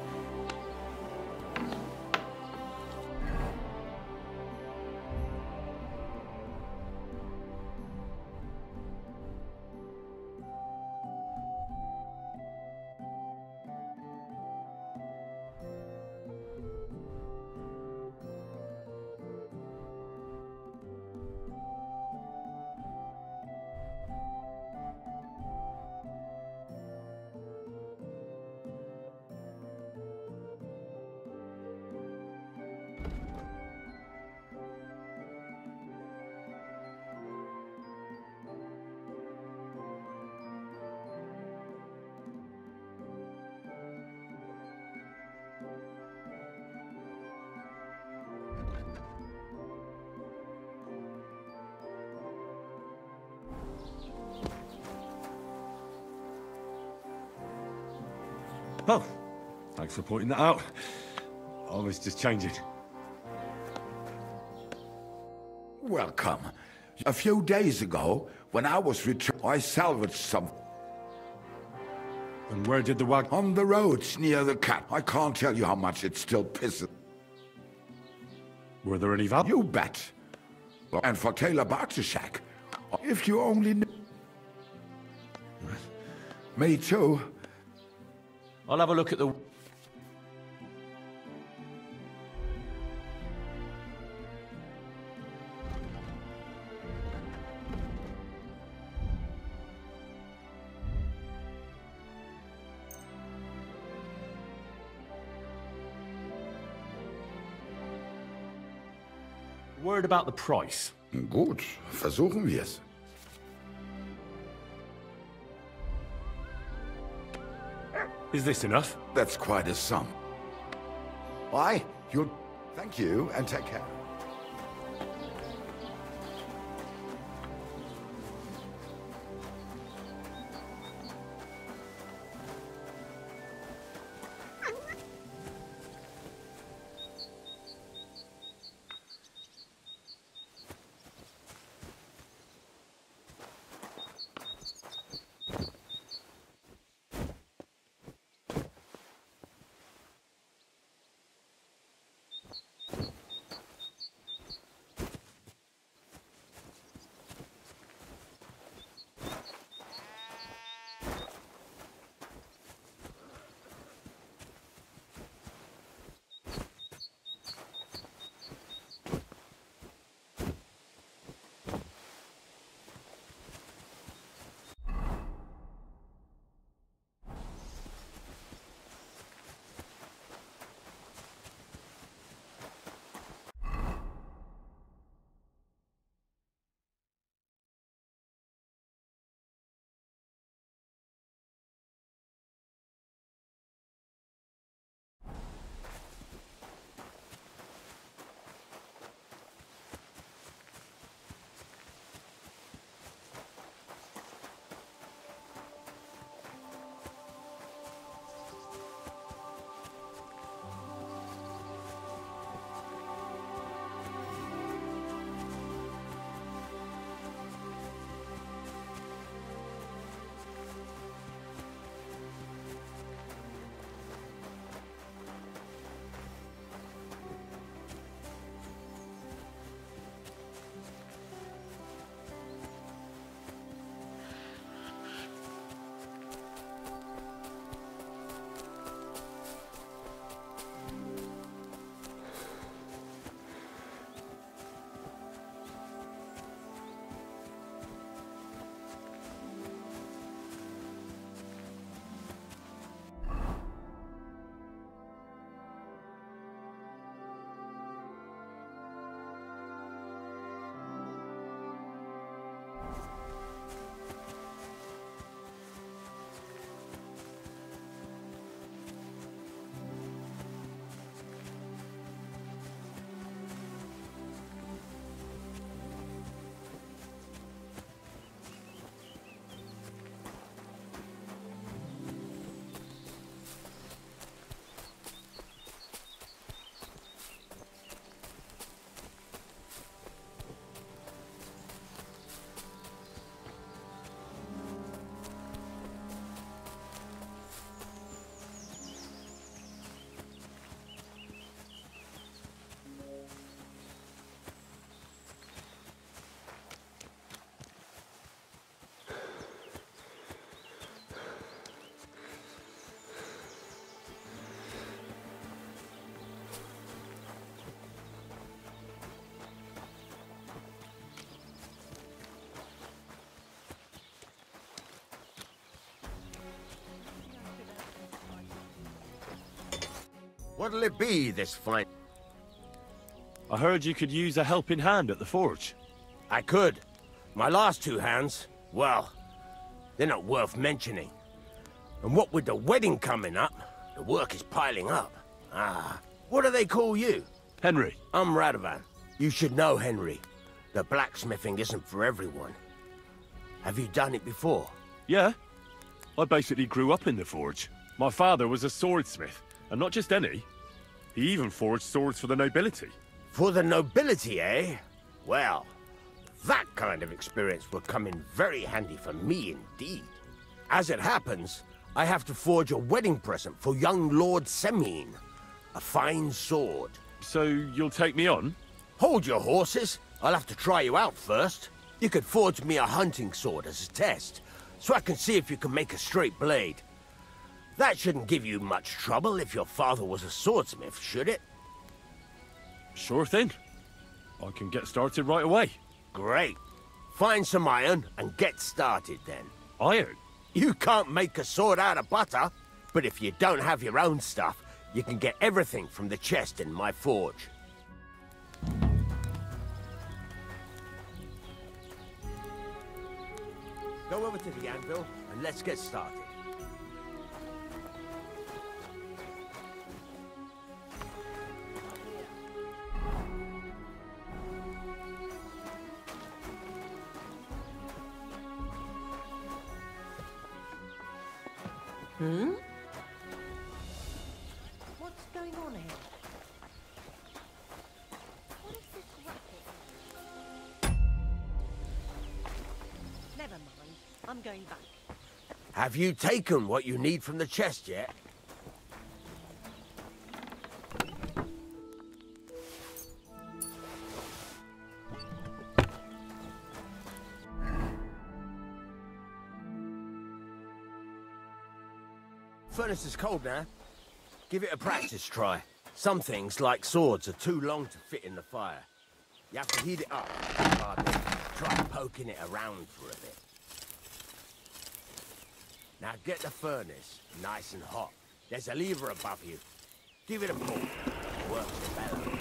Oh, thanks for pointing that out. I was just changing. Welcome. A few days ago, when I was returning, I salvaged some... And where did the wagon... On the roads near the cat. I can't tell you how much it still pisses. Were there any val... You bet. And for Taylor Bartashak, if you only knew... Me too. I'll have a look at the... Word about the price. Gut, versuchen wir's. Is this enough? That's quite a sum. Why, you'll... Thank you, and take care. What'll it be, this fight? I heard you could use a helping hand at the forge. I could. My last two hands, well, they're not worth mentioning. And what with the wedding coming up, the work is piling up. Ah, what do they call you? Henry. I'm Radovan. You should know, Henry. The blacksmithing isn't for everyone. Have you done it before? Yeah. I basically grew up in the forge. My father was a swordsmith, and not just any. He even forged swords for the nobility. For the nobility, eh? Well, that kind of experience will come in very handy for me indeed. As it happens, I have to forge a wedding present for young Lord Semine. A fine sword. So you'll take me on? Hold your horses. I'll have to try you out first. You could forge me a hunting sword as a test, so I can see if you can make a straight blade. That shouldn't give you much trouble if your father was a swordsmith, should it? Sure thing. I can get started right away. Great. Find some iron and get started then. Iron? You can't make a sword out of butter, but if you don't have your own stuff, you can get everything from the chest in my forge. Go over to the anvil and let's get started. Hmm? What's going on here? What is this racket? Never mind. I'm going back. Have you taken what you need from the chest yet? Furnace is cold now. Give it a practice try. Some things, like swords, are too long to fit in the fire. You have to heat it up. Try poking it around for a bit. Now get the furnace nice and hot. There's a lever above you. Give it a pull. Work the bellow.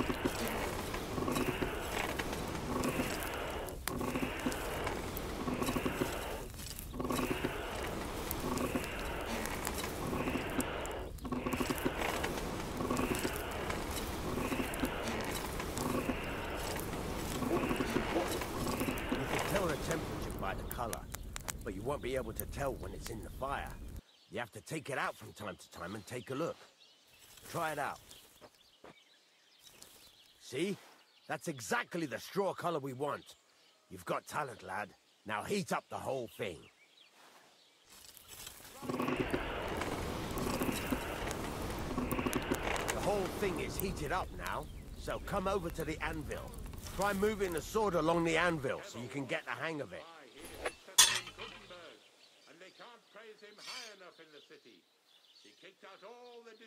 But you won't be able to tell when it's in the fire. You have to take it out from time to time and take a look. Try it out. See? That's exactly the straw color we want. You've got talent, lad. Now heat up the whole thing. The whole thing is heated up now, so come over to the anvil. Try moving the sword along the anvil so you can get the hang of it.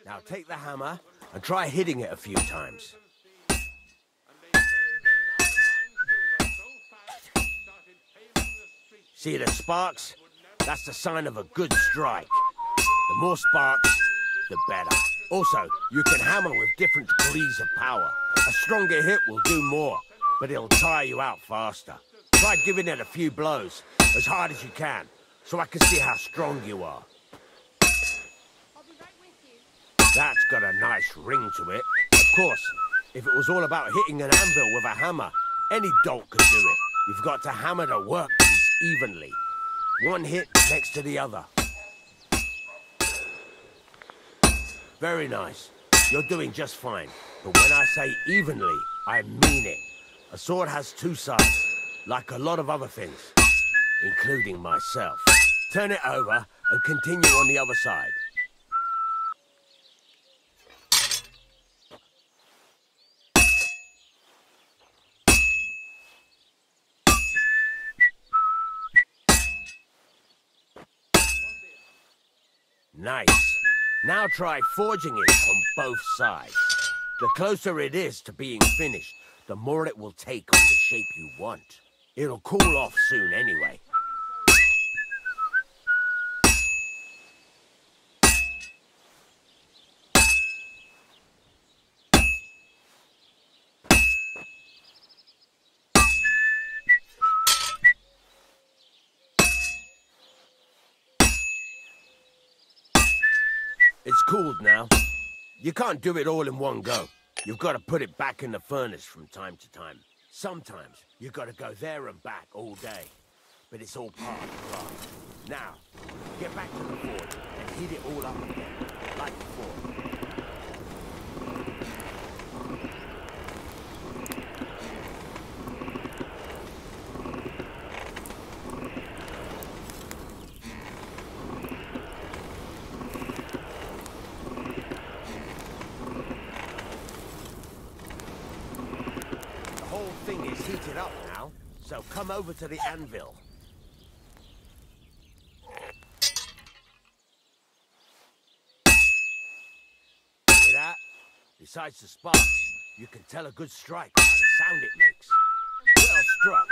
Now take the hammer and try hitting it a few times. See the sparks? That's the sign of a good strike. The more sparks, the better. Also, you can hammer with different degrees of power. A stronger hit will do more, but it'll tire you out faster. Try giving it a few blows, as hard as you can, so I can see how strong you are. That's got a nice ring to it. Of course, if it was all about hitting an anvil with a hammer, any dolt could do it. You've got to hammer the workpiece evenly. One hit next to the other. Very nice. You're doing just fine. But when I say evenly, I mean it. A sword has two sides, like a lot of other things, including myself. Turn it over and continue on the other side. Nice. Now try forging it on both sides. The closer it is to being finished, the more it will take on the shape you want. It'll cool off soon anyway. It's cooled now. You can't do it all in one go. You've got to put it back in the furnace from time to time. Sometimes you've got to go there and back all day. But it's all part of the craft. Now, get back to the forge and heat it all up again, like before. Heated up now, so come over to the anvil. Hear that? Besides the sparks, you can tell a good strike by the sound it makes. Well struck.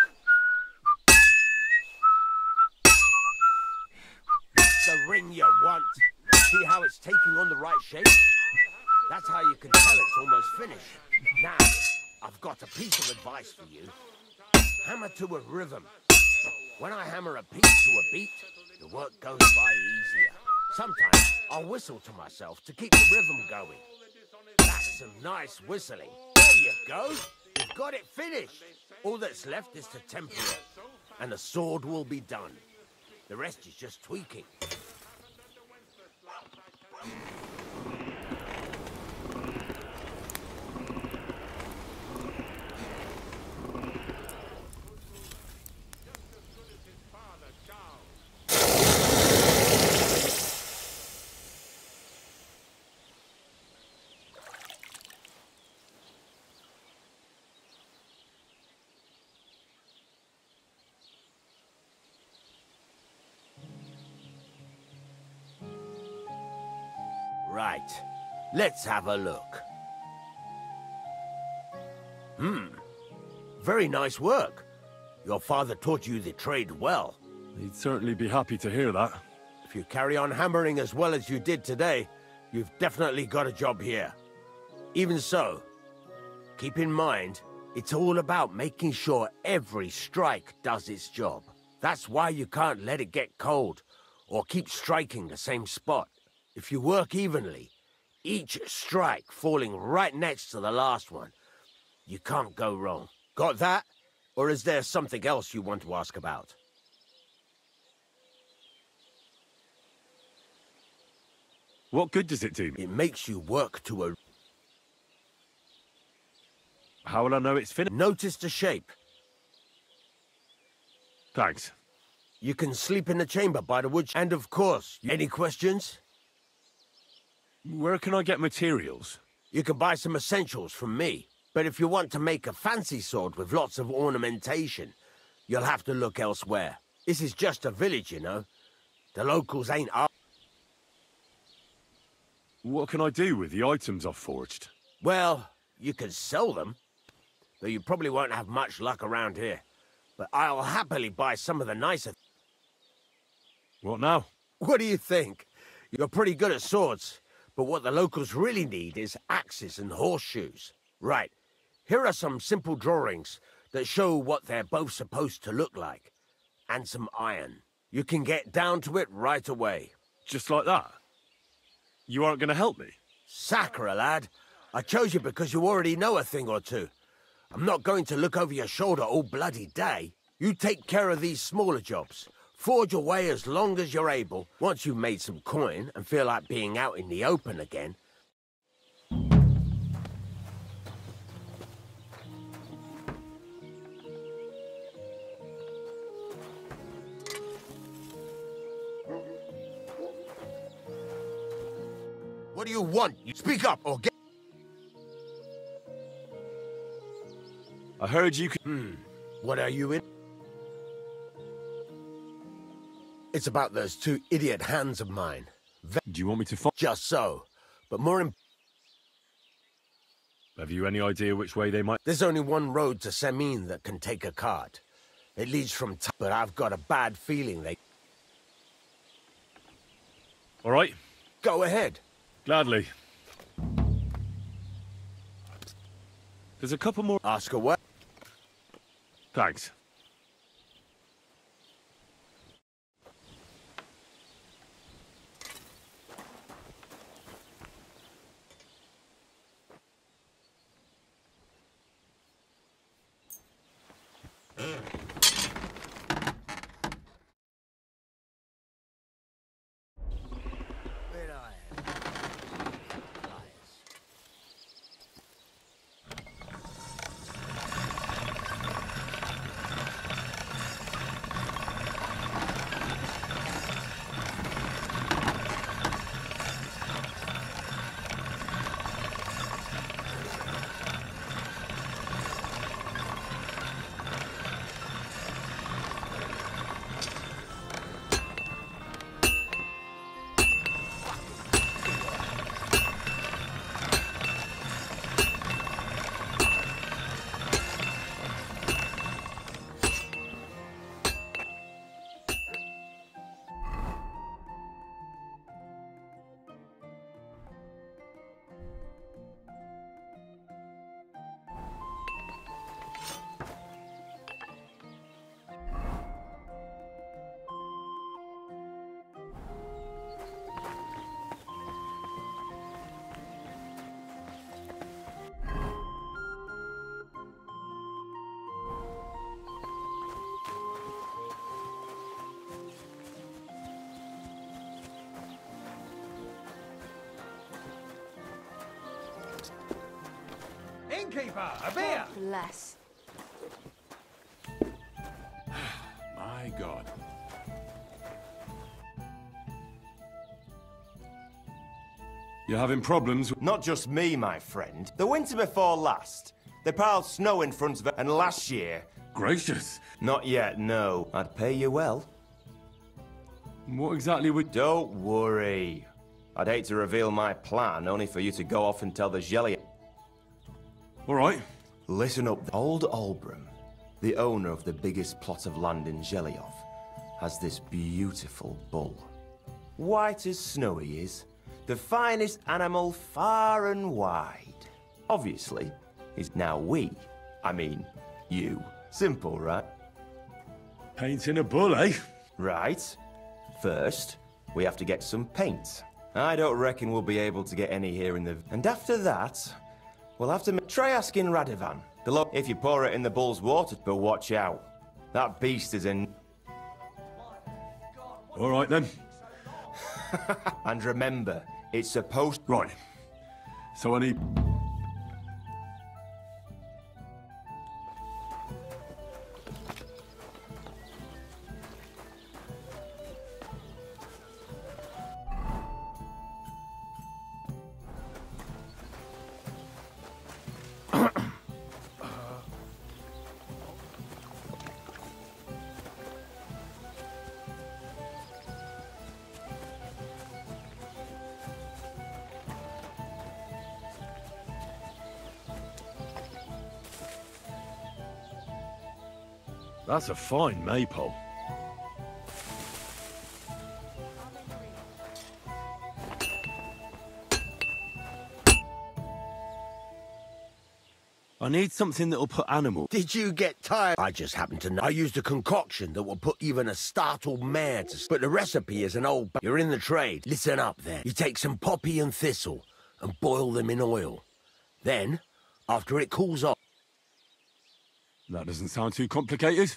The ring you want. See how it's taking on the right shape? That's how you can tell it's almost finished. Now, I've got a piece of advice for you. Hammer to a rhythm. When I hammer a piece to a beat, the work goes by easier. Sometimes I'll whistle to myself to keep the rhythm going. That's some nice whistling. There you go. You've got it finished. All that's left is to temper it, and the sword will be done. The rest is just tweaking. Right. Let's have a look. Very nice work. Your father taught you the trade well. He'd certainly be happy to hear that. If you carry on hammering as well as you did today, you've definitely got a job here. Even so, keep in mind, it's all about making sure every strike does its job. That's why you can't let it get cold, or keep striking the same spot. If you work evenly, each strike falling right next to the last one, you can't go wrong. Got that? Or is there something else you want to ask about? What good does it do me? It makes you work to a... How will I know it's finished? Notice the shape. Thanks. You can sleep in the chamber by the woods. And of course, any questions? Where can I get materials? You can buy some essentials from me. But if you want to make a fancy sword with lots of ornamentation, you'll have to look elsewhere. This is just a village, you know. The locals ain't up. What can I do with the items I've forged? Well, you can sell them, though you probably won't have much luck around here. But I'll happily buy some of the nicer... What now? What do you think? You're pretty good at swords, but what the locals really need is axes and horseshoes. Right, here are some simple drawings that show what they're both supposed to look like. And some iron. You can get down to it right away. Just like that? You aren't going to help me? Sacre, lad. I chose you because you already know a thing or two. I'm not going to look over your shoulder all bloody day. You take care of these smaller jobs. Forge away as long as you're able. Once you've made some coin and feel like being out in the open again. What do you want? You speak up or get... I heard you can... What are you in? It's about those two idiot hands of mine. Do you want me to find... Just so. But more Have you any idea which way they might... There's only one road to Semin that can take a cart. It leads from... But I've got a bad feeling they... All right. Go ahead. Gladly. There's a couple more... Ask away. Thanks. Innkeeper, a beer! Bless. My God. You're having problems? Not just me, my friend. The winter before last, they piled snow in front of it, and last year... Gracious. Not yet, no. I'd pay you well. What exactly would... Don't worry. I'd hate to reveal my plan, only for you to go off and tell the Jelly... All right. Listen up. Old Olbram, the owner of the biggest plot of land in Zhelyov, has this beautiful bull. White as snow he is. The finest animal far and wide. Obviously, he's now I mean, you. Simple, right? Painting a bull, eh? Right. First, we have to get some paint. I don't reckon we'll be able to get any here in the... And after that, we'll have to try asking Radovan. If you pour it in the bull's water, but watch out. That beast is in... All right, then. And remember, it's supposed... Right. So I need... That's a fine maypole. I need something that'll put animal. Did you get tired? I just happen to know. I used a concoction that will put even a startled mare to... But the recipe is an old... You're in the trade. Listen up, then. You take some poppy and thistle and boil them in oil. Then, after it cools off... That doesn't sound too complicated.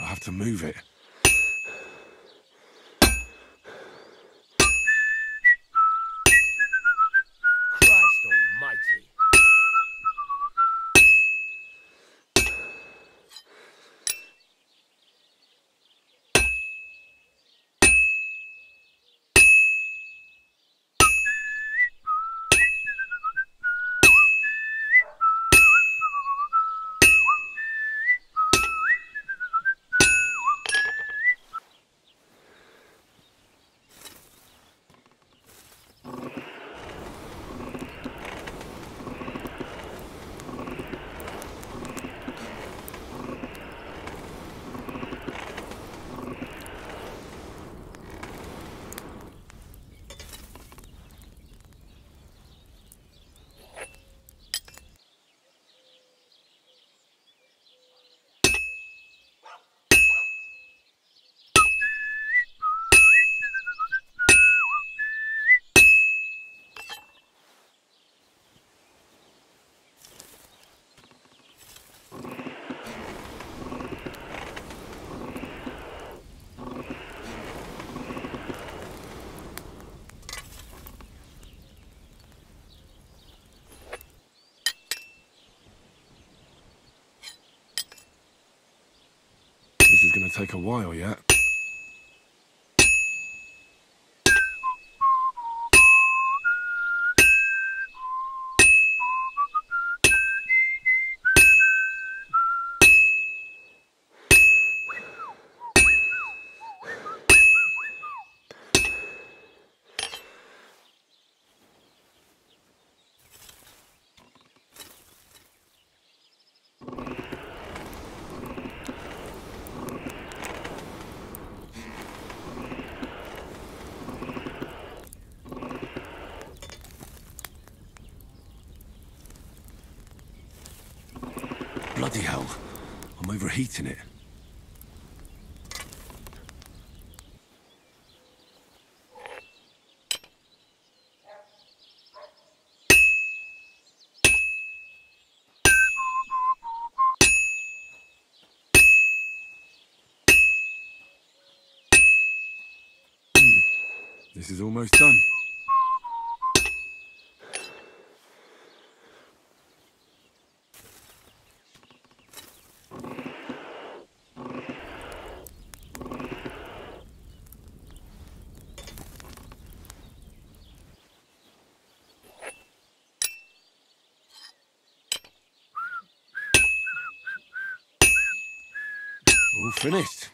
I have to move it. Christ almighty. take a while yet. Bloody hell. I'm overheating it. This is almost done. All finished.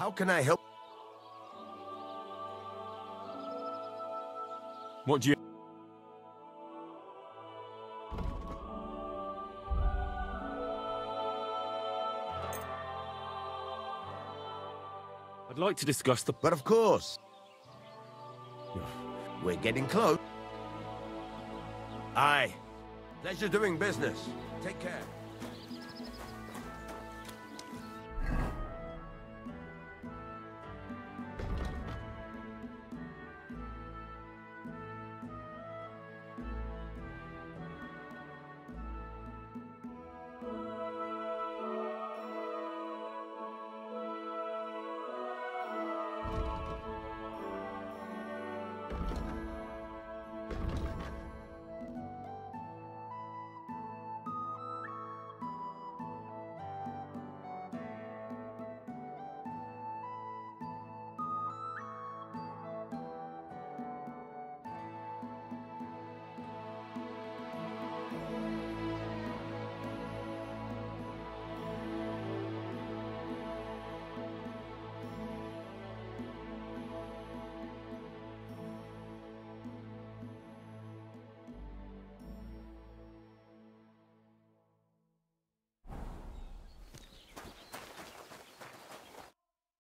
How can I help? What do you... I'd like to discuss the... But of course. We're getting close. Aye. Pleasure doing business. Take care.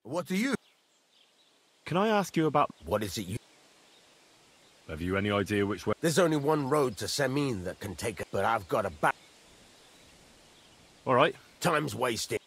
What do you... Can I ask you about... What is it you... Have you any idea which way... There's only one road to Semin that can take it, but I've got a back... All right. Time's wasted.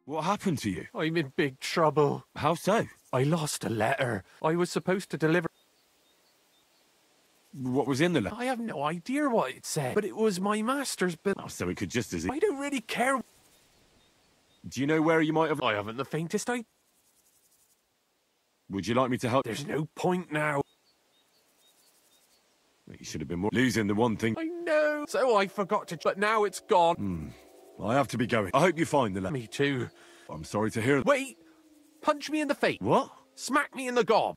What happened to you? I'm in big trouble. How so? I lost a letter. I was supposed to deliver... What was in the letter? I have no idea what it said, but it was my master's bill. Oh, so it could just as... I don't really care. Do you know where you might have... I haven't the faintest idea. Would you like me to help? There's no point now. You should have been more... Losing the one thing... I know. So I forgot to... But now it's gone. I have to be going. I hope you find the letter. Me too. I'm sorry to hear... Wait! Punch me in the face. What? Smack me in the gob.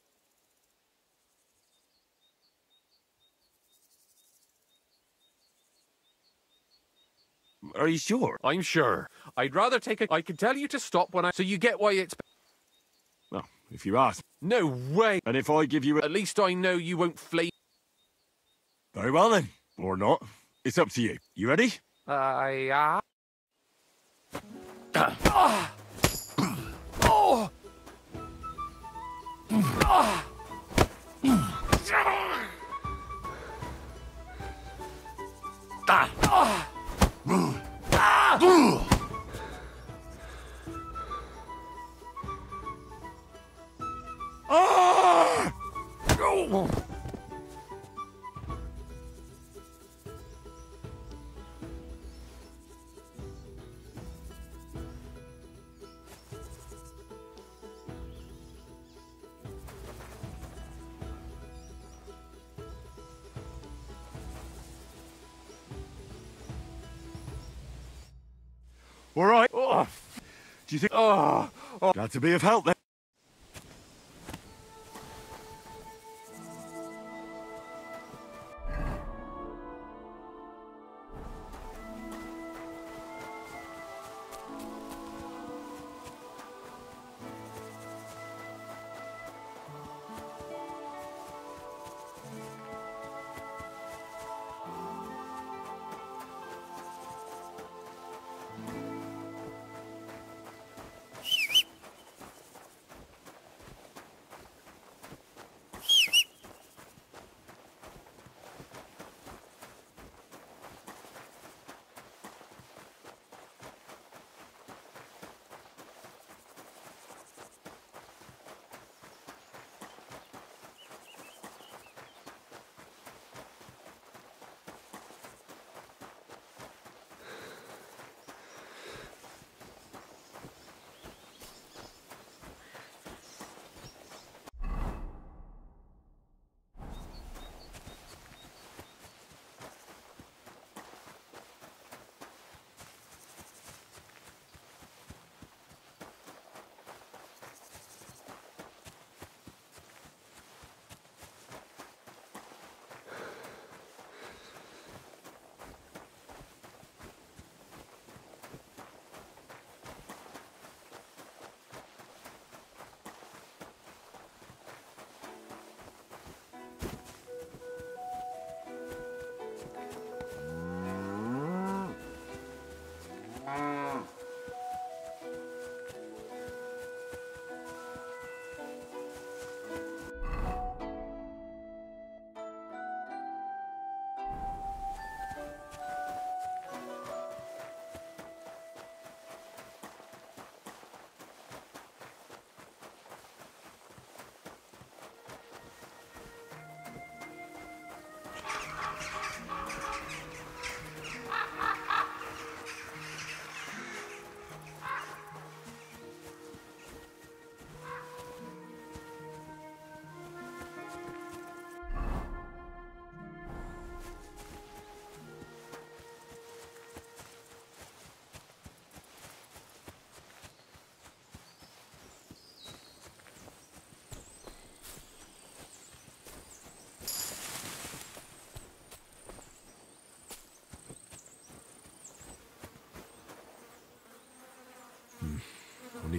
Are you sure? I'm sure. I'd rather take a... I can tell you to stop when I... So you get why it's... Well, if you ask. No way. And if I give you a... At least I know you won't flame... Very well then. Or not. It's up to you. You ready? Oh! All right. Oh. Do you think... Oh. Glad to be of help then.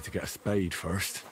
need to get a spade first.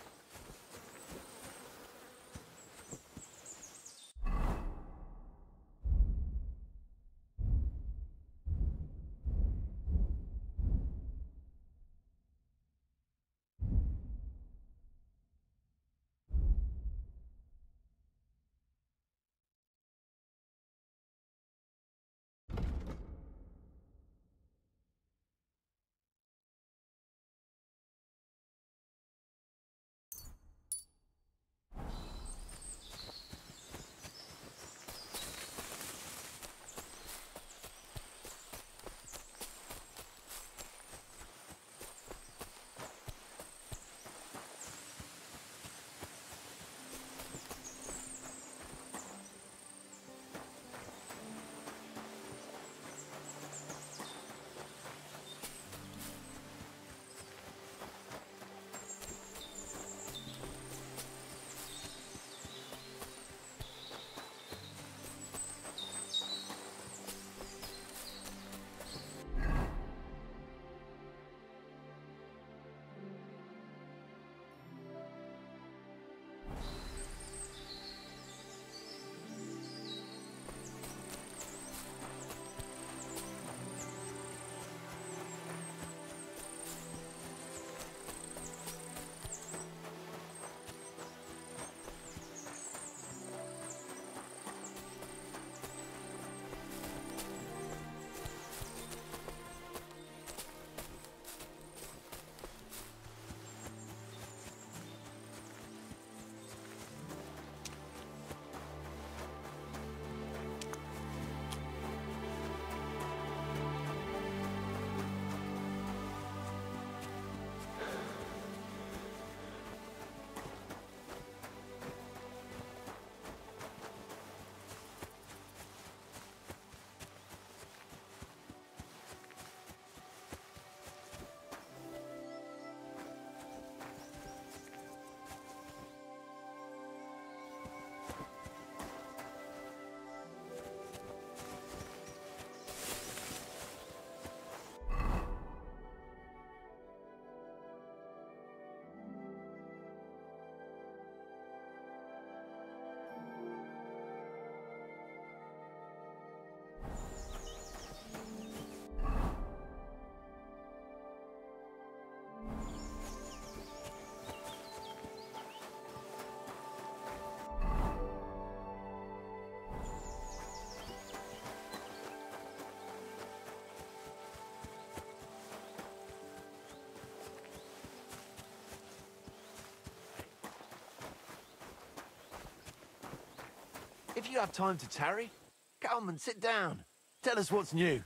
If you have time to tarry, come and sit down. Tell us what's new.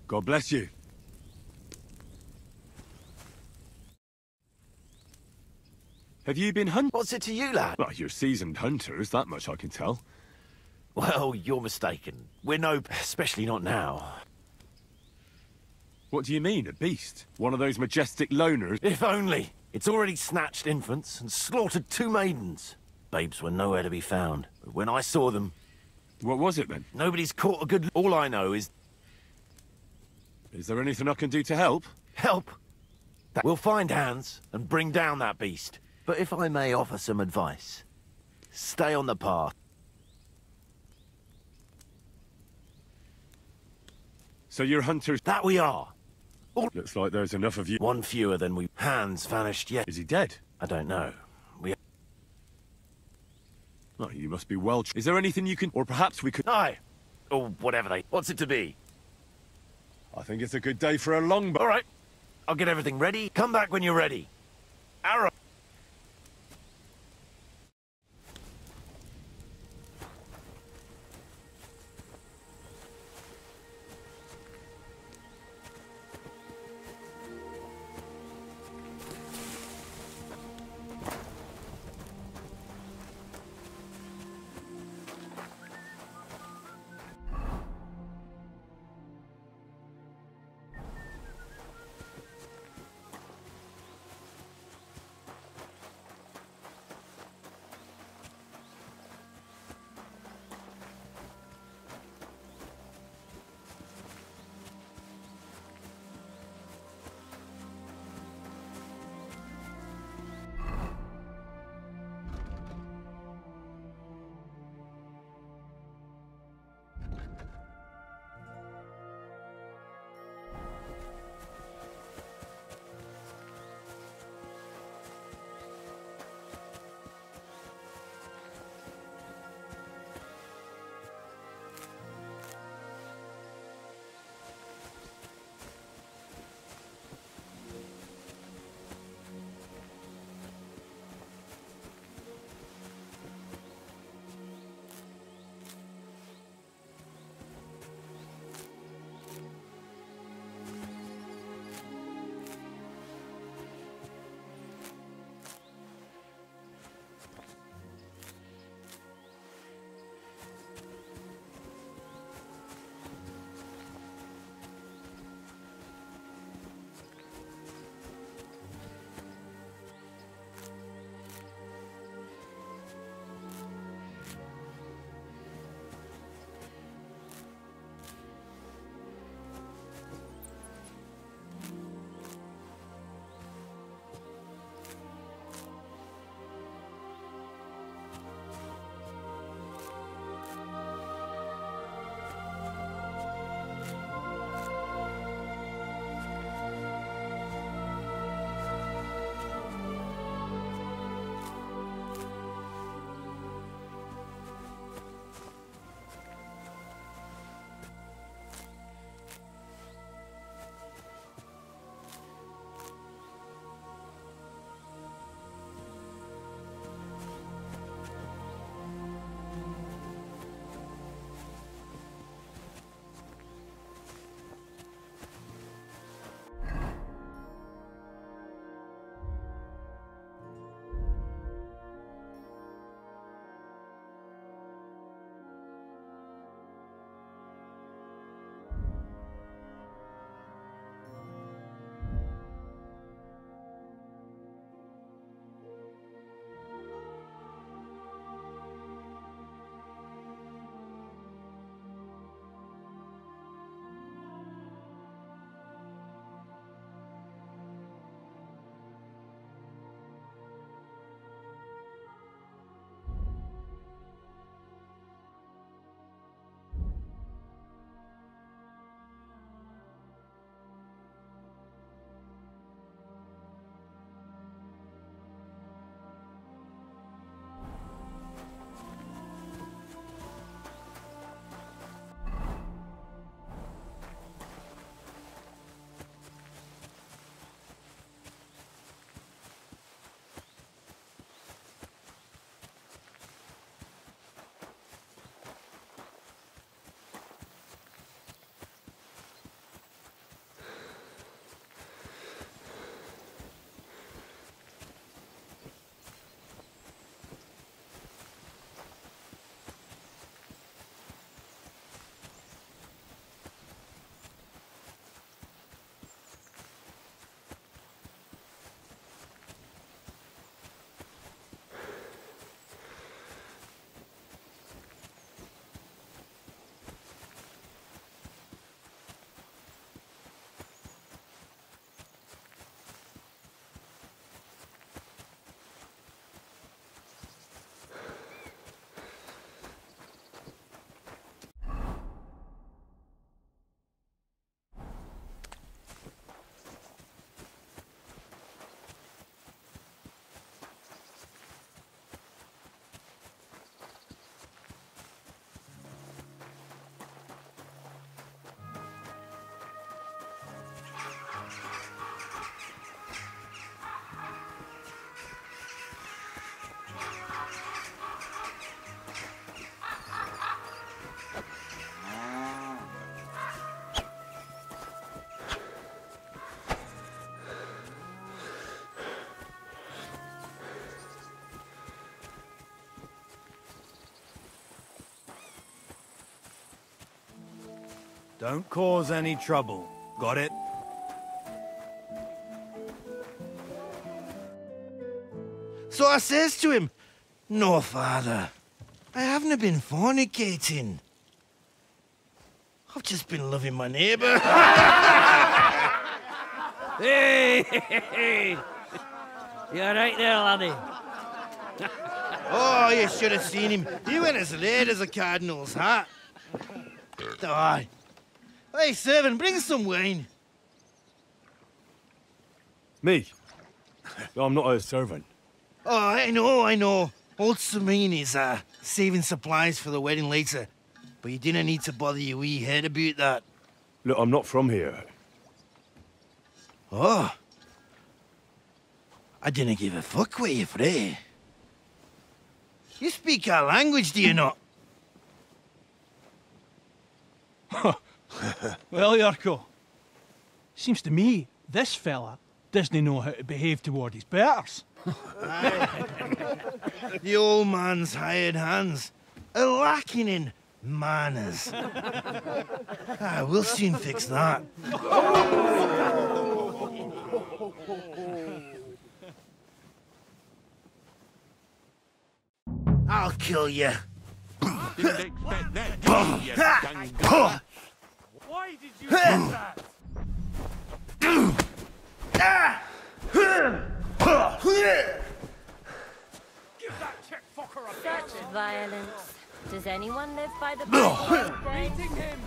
God bless you. Have you been hunting? What's it to you, lad? Well, you're seasoned hunters, that much I can tell. Well, you're mistaken. We're no... especially not now. What do you mean, a beast? One of those majestic loners? If only. It's already snatched infants and slaughtered 2 maidens. Babes were nowhere to be found. But when I saw them... What was it, then? Nobody's caught a good... All I know is... Is there anything I can do to help? Help? We'll find Hans and bring down that beast. But if I may offer some advice, stay on the path. So you're hunters? That we are. Looks like there's enough of you. One fewer than we... Hans vanished yet. Is he dead? I don't know. Oh, you must be well... Is there anything you can... Or perhaps we could... Aye. Or whatever they... What's it to be? I think it's a good day for a longbow. All right. I'll get everything ready. Come back when you're ready. Arrow. Don't cause any trouble. Got it? So I says to him, "No, father, I haven't been fornicating. I've just been loving my neighbour." Hey! You alright there, laddie? Oh, you should have seen him. He went as red as a cardinal's hat. Aye. Hey, servant, bring some wine. Me? I'm not a servant. Oh, I know. Old Samine is saving supplies for the wedding later. But you didn't need to bother your wee head about that. Look, I'm not from here. Oh. I didn't give a fuck what you're frae. You speak our language, do you not? Well, Yurko, seems to me this fella doesn't know how to behave toward his betters. The old man's hired hands are lacking in manners. We'll soon fix that. I'll kill you. Didn't expect that, did you, you gun-gun? Why did you do that? Give that chick fucker a Such violence. Does anyone live by the beating him!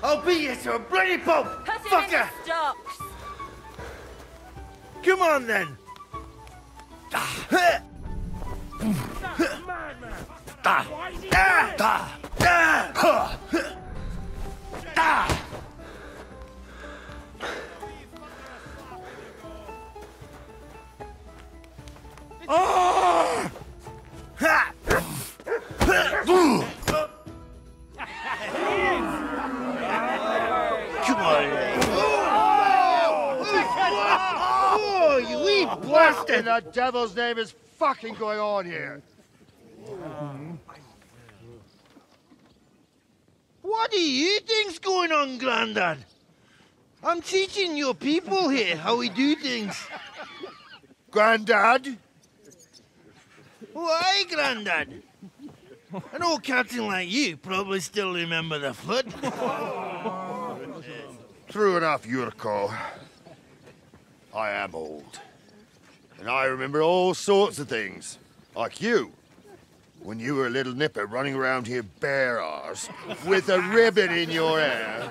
I'll beat you to a bloody pulp, fucker! Stocks. Come on then! Come on. Oh, you wee blasted! In the devil's name is fucking going on here? What do you think's going on, Grandad? I'm teaching your people here how we do things. Grandad? Why, Grandad? An old captain like you probably still remember the flood. True enough, Yurko. I am old. And I remember all sorts of things. Like you. When you were a little nipper running around here bare arse, with a ribbon in your hair,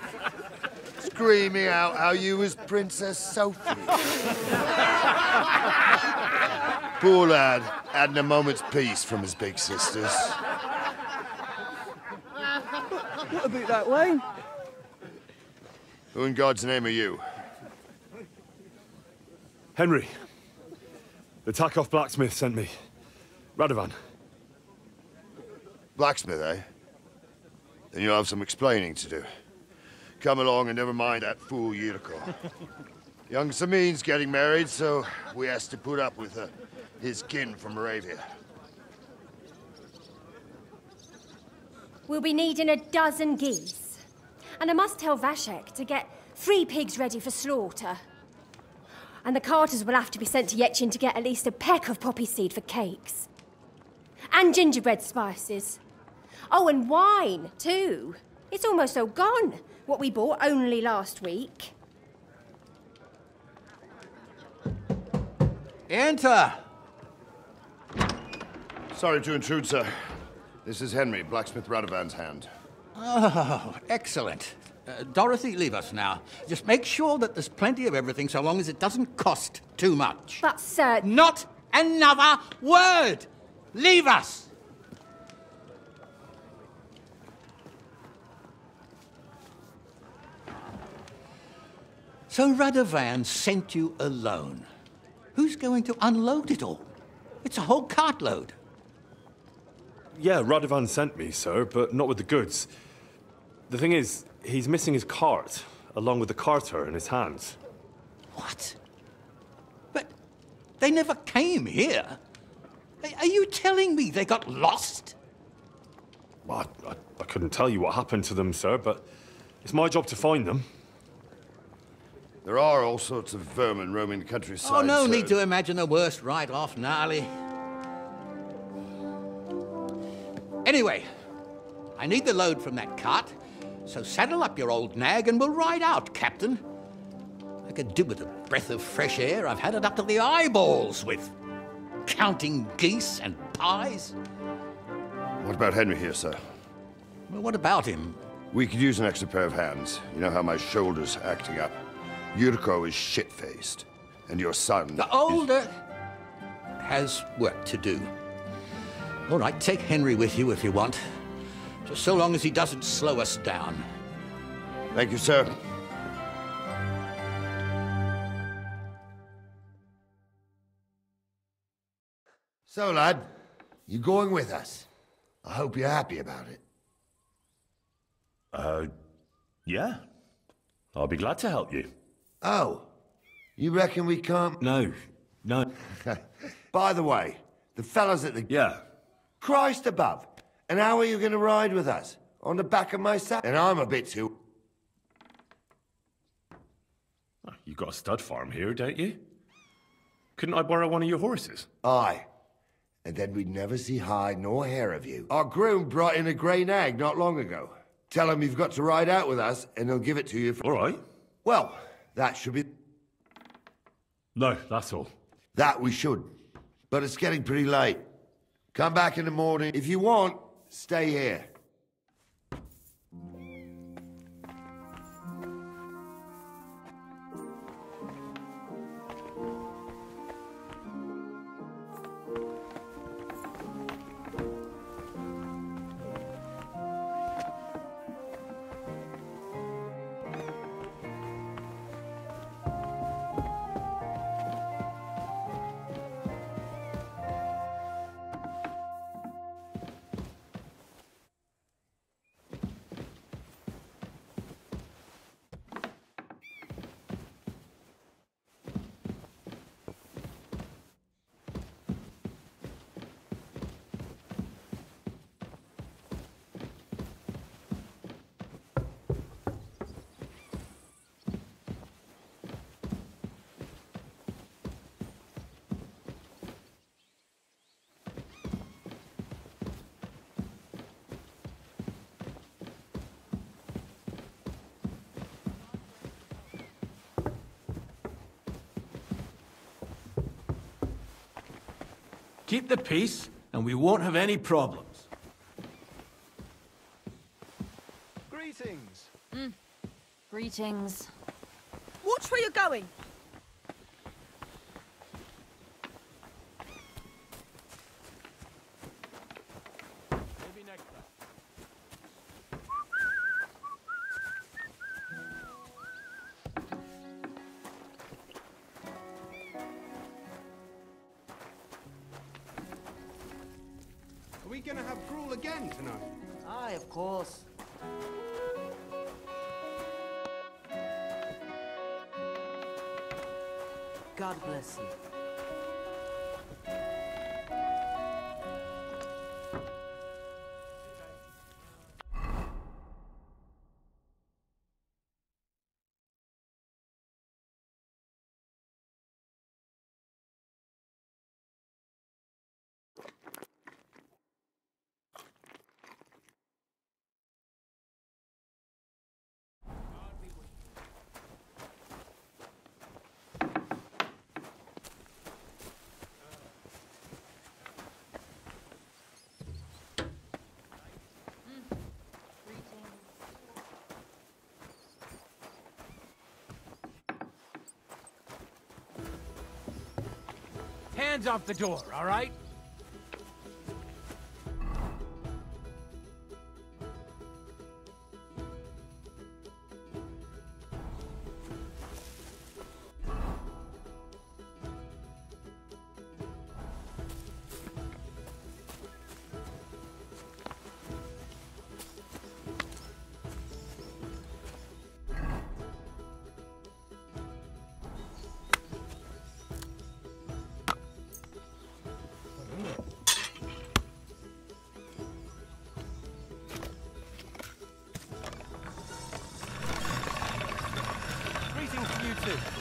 screaming out how you was Princess Sophie. Poor lad, hadn't a moment's peace from his big sisters. What about that wine? Who in God's name are you? Henry. The Takoff blacksmith sent me. Radovan. Blacksmith, eh? Then you'll have some explaining to do. Come along and never mind that fool Yurko. Young Samin's getting married, so we has to put up with his kin from Moravia. We'll be needing 12 geese. And I must tell Vashek to get 3 pigs ready for slaughter. And the carters will have to be sent to Yechin to get at least a peck of poppy seed for cakes. And gingerbread spices. Oh, and wine, too. It's almost all gone, what we bought only last week. Enter! Sorry to intrude, sir. This is Henry, blacksmith Radovan's hand. Oh, excellent. Dorothy, leave us now. Just make sure that there's plenty of everything so long as it doesn't cost too much. But, sir... Not another word! Leave us! So Radovan sent you alone. Who's going to unload it all? It's a whole cartload. Yeah, Radovan sent me, sir, but not with the goods. The thing is, he's missing his cart, along with the carter in his hands. What? They never came here. Are you telling me they got lost? Well, I couldn't tell you what happened to them, sir, but it's my job to find them. There are all sorts of vermin roaming the countryside. Oh, no so... need to imagine the worst right off, gnarly. Anyway, I need the load from that cart, so saddle up your old nag and we'll ride out, Captain. I could do with a breath of fresh air. I've had it up to the eyeballs with counting geese and pies. What about Henry here, sir? Well, what about him? We could use an extra pair of hands. You know how my shoulder's acting up. Yuriko is shit-faced, and your son... The older has work to do. All right, take Henry with you if you want. Just so long as he doesn't slow us down. Thank you, sir. So, lad, you going with us? I hope you're happy about it. Yeah. I'll be glad to help you. Oh, you reckon we can't... No. By the way, the fellas at the... Yeah. Christ above. And how are you going to ride with us? On the back of my sack? And I'm a bit too... You've got a stud farm here, don't you? Couldn't I borrow one of your horses? Aye. And then we'd never see hide nor hair of you. Our groom brought in a grey nag not long ago. Tell him you've got to ride out with us, and he'll give it to you for... All right. Well, that should be... No, that's all. That we should. But it's getting pretty late. Come back in the morning. If you want, stay here. Keep the peace, and we won't have any problems. Greetings. Greetings. Watch where you're going. Maybe next time. Are we gonna have gruel again tonight? Aye, of course. God bless you. Hands off the door, all right? nothing.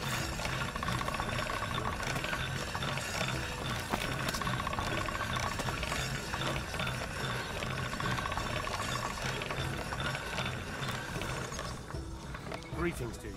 Greetings to you.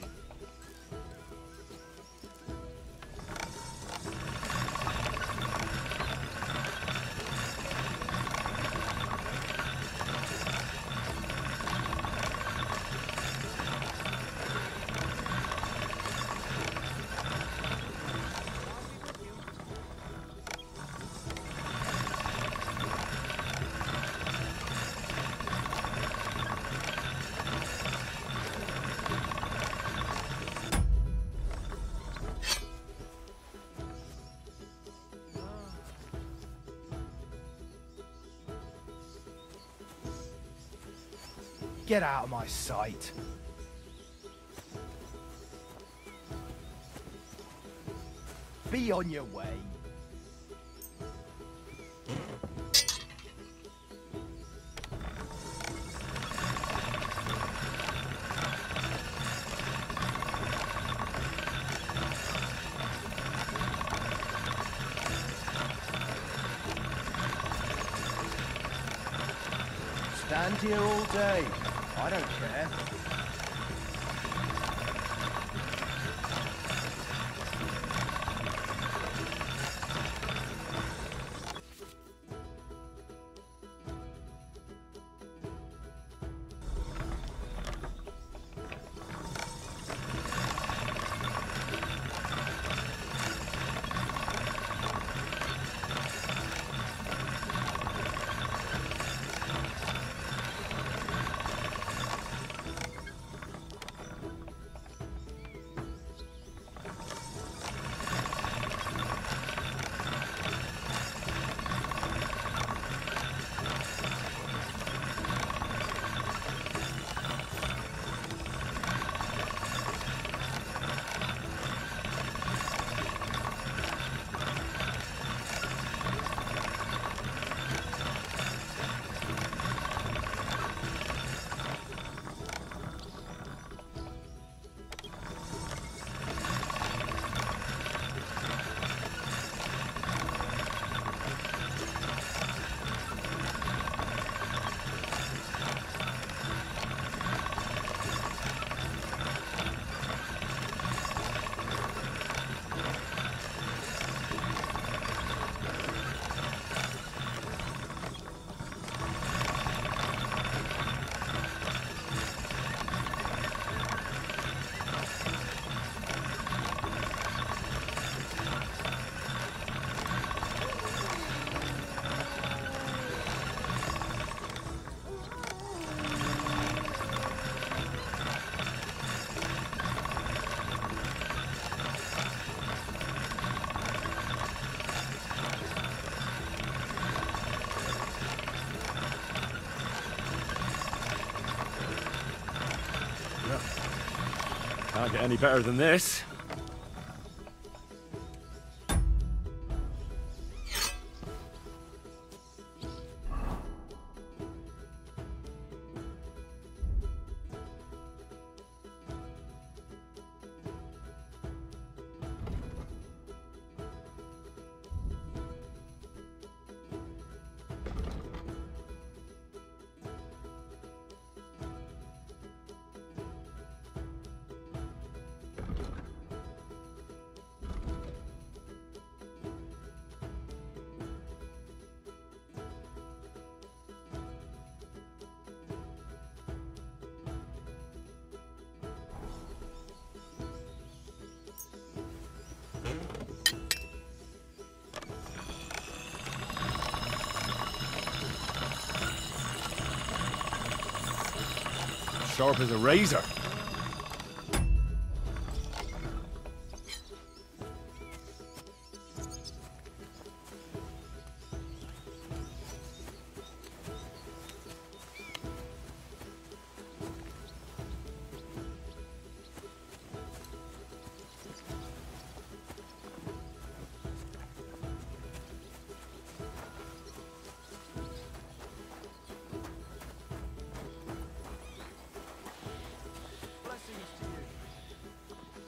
Get out of my sight. Be on your way. Stand here all day. I don't care. Can't get any better than this. Sharp as a razor.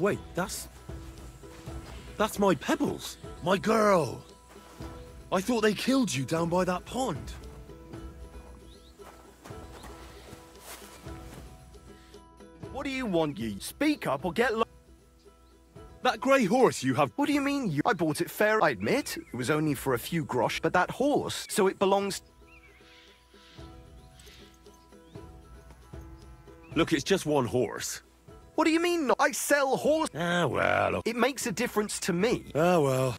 Wait, that's my Pebbles. My girl. I thought they killed you down by that pond. What do you want, you? Speak up or get That grey horse you have... What do you mean, you? I bought it fair, I admit. It was only for a few grosh, but that horse, so it belongs... Look, it's just one horse. What do you mean? I sell horse... Ah, well... It makes a difference to me. Ah, well...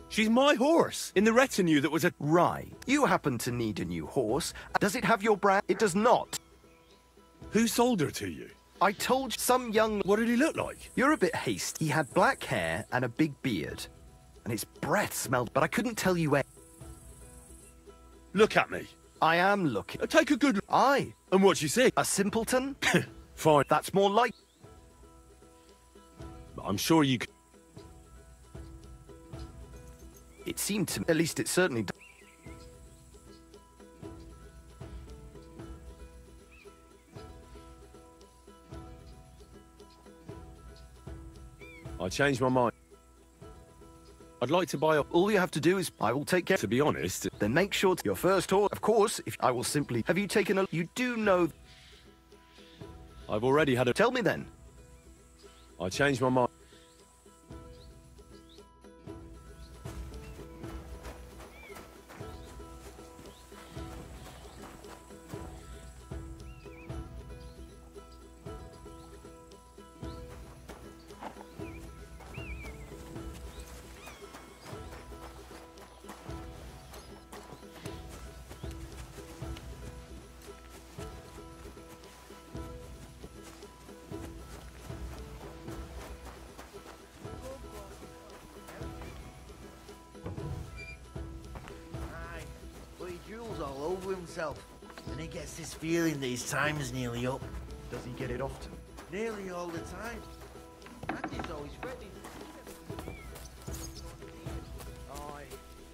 She's my horse, in the retinue that was a... Right. You happen to need a new horse. Does it have your brand? It does not. Who sold her to you? I told you, some young... What did he look like? You're a bit hasty. He had black hair and a big beard. And his breath smelled, but I couldn't tell you where. Look at me. I am looking. Take a good look. Aye. And what'd you say? A simpleton? Fine. That's more like... I'm sure you could... It seemed to... At least it certainly... I changed my mind. I'd like to buy a... All you have to do is... I will take care... To be honest... Then make sure your first horse... Of course, if I will simply... Have you taken a... You do know... I've already had a... Tell me then. I changed my mind. All over himself, and he gets this feeling that his time is nearly up. Does he get it often? Nearly all the time. And he's always ready. Aye,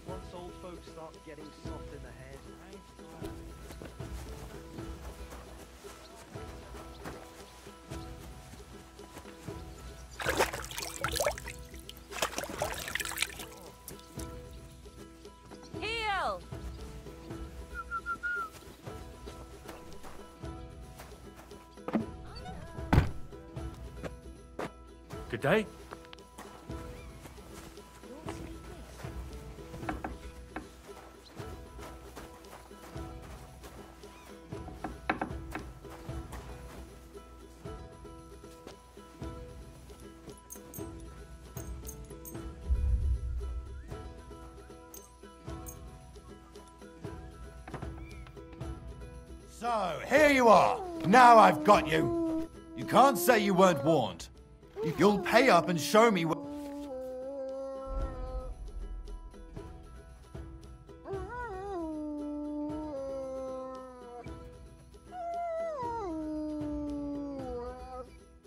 once old folks start getting soft in the head, Heel! Good day. So, here you are. Now I've got you. You can't say you weren't warned. You'll pay up and show me what...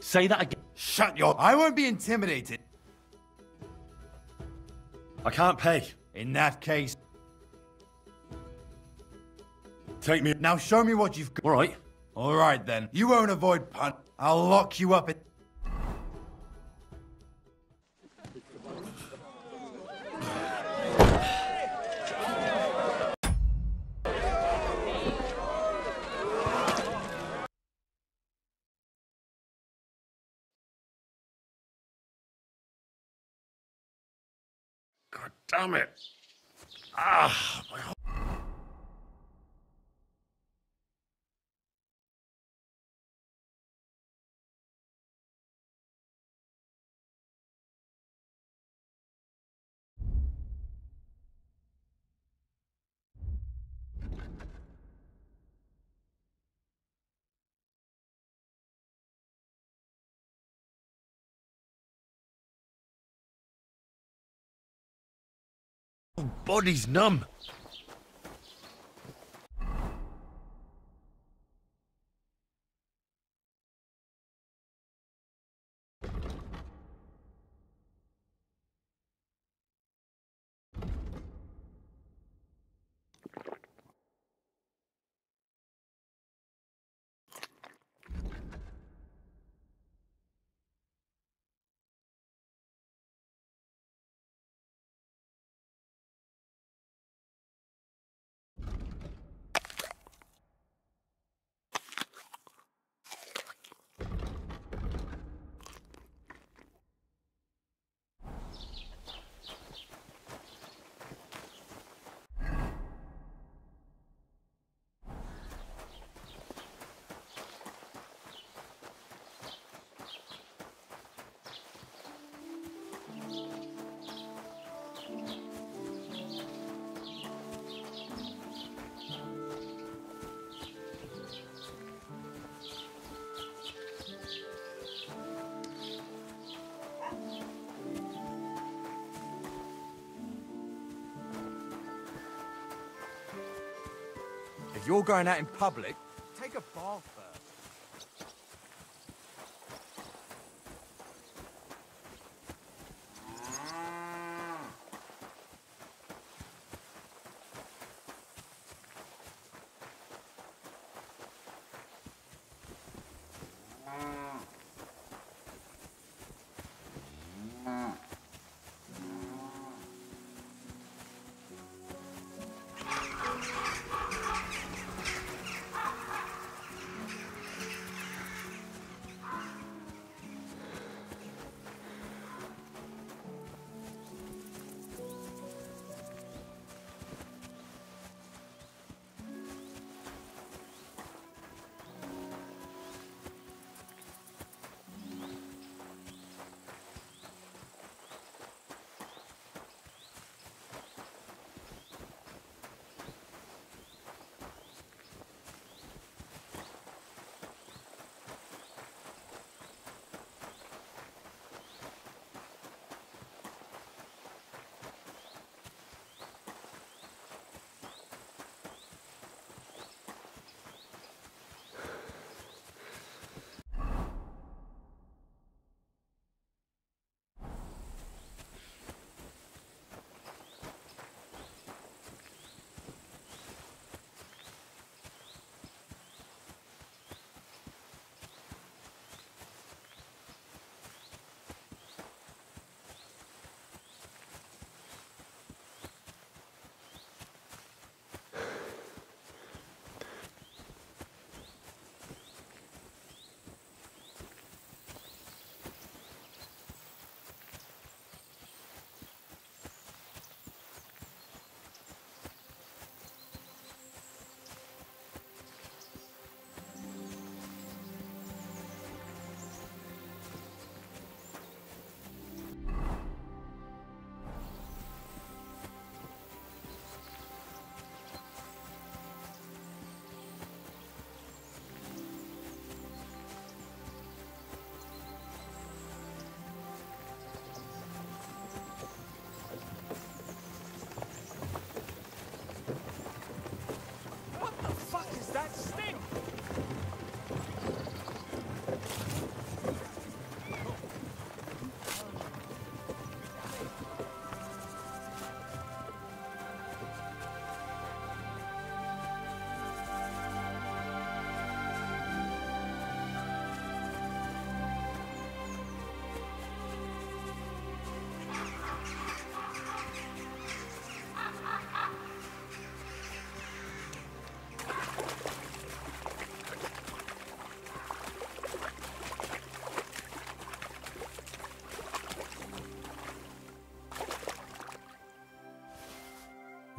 Say that again. Shut your... I won't be intimidated. I can't pay. In that case... Take me... Now show me what you've got. All right. All right, then. You won't avoid pun. I'll lock you up in... God damn it. Ah, my whole... body's numb. If you're going out in public, take a bath first.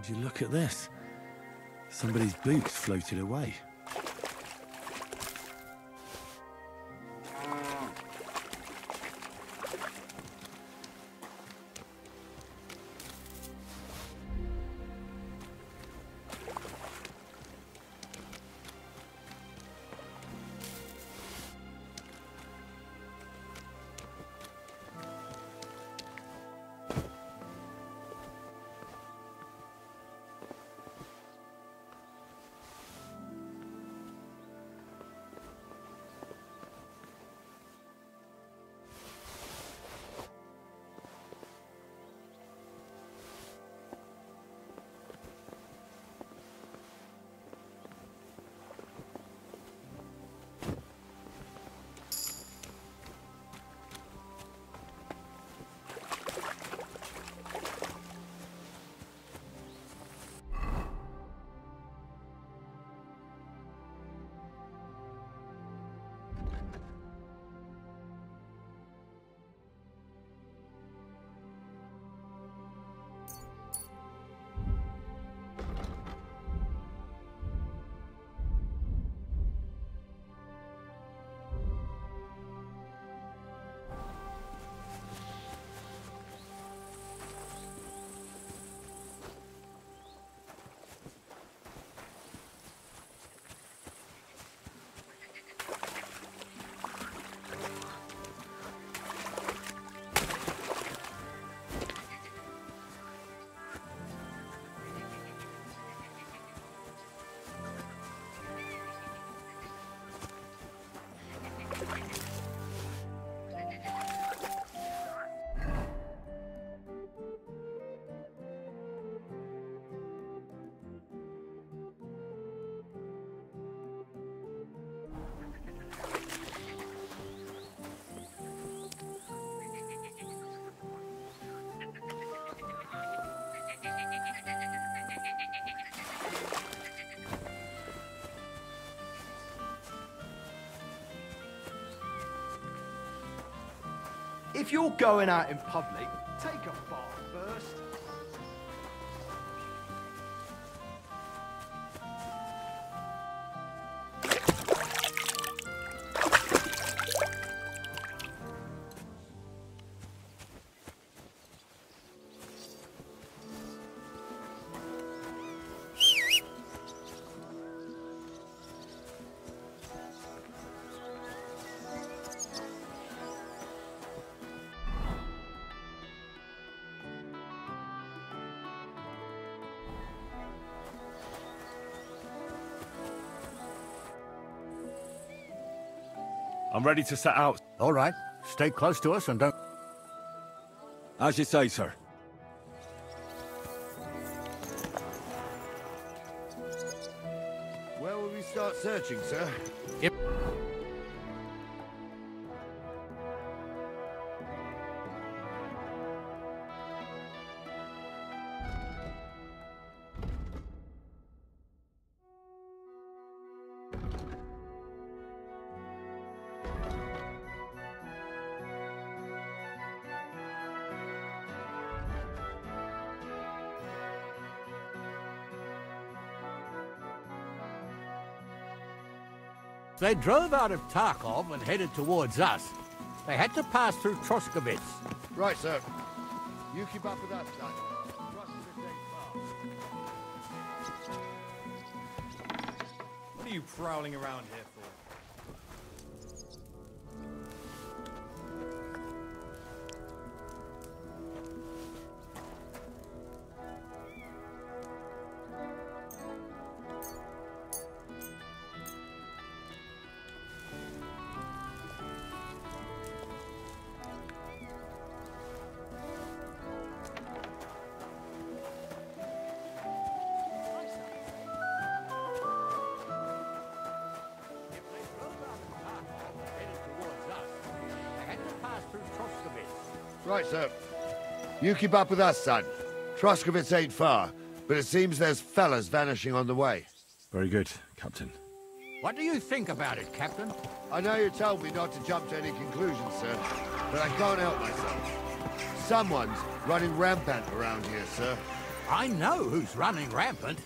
Would you look at this? Somebody's boots floated away. If you're going out in public, take a bath first. I'm ready to set out. All right. Stay close to us and don't... As you say, sir. Where will we start searching, sir? They drove out of Tarkov and headed towards us. They had to pass through Troskowitz. Right, sir. You keep up with us, son. What are you prowling around here for? Right, sir. You keep up with us, son. Troskowitz ain't far, but it seems there's fellas vanishing on the way. Very good, Captain. What do you think about it, Captain? I know you told me not to jump to any conclusions, sir, but I can't help myself. Someone's running rampant around here, sir. I know who's running rampant.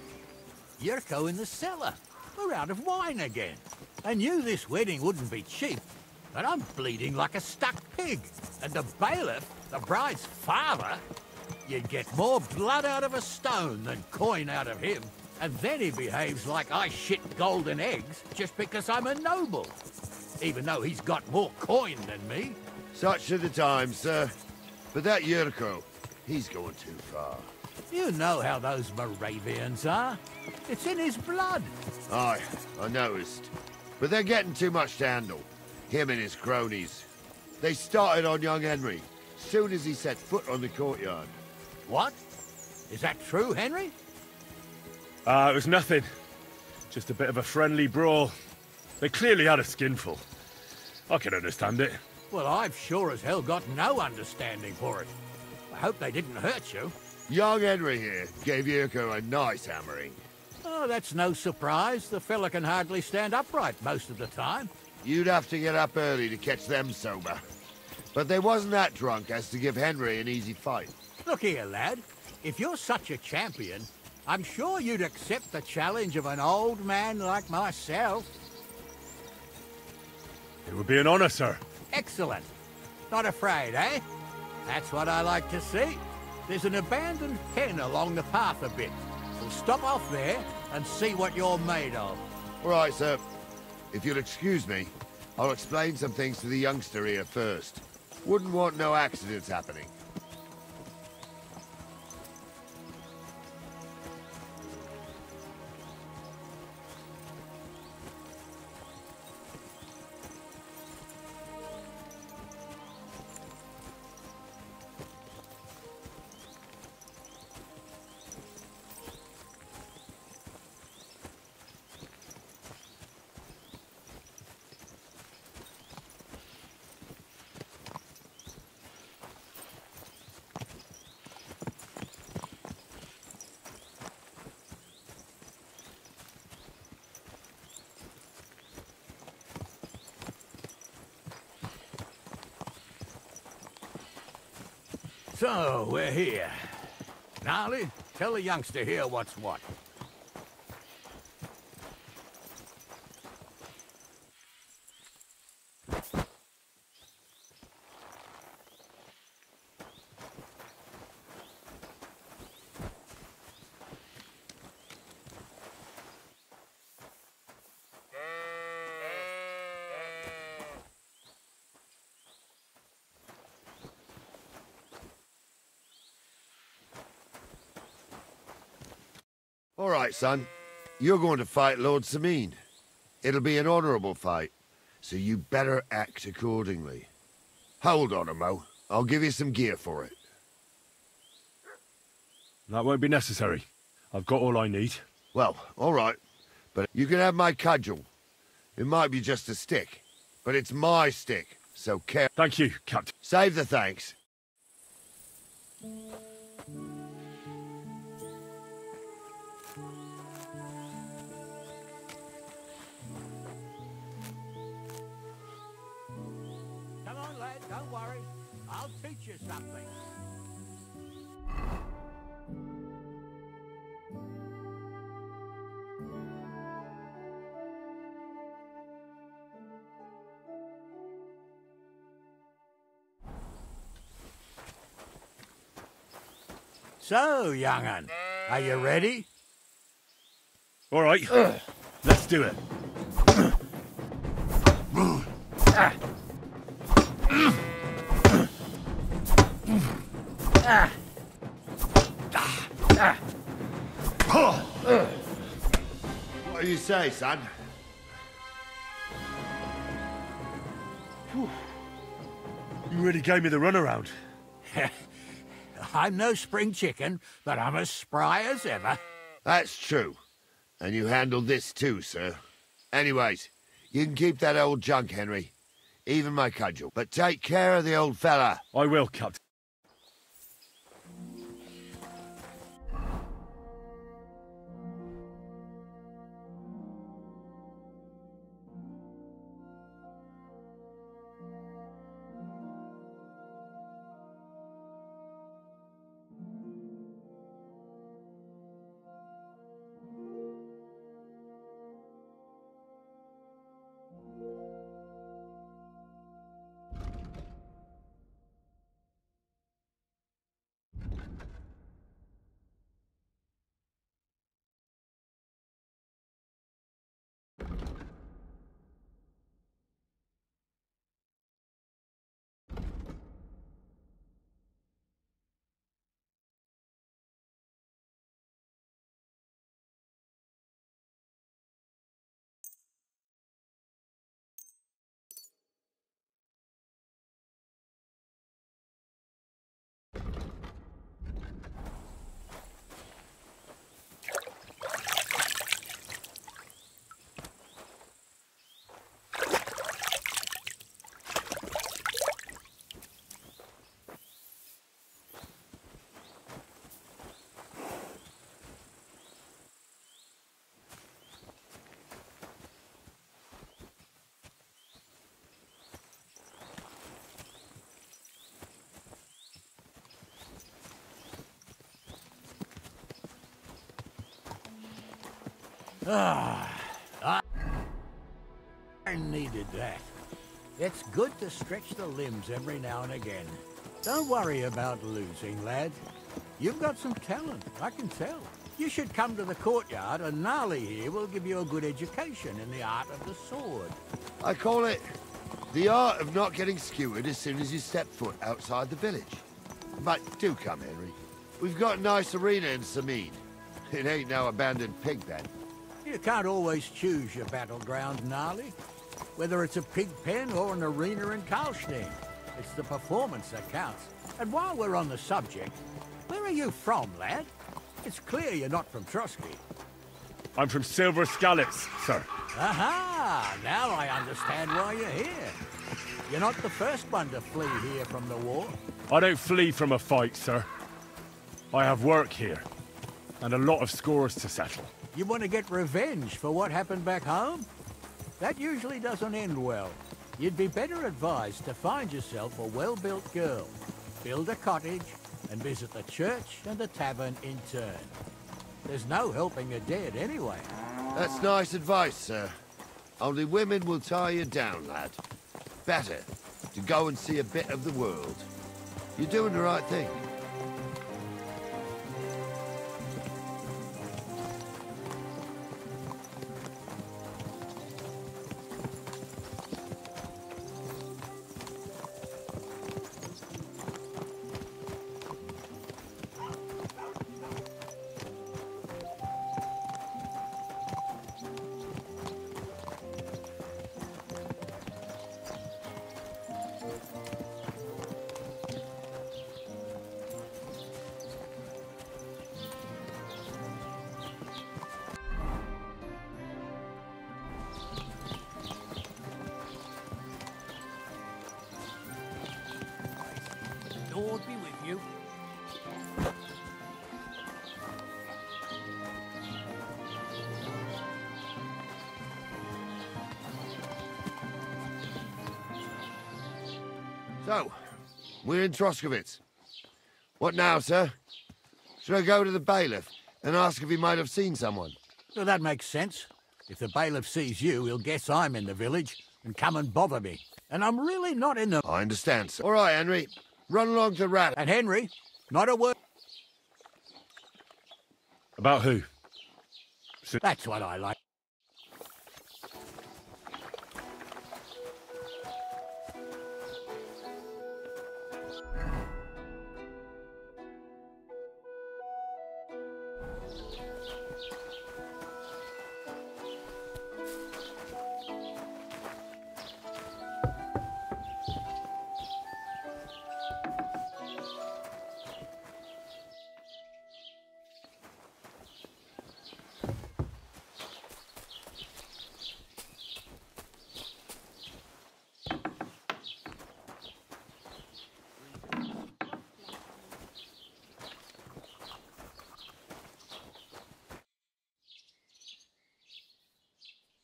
Yurko in the cellar. We're out of wine again. I knew this wedding wouldn't be cheap, but I'm bleeding like a stuck pig. And the bailiff, the bride's father, you'd get more blood out of a stone than coin out of him. And then he behaves like I shit golden eggs just because I'm a noble. Even though he's got more coin than me. Such are the times, sir. But that Yurko, he's going too far. You know how those Moravians are. It's in his blood. Aye, I noticed. But they're getting too much to handle. Him and his cronies. They started on young Henry, soon as he set foot on the courtyard. What? Is that true, Henry? It was nothing. Just a bit of a friendly brawl. They clearly had a skinful. I can understand it. Well, I've sure as hell got no understanding for it. I hope they didn't hurt you. Young Henry here gave Yurko a nice hammering. Oh, that's no surprise. The fella can hardly stand upright most of the time. You'd have to get up early to catch them sober. But they wasn't that drunk as to give Henry an easy fight. Look here, lad. If you're such a champion, I'm sure you'd accept the challenge of an old man like myself. It would be an honor, sir. Excellent. Not afraid, eh? That's what I like to see. There's an abandoned pen along the path a bit. We'll stop off there and see what you're made of. All right, sir. If you'll excuse me, I'll explain some things to the youngster here first. Wouldn't want no accidents happening. So, we're here. Gnarly, tell the youngster here what's what. All right, son. You're going to fight Lord Sameen. It'll be an honorable fight, so you better act accordingly. Hold on, Mo. I'll give you some gear for it. That won't be necessary. I've got all I need. Well, all right. But you can have my cudgel. It might be just a stick, but it's my stick, so care. Thank you, Captain. Save the thanks. Come on, lad, don't worry. I'll teach you something. So, young'un, are you ready? All right, let's do it. What do you say, son? You really gave me the runaround. I'm no spring chicken, but I'm as spry as ever. That's true. And you handled this too, sir. Anyways, you can keep that old junk, Henry. Even my cudgel. But take care of the old fella. I will, Captain. I needed that. It's good to stretch the limbs every now and again. Don't worry about losing, lad. You've got some talent, I can tell. You should come to the courtyard, and Gnarly here will give you a good education in the art of the sword. I call it the art of not getting skewered as soon as you step foot outside the village. But do come, Henry. We've got a nice arena in Sameen. It ain't no abandoned pig pen. You can't always choose your battleground, Gnarly. Whether it's a pig pen or an arena in Karlstein, it's the performance that counts. And while we're on the subject, where are you from, lad? It's clear you're not from Trotsky. I'm from Silver Scallops, sir. Aha! Now I understand why you're here. You're not the first one to flee here from the war. I don't flee from a fight, sir. I have work here, and a lot of scores to settle. You want to get revenge for what happened back home? That usually doesn't end well. You'd be better advised to find yourself a well-built girl, build a cottage, and visit the church and the tavern in turn. There's no helping a dead anyway. That's nice advice, sir. Only women will tie you down, lad. Better to go and see a bit of the world. You're doing the right thing. Lord be with you. So, we're in Troskovitz. What now, sir? Should I go to the bailiff and ask if he might have seen someone? Well, that makes sense. If the bailiff sees you, he'll guess I'm in the village and come and bother me. And I'm really not in the... I understand, sir. All right, Henry. Run along to Rat. And Henry, not a word... About who? That's what I like.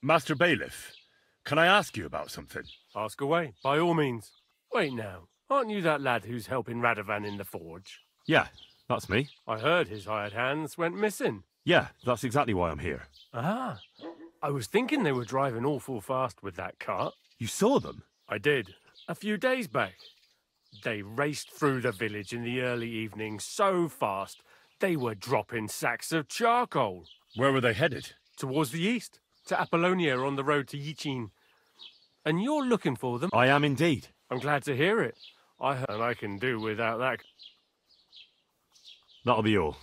Master Bailiff, can I ask you about something? Ask away, by all means. Wait now, aren't you that lad who's helping Radovan in the forge? Yeah, that's me. I heard his hired hands went missing. Yeah, that's exactly why I'm here. Ah, I was thinking they were driving awful fast with that cart. You saw them? I did, a few days back. They raced through the village in the early evening so fast, they were dropping sacks of charcoal. Where were they headed? Towards the east. To Apollonia on the road to Yichin. And you're looking for them? I am indeed. I'm glad to hear it. I heard I can do without that. That'll be all.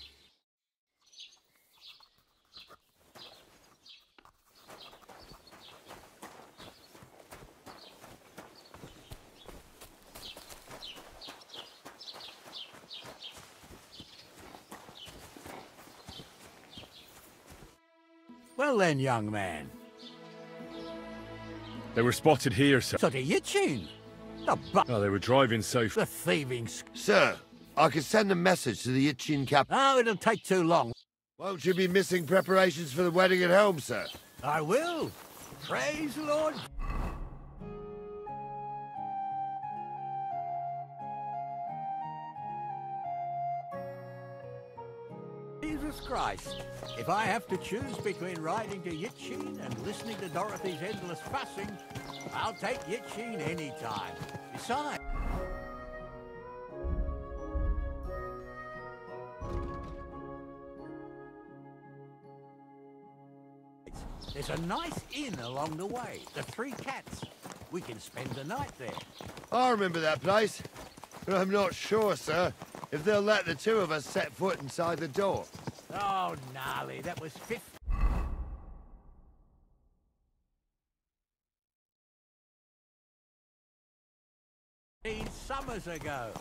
Well then, young man. They were spotted here, sir. So to Yichin. Oh, they were driving so... The thieving... Sir, I could send a message to the Yichin cap... Oh, it'll take too long. Won't you be missing preparations for the wedding at home, sir? I will. Praise the Lord. Jesus Christ. If I have to choose between riding to Yichin and listening to Dorothy's endless fussing, I'll take Yichin any time. Besides... There's a nice inn along the way, the Three Cats. We can spend the night there. I remember that place, but I'm not sure, sir, if they'll let the two of us set foot inside the door. Oh, gnarly, that was 15 summers ago.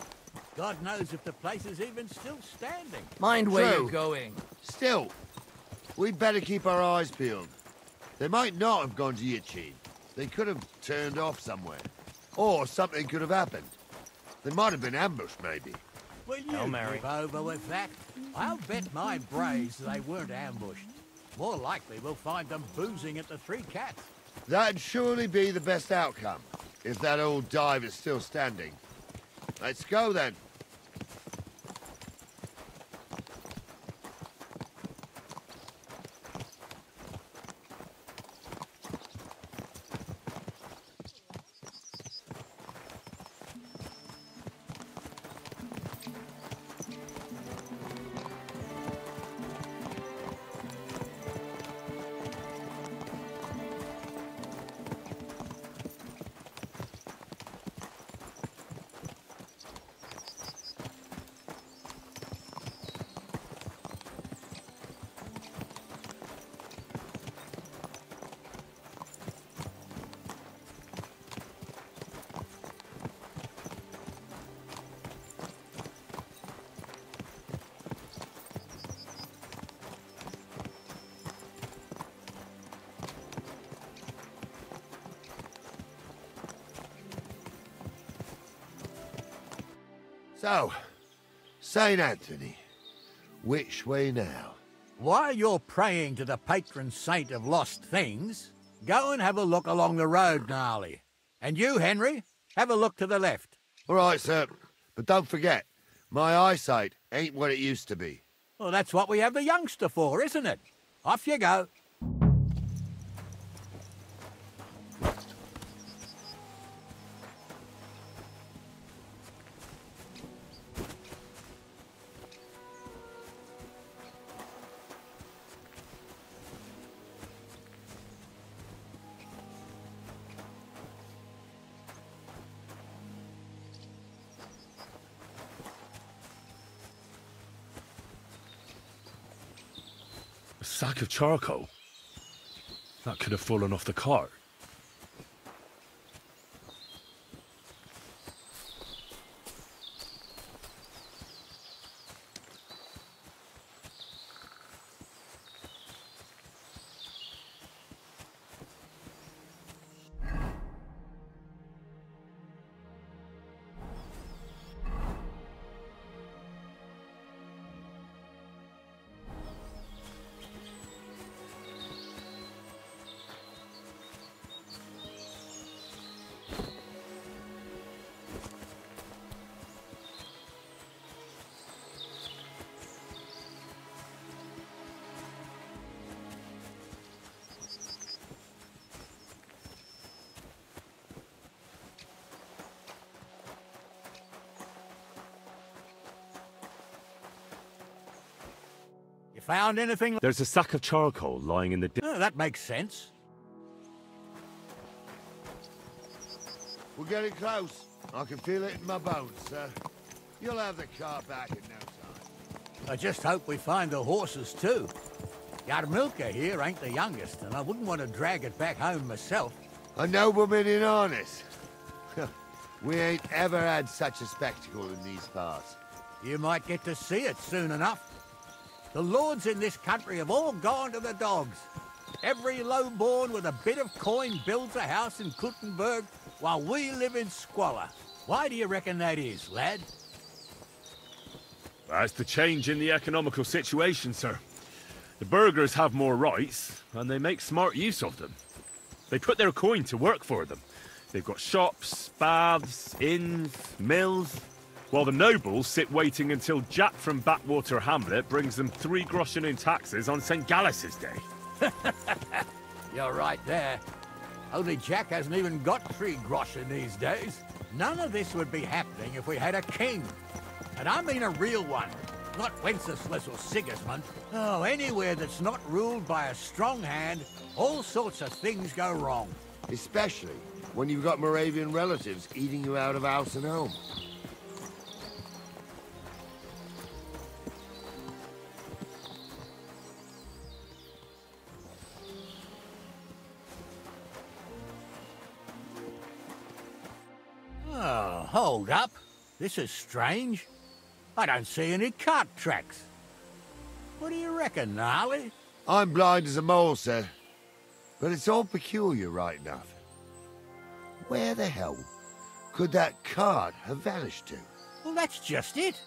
God knows if the place is even still standing. Mind where True. you're going. Still, we'd better keep our eyes peeled. They might not have gone to Yichin. They could have turned off somewhere. Or something could have happened. They might have been ambushed, maybe. Will you move over with that? I'll bet my brains they weren't ambushed. More likely we'll find them boozing at the Three Cats. That'd surely be the best outcome, if that old dive is still standing. Let's go, then. So, St. Anthony, which way now? While you're praying to the patron saint of lost things, go and have a look along the road, Gnarly. And you, Henry, have a look to the left. All right, sir. But don't forget, my eyesight ain't what it used to be. Well, that's what we have the youngster for, isn't it? Off you go. A sack of charcoal? That could have fallen off the cart. Found anything? There's a sack of charcoal lying in the... Oh, that makes sense. We're getting close. I can feel it in my bones, sir. You'll have the car back in no time. I just hope we find the horses, too. Yarmilka here ain't the youngest, and I wouldn't want to drag it back home myself. A nobleman in harness. We ain't ever had such a spectacle in these parts. You might get to see it soon enough. The lords in this country have all gone to the dogs. Every lowborn with a bit of coin builds a house in Kuttenberg while we live in squalor. Why do you reckon that is, lad? That's the change in the economical situation, sir. The burghers have more rights, and they make smart use of them. They put their coin to work for them. They've got shops, baths, inns, mills, while the nobles sit waiting until Jack from Backwater Hamlet brings them 3 groschen in taxes on St. Gallus's Day. You're right there. Only Jack hasn't even got 3 groschen these days. None of this would be happening if we had a king. And I mean a real one. Not Wenceslas or Sigismund. Oh, anywhere that's not ruled by a strong hand, all sorts of things go wrong. Especially when you've got Moravian relatives eating you out of house and home. Oh, hold up. This is strange. I don't see any cart tracks. What do you reckon, Gnarly? I'm blind as a mole, sir. But it's all peculiar right enough. Where the hell could that cart have vanished to? Well, that's just it.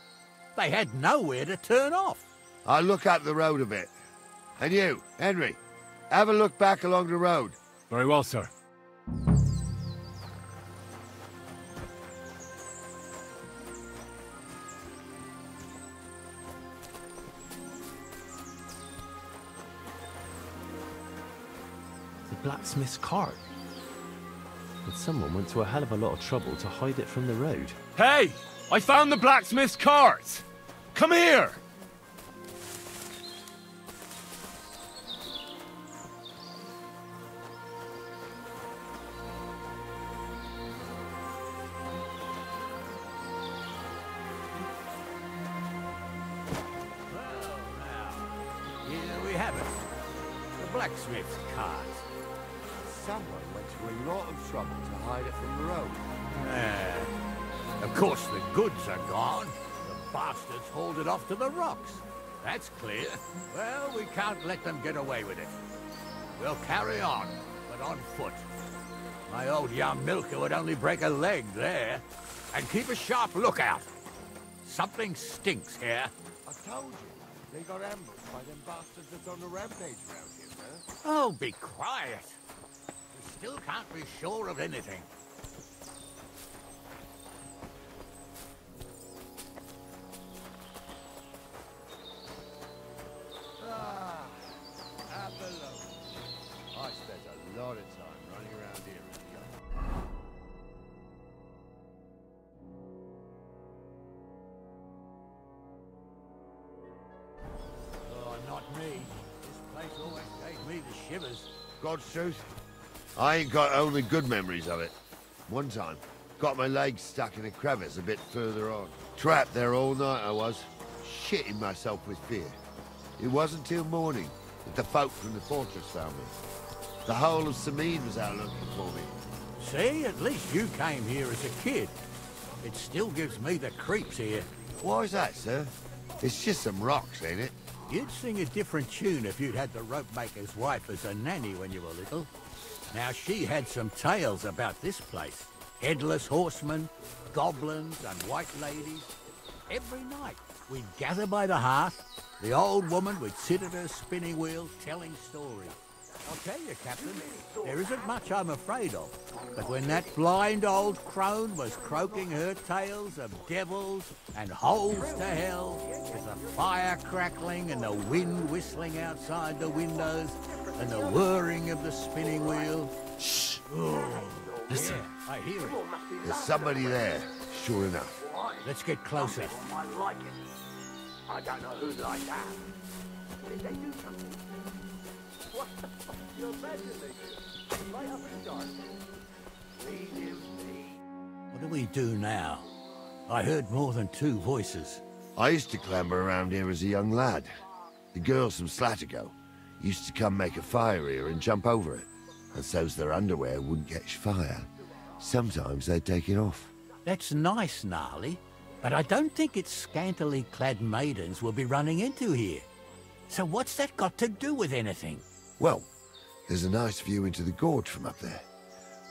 They had nowhere to turn off. I'll look up the road a bit. And you, Henry, have a look back along the road. Very well, sir. Blacksmith's cart. And someone went to a hell of a lot of trouble to hide it from the road. Hey! I found the blacksmith's cart! Come here! Well, now, here we have it. The blacksmith's cart. Someone went to a lot of trouble to hide it from the road. Of course the goods are gone. The bastards hauled it off to the rocks. That's clear. Well, we can't let them get away with it. We'll carry on, but on foot. My old young milker would only break a leg there. And keep a sharp lookout. Something stinks here. I told you. They got ambushed by them bastards that's on the rampage round here, sir. Oh, be quiet. We still can't be sure of anything. I spent a lot of time running around here as a young. Oh, not me. This place always gave me the shivers. God's truth, I ain't got only good memories of it. One time, got my legs stuck in a crevice a bit further on. Trapped there all night I was, shitting myself with fear. It wasn't till morning that the folk from the fortress found me. The whole of Samid was out looking for me. See, at least you came here as a kid. It still gives me the creeps here. Why's that, sir? It's just some rocks, ain't it? You'd sing a different tune if you'd had the rope maker's wife as a nanny when you were little. Now, she had some tales about this place. Headless horsemen, goblins, and white ladies. Every night, we'd gather by the hearth. The old woman would sit at her spinning wheel telling stories. I'll tell you, Captain, there isn't much I'm afraid of. But when that blind old crone was croaking her tales of devils and holes to hell, with the fire crackling and the wind whistling outside the windows and the whirring of the spinning wheel... Shh! Oh, listen. Yeah, I hear it. There's somebody there, sure enough. Let's get closer. I don't know who's like that. Did they do something? What? You're better than they do. Light up in the dark. Leave him be. What do we do now? I heard more than two voices. I used to clamber around here as a young lad. The girls from Slatigo used to come make a fire here and jump over it. And so's their underwear wouldn't catch fire. Sometimes they'd take it off. That's nice, Gnarly. But I don't think it's scantily clad maidens we'll be running into here. So what's that got to do with anything? Well, there's a nice view into the gorge from up there.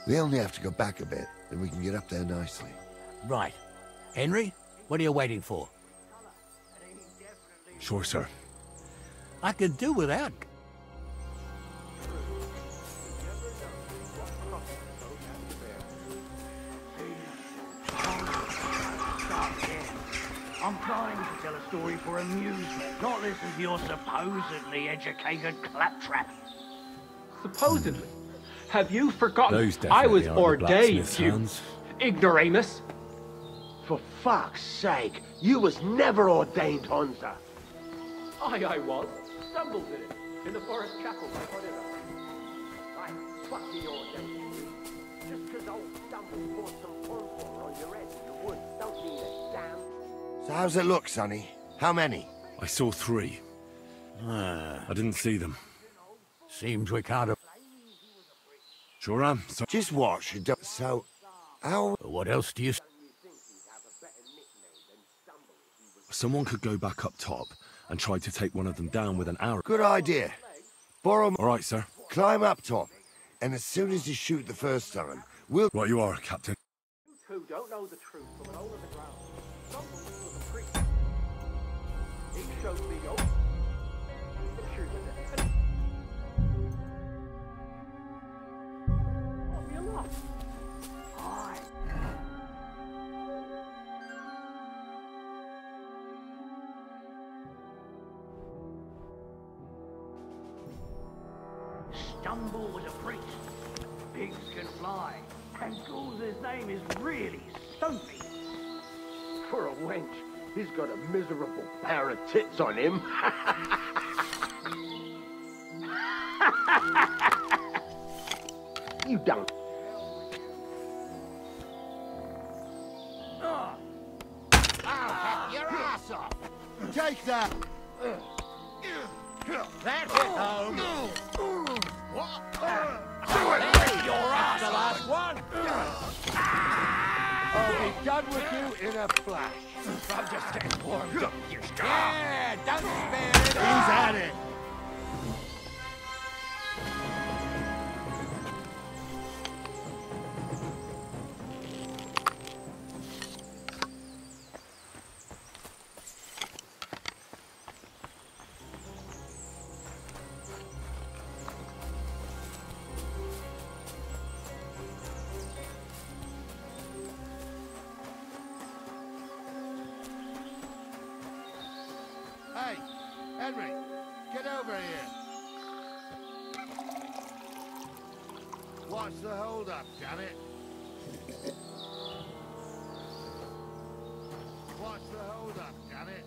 We only have to go back a bit, and we can get up there nicely. Right. Henry, what are you waiting for? Sure, sir. I could do without... I'm trying to tell a story for amusement, not listen to your supposedly educated claptrap. Supposedly? Have you forgotten Those I was definitely aren't the ordained, blacksmith's you hands. ignoramus? For fuck's sake, you was never ordained, Hunter. I was. Stumbled in it. In the forest chapel by whatever. I fucking ordained you. Just 'cause old Stumble poured some cornflour on your head in the woods don't mean a damn. So how's it look, Sonny? How many? I saw 3. I didn't see them. Seems we can't have... Sure am. So just watch. So, how... What else do you... Someone could go back up top and try to take one of them down with an arrow. Good idea. Borrow... All right, sir. Climb up top, and as soon as you shoot the first time, we'll... Right you are, Captain. You two don't know the truth from an hole in the ground. Stumble was a priest. He showed me your pictures of it. What you lost? Aye. Stumble was a priest. Pigs can fly. And Gulz's name is really Soapy. For a wench, he's got a miserable pair of tits on him. You don't. I'll your ass off! Take that! That's it, home! What? Hey, you're ass, the last one! I'll be done with you in a flash. I'm just getting warmed up, you star! Yeah, don't spare it! He's at it! What's the hold up, damn it? What's the hold up, damn it?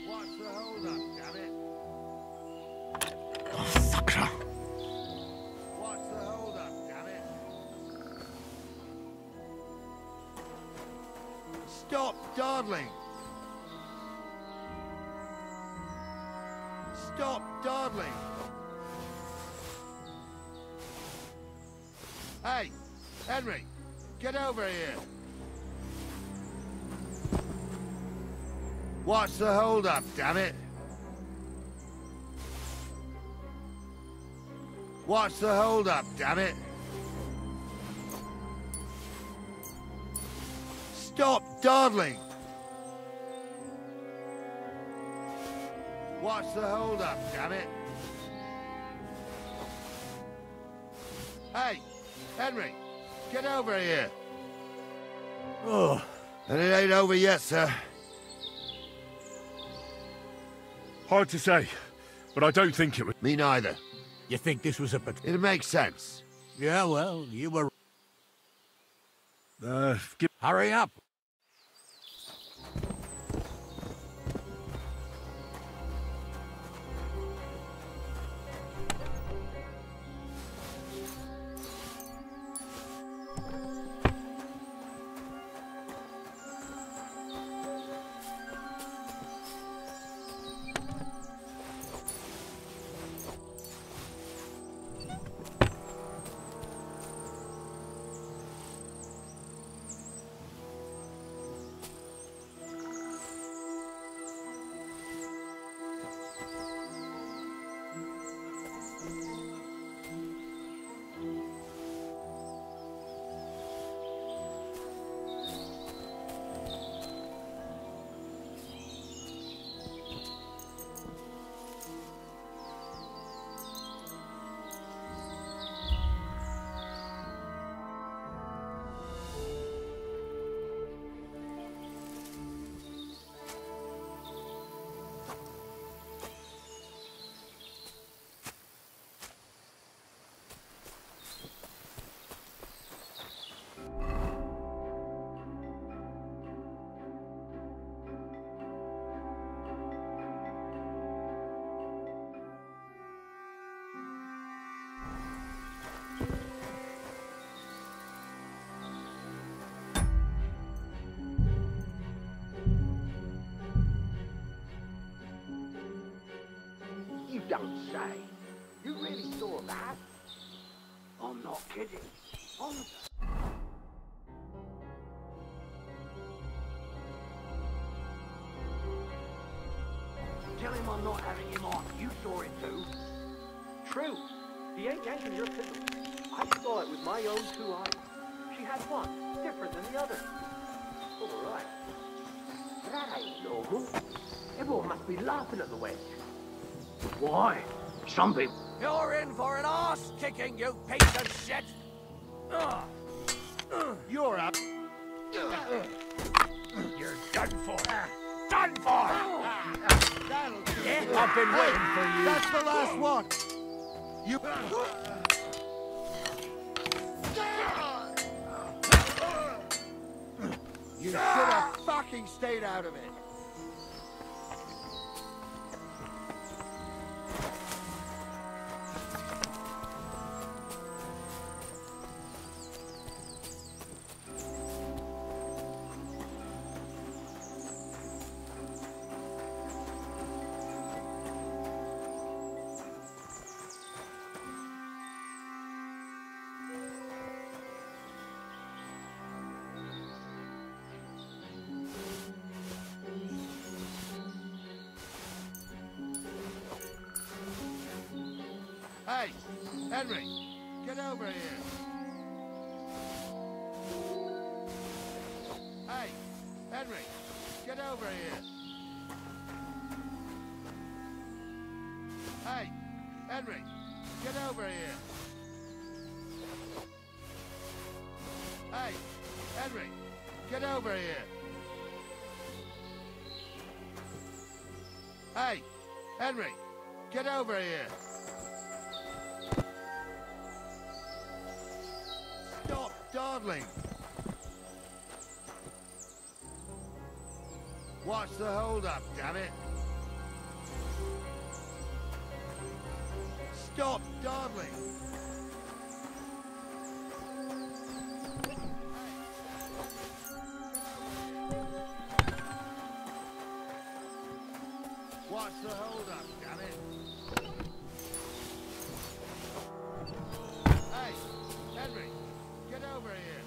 What's the hold up, damn it? Oh, sucker. What's the hold up, damn it? Stop dawdling! Stop dawdling! Hey, Henry, get over here! What's the hold up, damn it? What's the hold up, damn it? Stop dawdling! What's the hold up, damn it? Hey, Henry, get over here. Oh, and it ain't over yet, sir. Hard to say, but I don't think it was. Me neither. You think this was a... It makes sense. Yeah, well, you were... Hurry up! You don't say. You really saw that? I'm not kidding. Honest. Tell him I'm not having him on. You saw it too. True. He ain't yanking your pistol. I saw it with my own 2 eyes. She had one, different than the other. All right. That ain't normal. Everyone must be laughing at the wench. Why? Some people... You're in for an arse-kicking, you piece of shit! You're up. You're done for. Done for! That'll do. Yeah, I've been waiting for you. That's the last one. You... You should have fucking stayed out of it. Hey, Henry, get over here. Hey, Henry, get over here. Hey, Henry, get over here. Hey, Henry, get over here. Hey, Henry, get over here. Stop dawdling. What's the hold-up, damn it? Stop dawdling. What's the hold-up, damn it? Hey, Henry, get over here.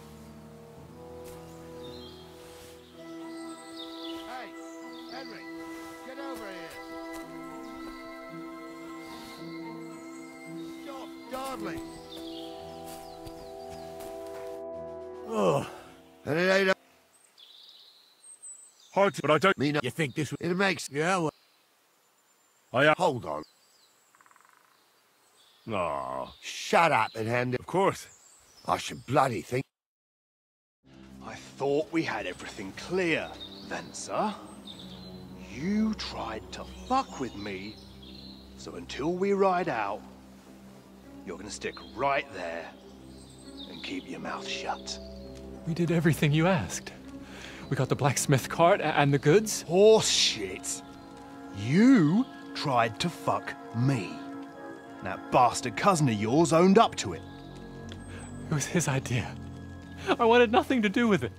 Hey, Henry, get over here. Stop dawdling. Oh. And it ain't hard to, but I don't mean You think this it makes. Yeah, well. Hold on. Oh. Shut up and hand it. Of course. I should bloody think. I thought we had everything clear, Venser. You tried to fuck with me, so until we ride out, you're gonna stick right there and keep your mouth shut. We did everything you asked. We got the blacksmith cart and the goods. Horse shit. You tried to fuck me. That bastard cousin of yours owned up to it. It was his idea. I wanted nothing to do with it.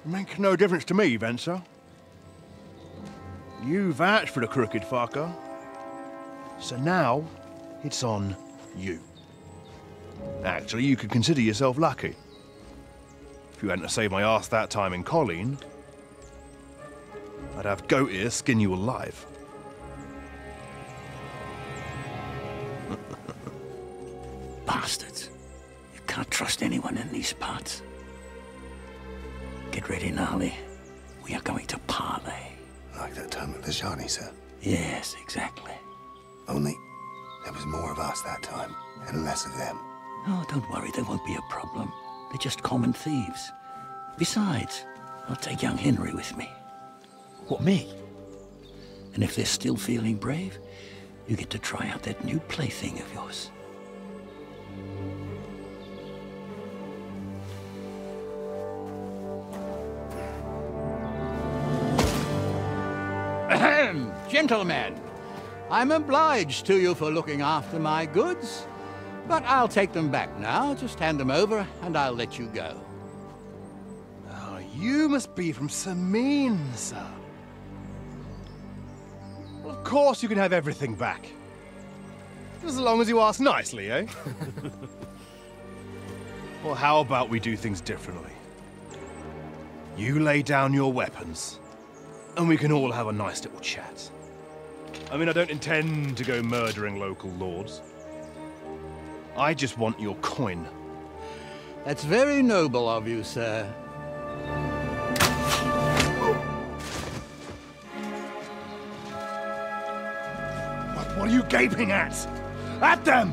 Make no difference to me, Venser. You vouched for the crooked fucker. So now, it's on you. Actually, you could consider yourself lucky. If you hadn't saved my ass that time in Colleen, I'd have goat ear skin you alive. Bastards. You can't trust anyone in these parts. Get ready, Gnarly. We are going to parley. Like that time at the Shani, sir? Yes, exactly. Only there was more of us that time, and less of them. Oh, don't worry, there won't be a problem. They're just common thieves. Besides, I'll take young Henry with me. What, me? And if they're still feeling brave, you get to try out that new plaything of yours. Ahem, gentlemen, I'm obliged to you for looking after my goods, but I'll take them back now. Just hand them over and I'll let you go. Oh, you must be from Samin, sir. Well, of course you can have everything back. As long as you ask nicely, eh? Well, how about we do things differently? You lay down your weapons, and we can all have a nice little chat. I mean, I don't intend to go murdering local lords. I just want your coin. That's very noble of you, sir. What are you gaping at? At them!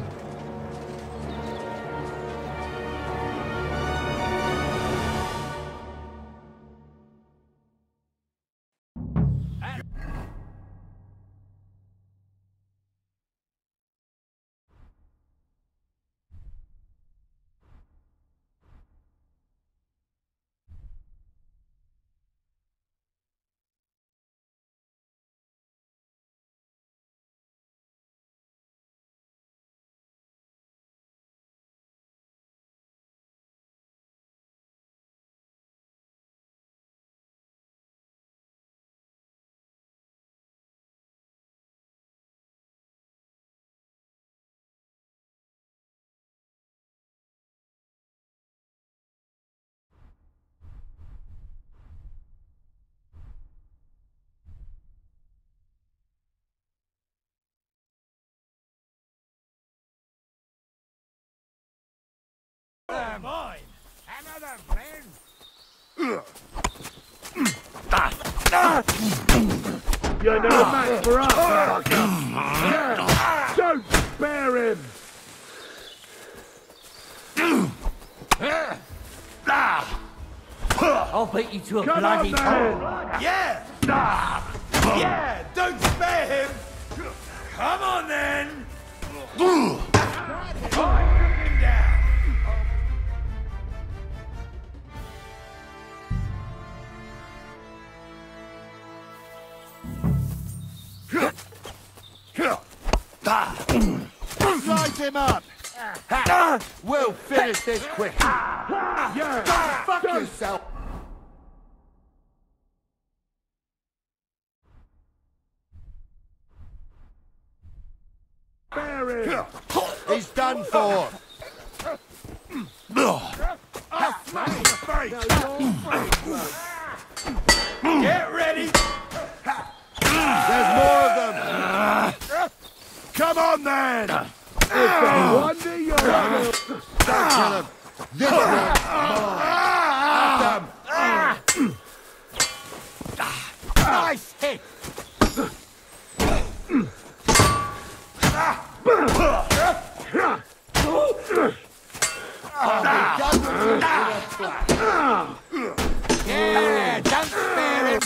Mine. Another friend. You're no match for us, fucker. Don't spare him. I'll beat you to a Come bloody on, man. pulp. Yeah. Yeah, don't spare him! Come on then! Took him down! Slice him up! We'll finish this quick! Yeah! Go fuck yourself! Spare him! He's done for! Get ready! There's more of them! Come on then! Wonder you're Don't kill him! This one's mine! Nice hit! Yeah, don't spare him!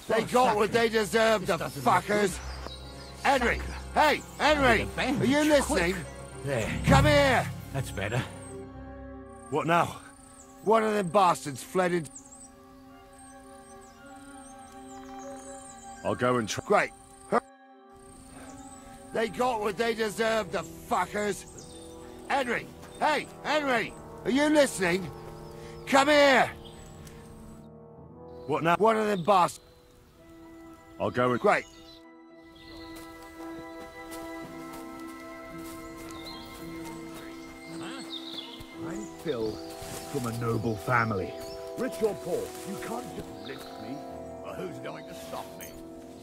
They got what they deserved, the fuckers! Henry! Hey, Henry! Are you listening? There. Come here! That's better. What now? One of them bastards fled in... I'll go and try. Great. They got what they deserved, the fuckers! Henry! Hey, Henry! Are you listening? Come here! What now? One of them bastards... I'll go and... Great. I'm Phil, from a noble family. Rich or poor, you can't just lift me. Well, who's going to stop me?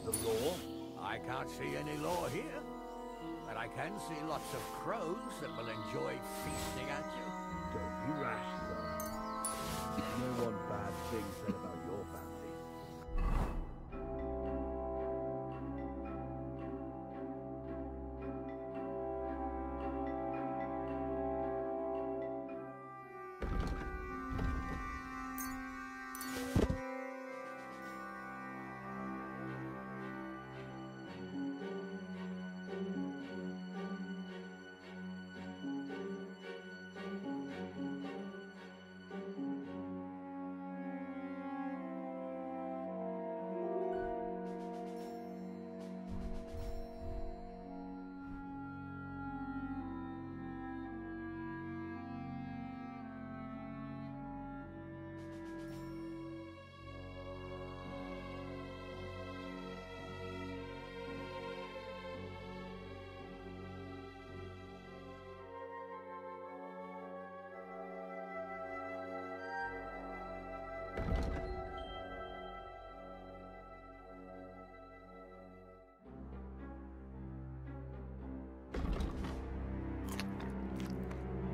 The law? I can't see any law here. But I can see lots of crows that will enjoy feasting at you. Don't be rash, sir. No one bad thing said about your family.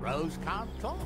Crows can't talk.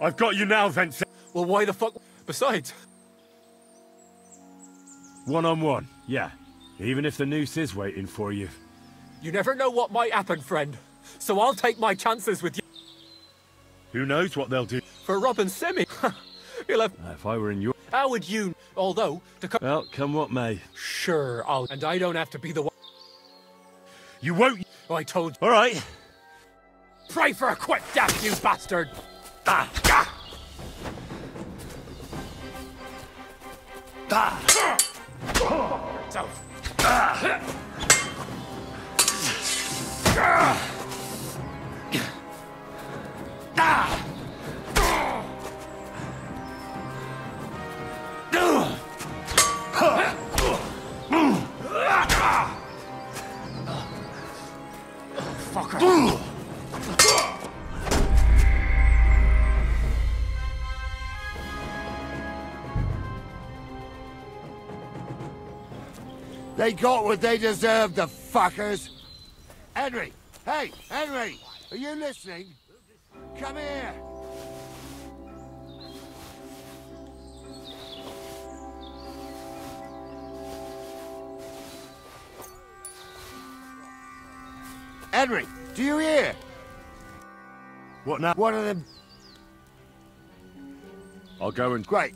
I've got you now, Vincent. Well, why the fuck? Besides... One-on-one, yeah. Even if the noose is waiting for you. You never know what might happen, friend. So I'll take my chances with you. Who knows what they'll do? For Rob and Simi. You'll have... If I were in your... How would you... Although, to come... Well, come what may. Sure, I'll... And I don't have to be the one... You won't... I told... All right. Pray for a quick death, you bastard! Fucker. They got what they deserved, the fuckers. Henry! Hey, Henry! Are you listening? Come here! Henry, do you hear? What now? One of them... I'll go and... Great.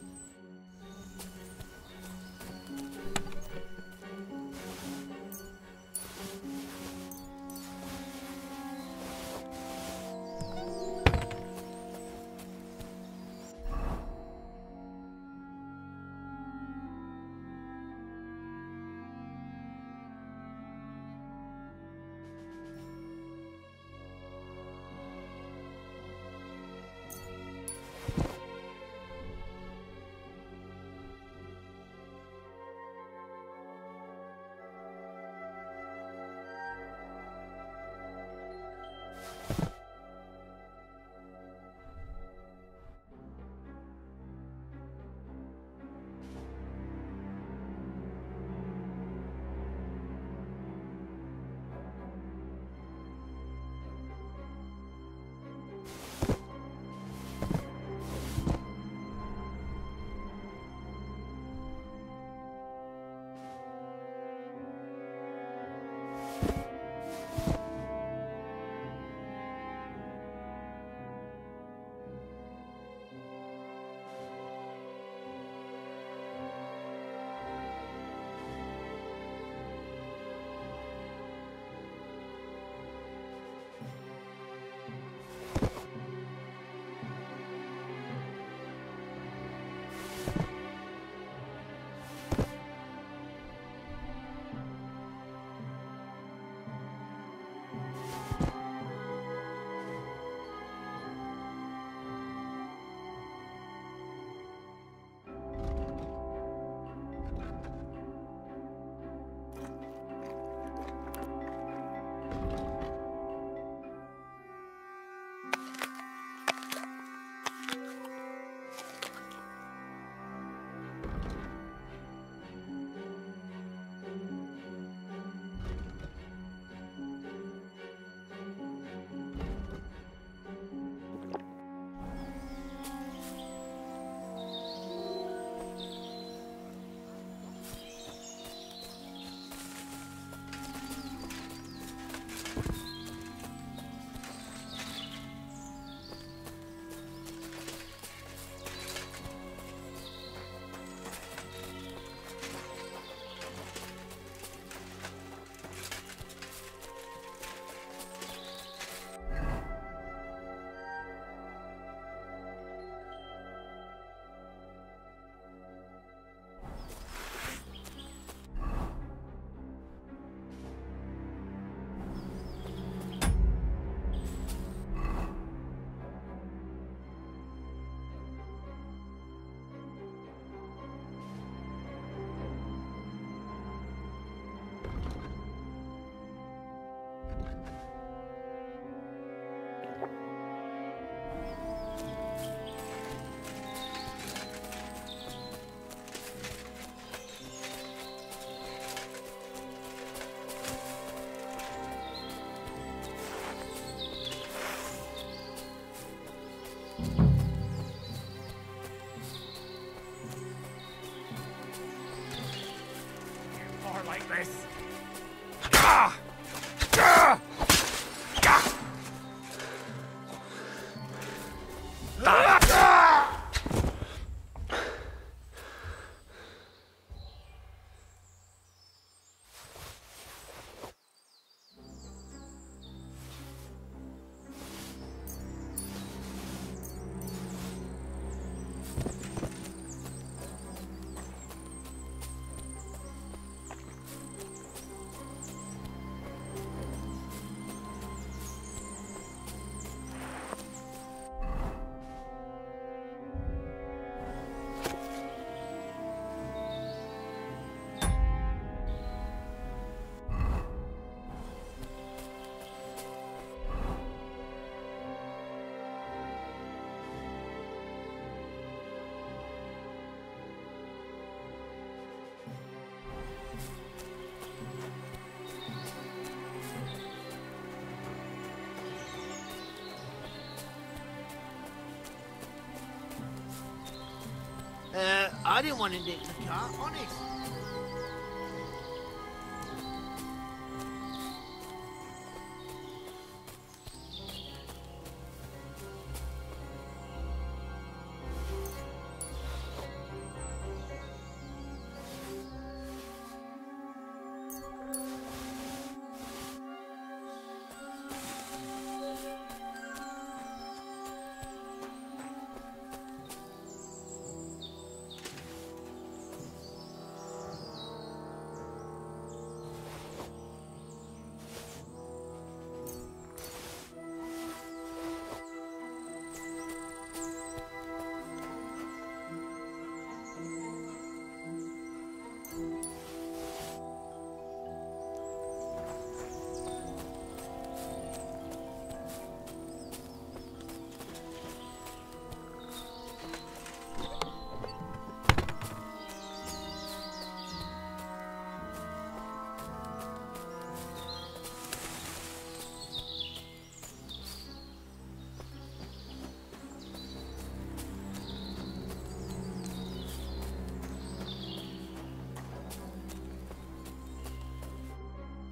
I didn't want to nick the car, honest.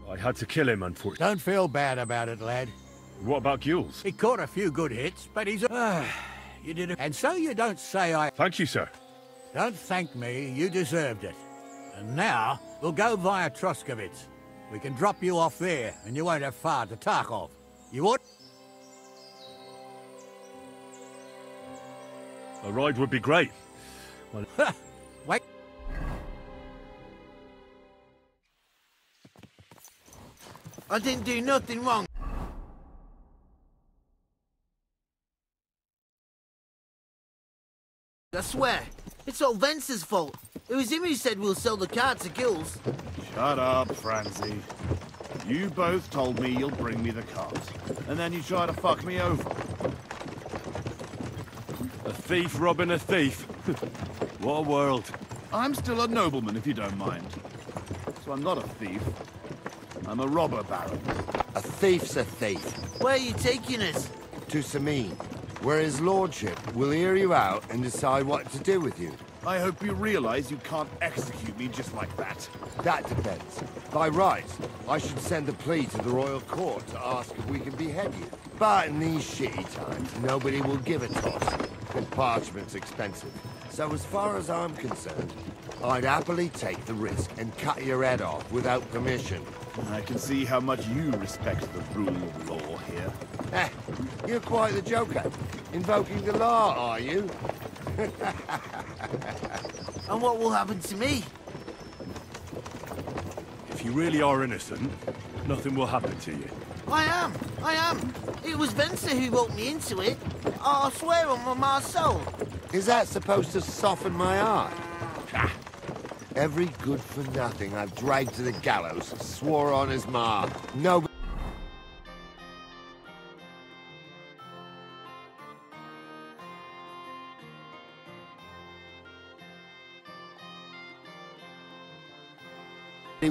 I had to kill him, unfortunately. Don't feel bad about it, lad. What about Gules? He caught a few good hits, but he's... you did it. And so you don't say I... Thank you, sir. Don't thank me, you deserved it. And now, we'll go via Troskovitz. We can drop you off there, and you won't have far to Tarkov. You what? A ride would be great. Well... Wait. I didn't do nothing wrong. I swear, it's all Vence's fault. It was him who said we'll sell the car to Gills. Shut up, Francie. You both told me you'll bring me the cart, and then you try to fuck me over. A thief robbing a thief. What a world. I'm still a nobleman, if you don't mind. So I'm not a thief. I'm a robber baron. A thief's a thief. Where are you taking us? To Sameen, where his lordship will hear you out and decide what to do with you. I hope you realize you can't execute me just like that. That depends. By rights, I should send a plea to the royal court to ask if we can behead you. But in these shitty times, nobody will give a toss. And parchment's expensive. So as far as I'm concerned, I'd happily take the risk and cut your head off without permission. I can see how much you respect the rule of law here. Eh, you're quite the joker. Invoking the law, are you? And what will happen to me? If you really are innocent, nothing will happen to you. I am. It was Vencer who roped me into it. I swear on my ma's soul. Is that supposed to soften my heart? Every good-for-nothing I've dragged to the gallows swore on his ma. Nobody...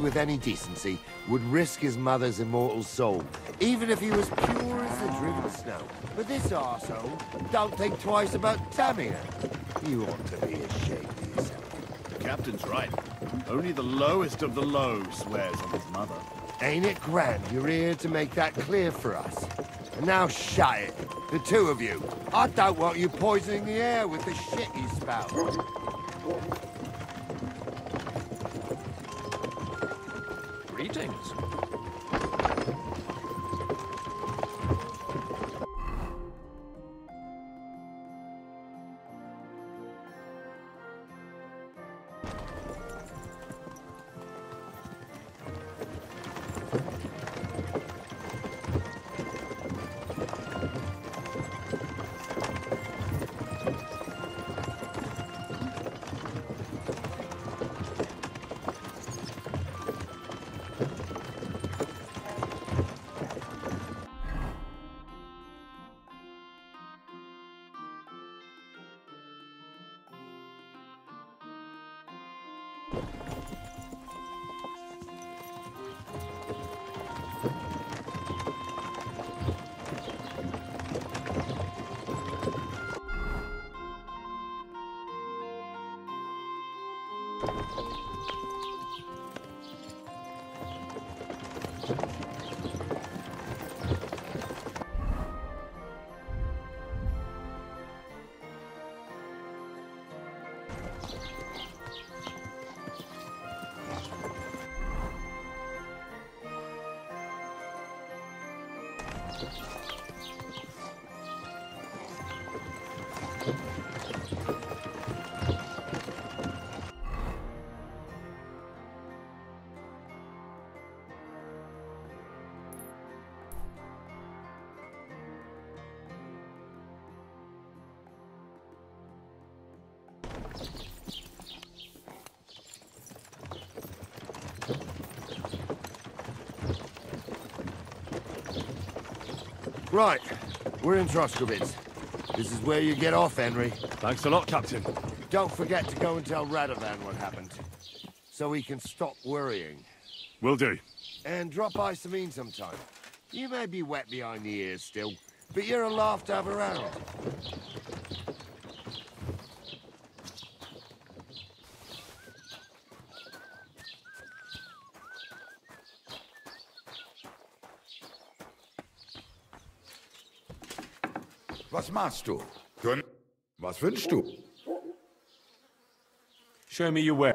with any decency would risk his mother's immortal soul, even if he was pure as the driven snow. But this arsehole don't think twice about damning her. You ought to be ashamed of yourself. The captain's right. Only the lowest of the low swears on his mother. Ain't it grand you're here to make that clear for us? And now shut it. The two of you. I don't want you poisoning the air with the shit you spout. Greetings. Right, we're in Troskovitz. This is where you get off, Henry. Thanks a lot, Captain. Don't forget to go and tell Radovan what happened, so he can stop worrying. Will do. And drop by Samine sometime. You may be wet behind the ears still, but you're a laugh to have around. Was machst du? Was wünschst du? Show me your way.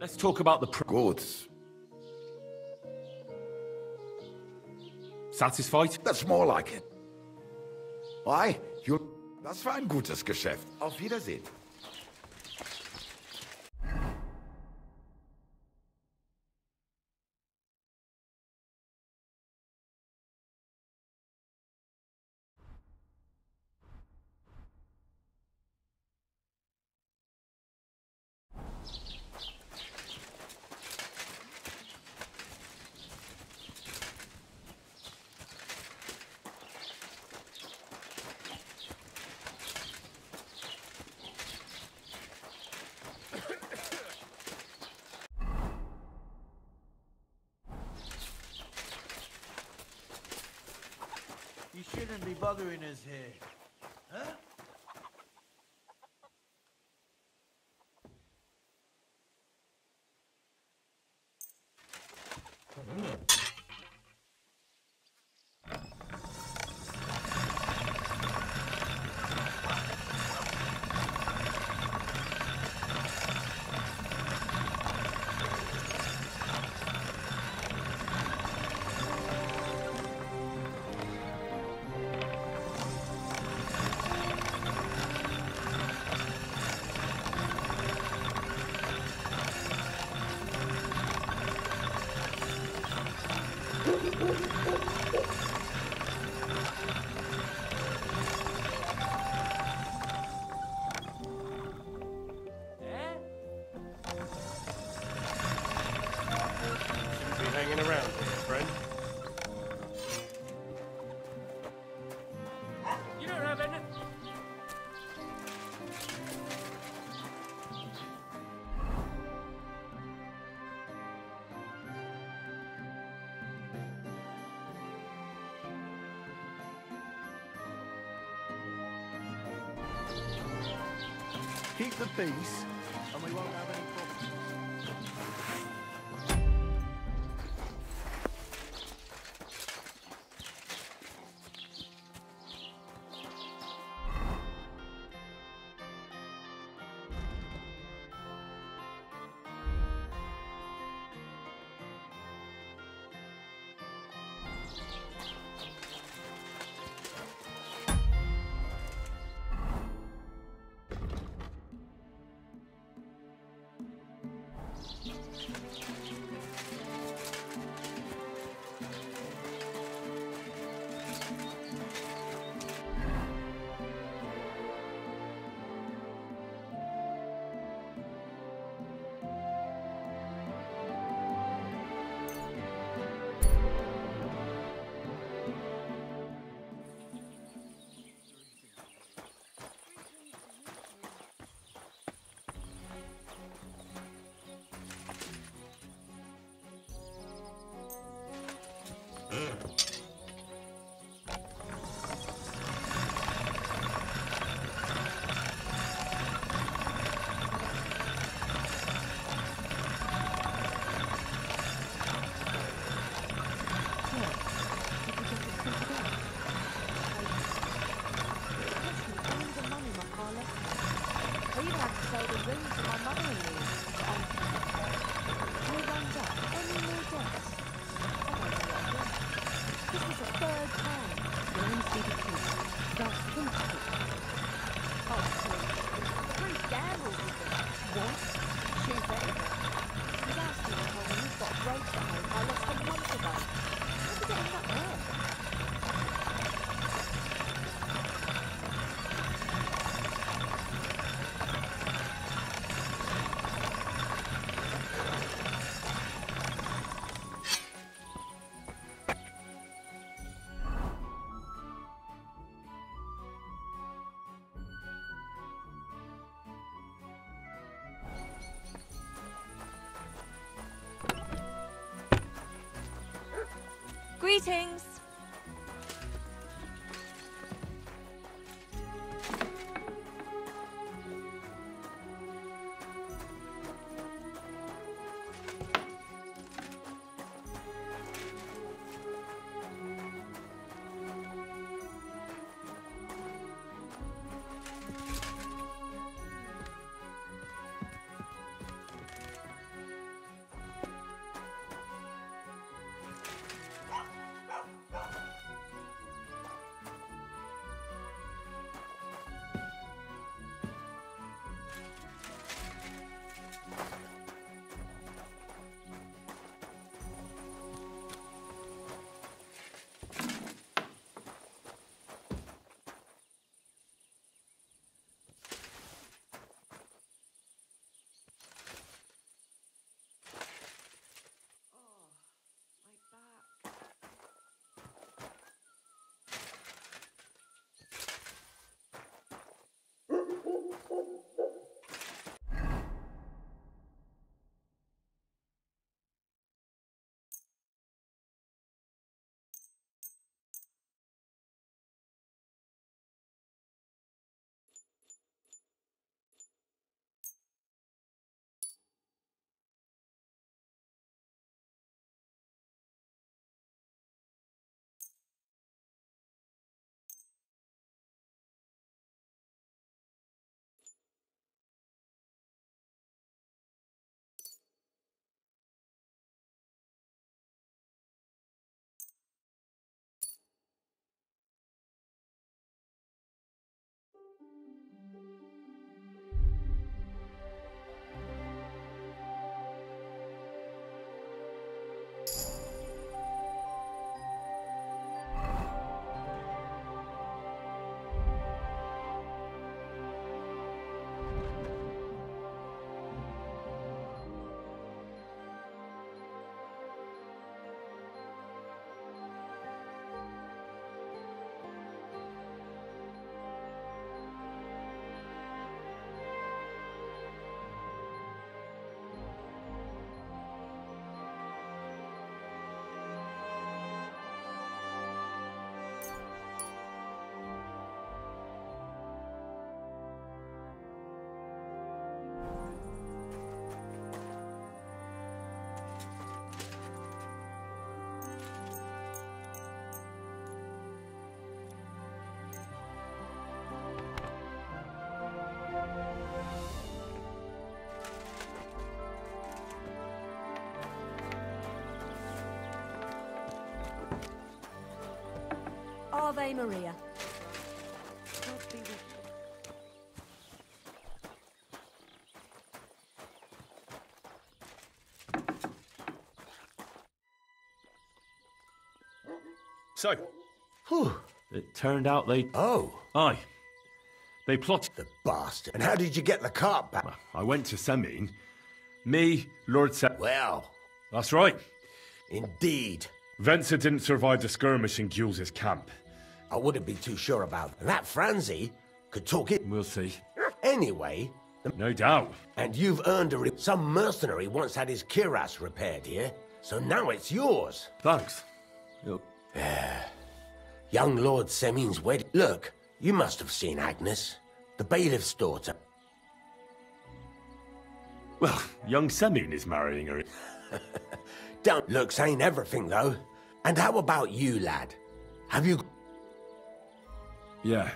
Let's talk about the Good. Satisfied? That's more like it. Why? Das war ein gutes Geschäft. Auf Wiedersehen. shouldn't be bothering us here. Huh? Hanging around here, friend. You don't have any. Keep the peace, and we won't have any problems. Greetings! Ave Maria. So, Whew. it turned out they... Oh. Aye. They plotted... The bastard. And how did you get the cart back? I went to Semin. Me, Lord Se... Well. That's right. Indeed. Venser didn't survive the skirmish in Gules' camp. I wouldn't be too sure about that. That Franzi could talk it. We'll see. Anyway... No doubt. And you've earned a... Some mercenary once had his cuirass repaired here, so now it's yours. Thanks. Young Lord Semin's wedding. Look, you must have seen Agnes, the bailiff's daughter. Well, young Semin is marrying her. Don't looks ain't everything, though. And how about you, lad? Have you... Yeah.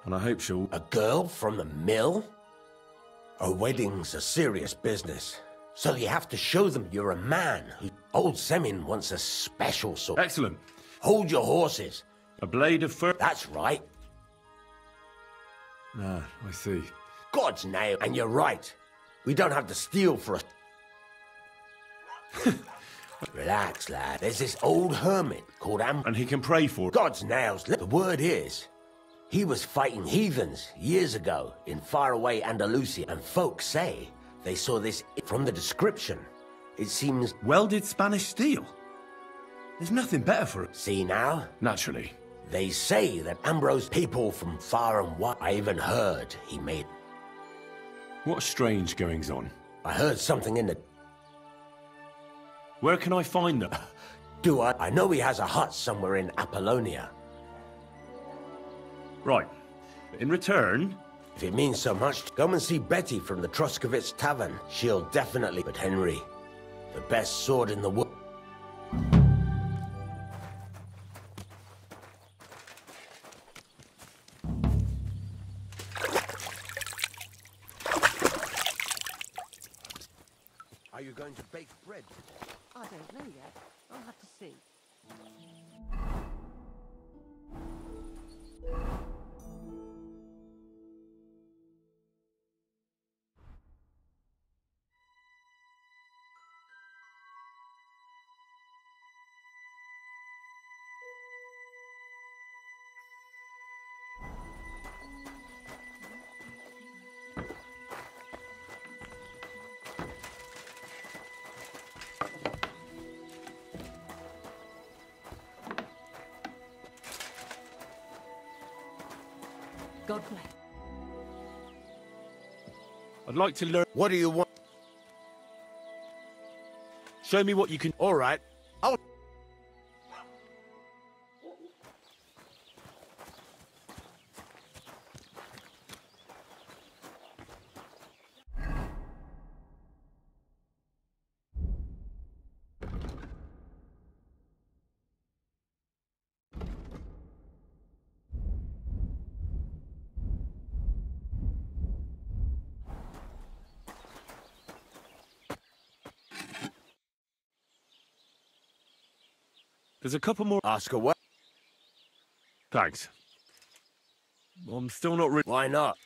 And I hope she'll... A girl from the mill? A wedding's a serious business. So you have to show them you're a man. Old Semin wants a special sort. Excellent. Hold your horses. A blade of fur... That's right. Ah, I see. God's nail. And you're right. We don't have to steal for a... Relax, lad. There's this old hermit called And he can pray for... God's nails. The word is, he was fighting heathens years ago in faraway Andalusia. And folks say they saw this from the description. It seems... Welded Spanish steel? There's nothing better for it. See now? Naturally. They say that Ambrose people from far and wide... I even heard he made... What strange goings-on? I heard something in the... Where can I find them? Do I? I know he has a hut somewhere in Apollonia. Right. In return... If it means so much, go and see Betty from the Troskovitz Tavern. She'll definitely... But Henry, the best sword in the world... Are you going to bake bread today? I don't know yet. I'll have to see. God bless. I'd like to learn... What do you want? Show me what you can... All right. I'll... There's a couple more... Ask away. Thanks. I'm still not really... Why not?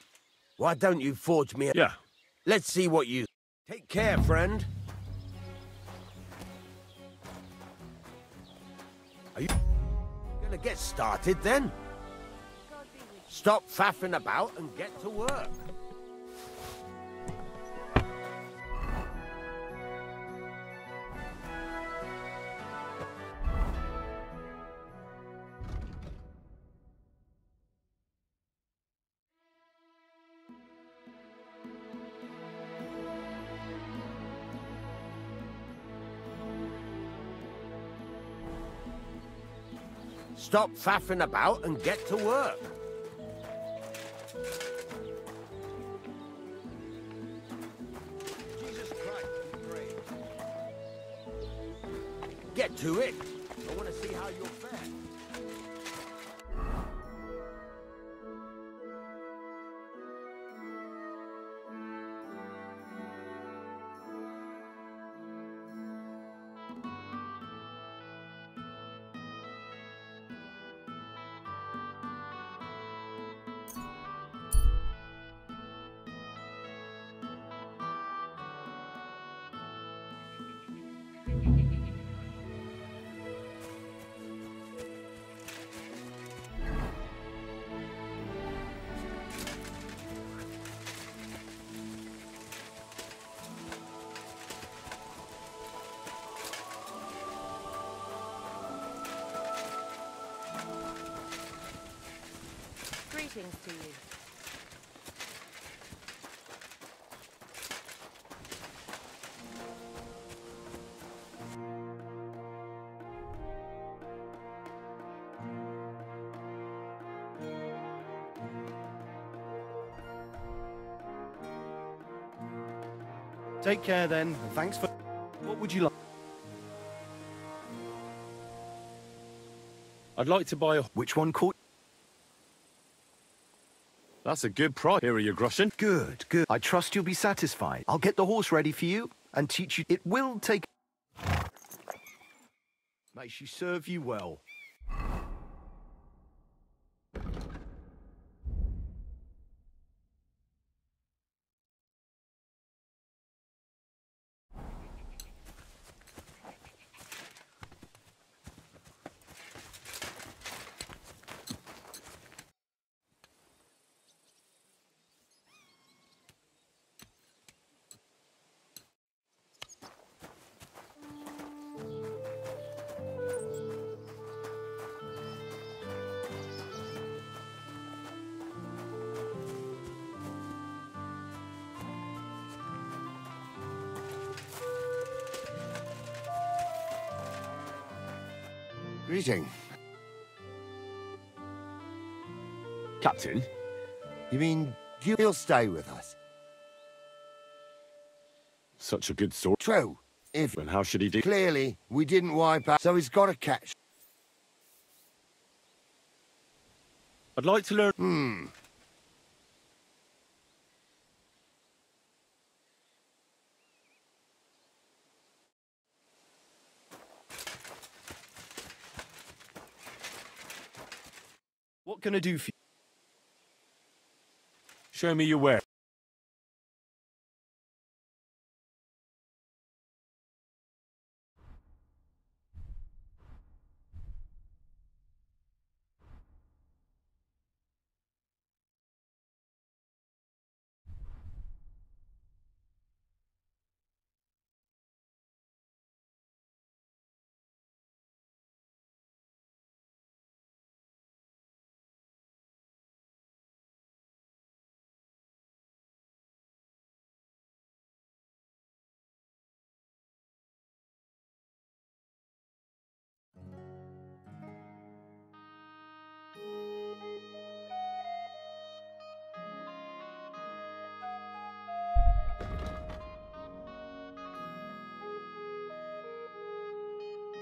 Why don't you forge me a... Yeah. Let's see what you... Take care, friend. get started then. Stop faffing about and get to work. Stop faffing about and get to work. Jesus Christ, pray. Get to it. I want to see how you'll fare. Greetings to you. Take care then, and thanks for... What would you like? I'd like to buy a... Which one caught... That's a good price. Here are your groschen. Good, good. I trust you'll be satisfied. I'll get the horse ready for you and teach you... It will take... May she serve you well. Greeting. Captain? You mean you'll stay with us? Such a good sword. True. If... And how should he do? Clearly, we didn't wipe out, so he's got to catch. I'd like to learn... What can I do for you? Show me your way.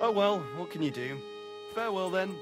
Oh well, what can you do? Farewell then.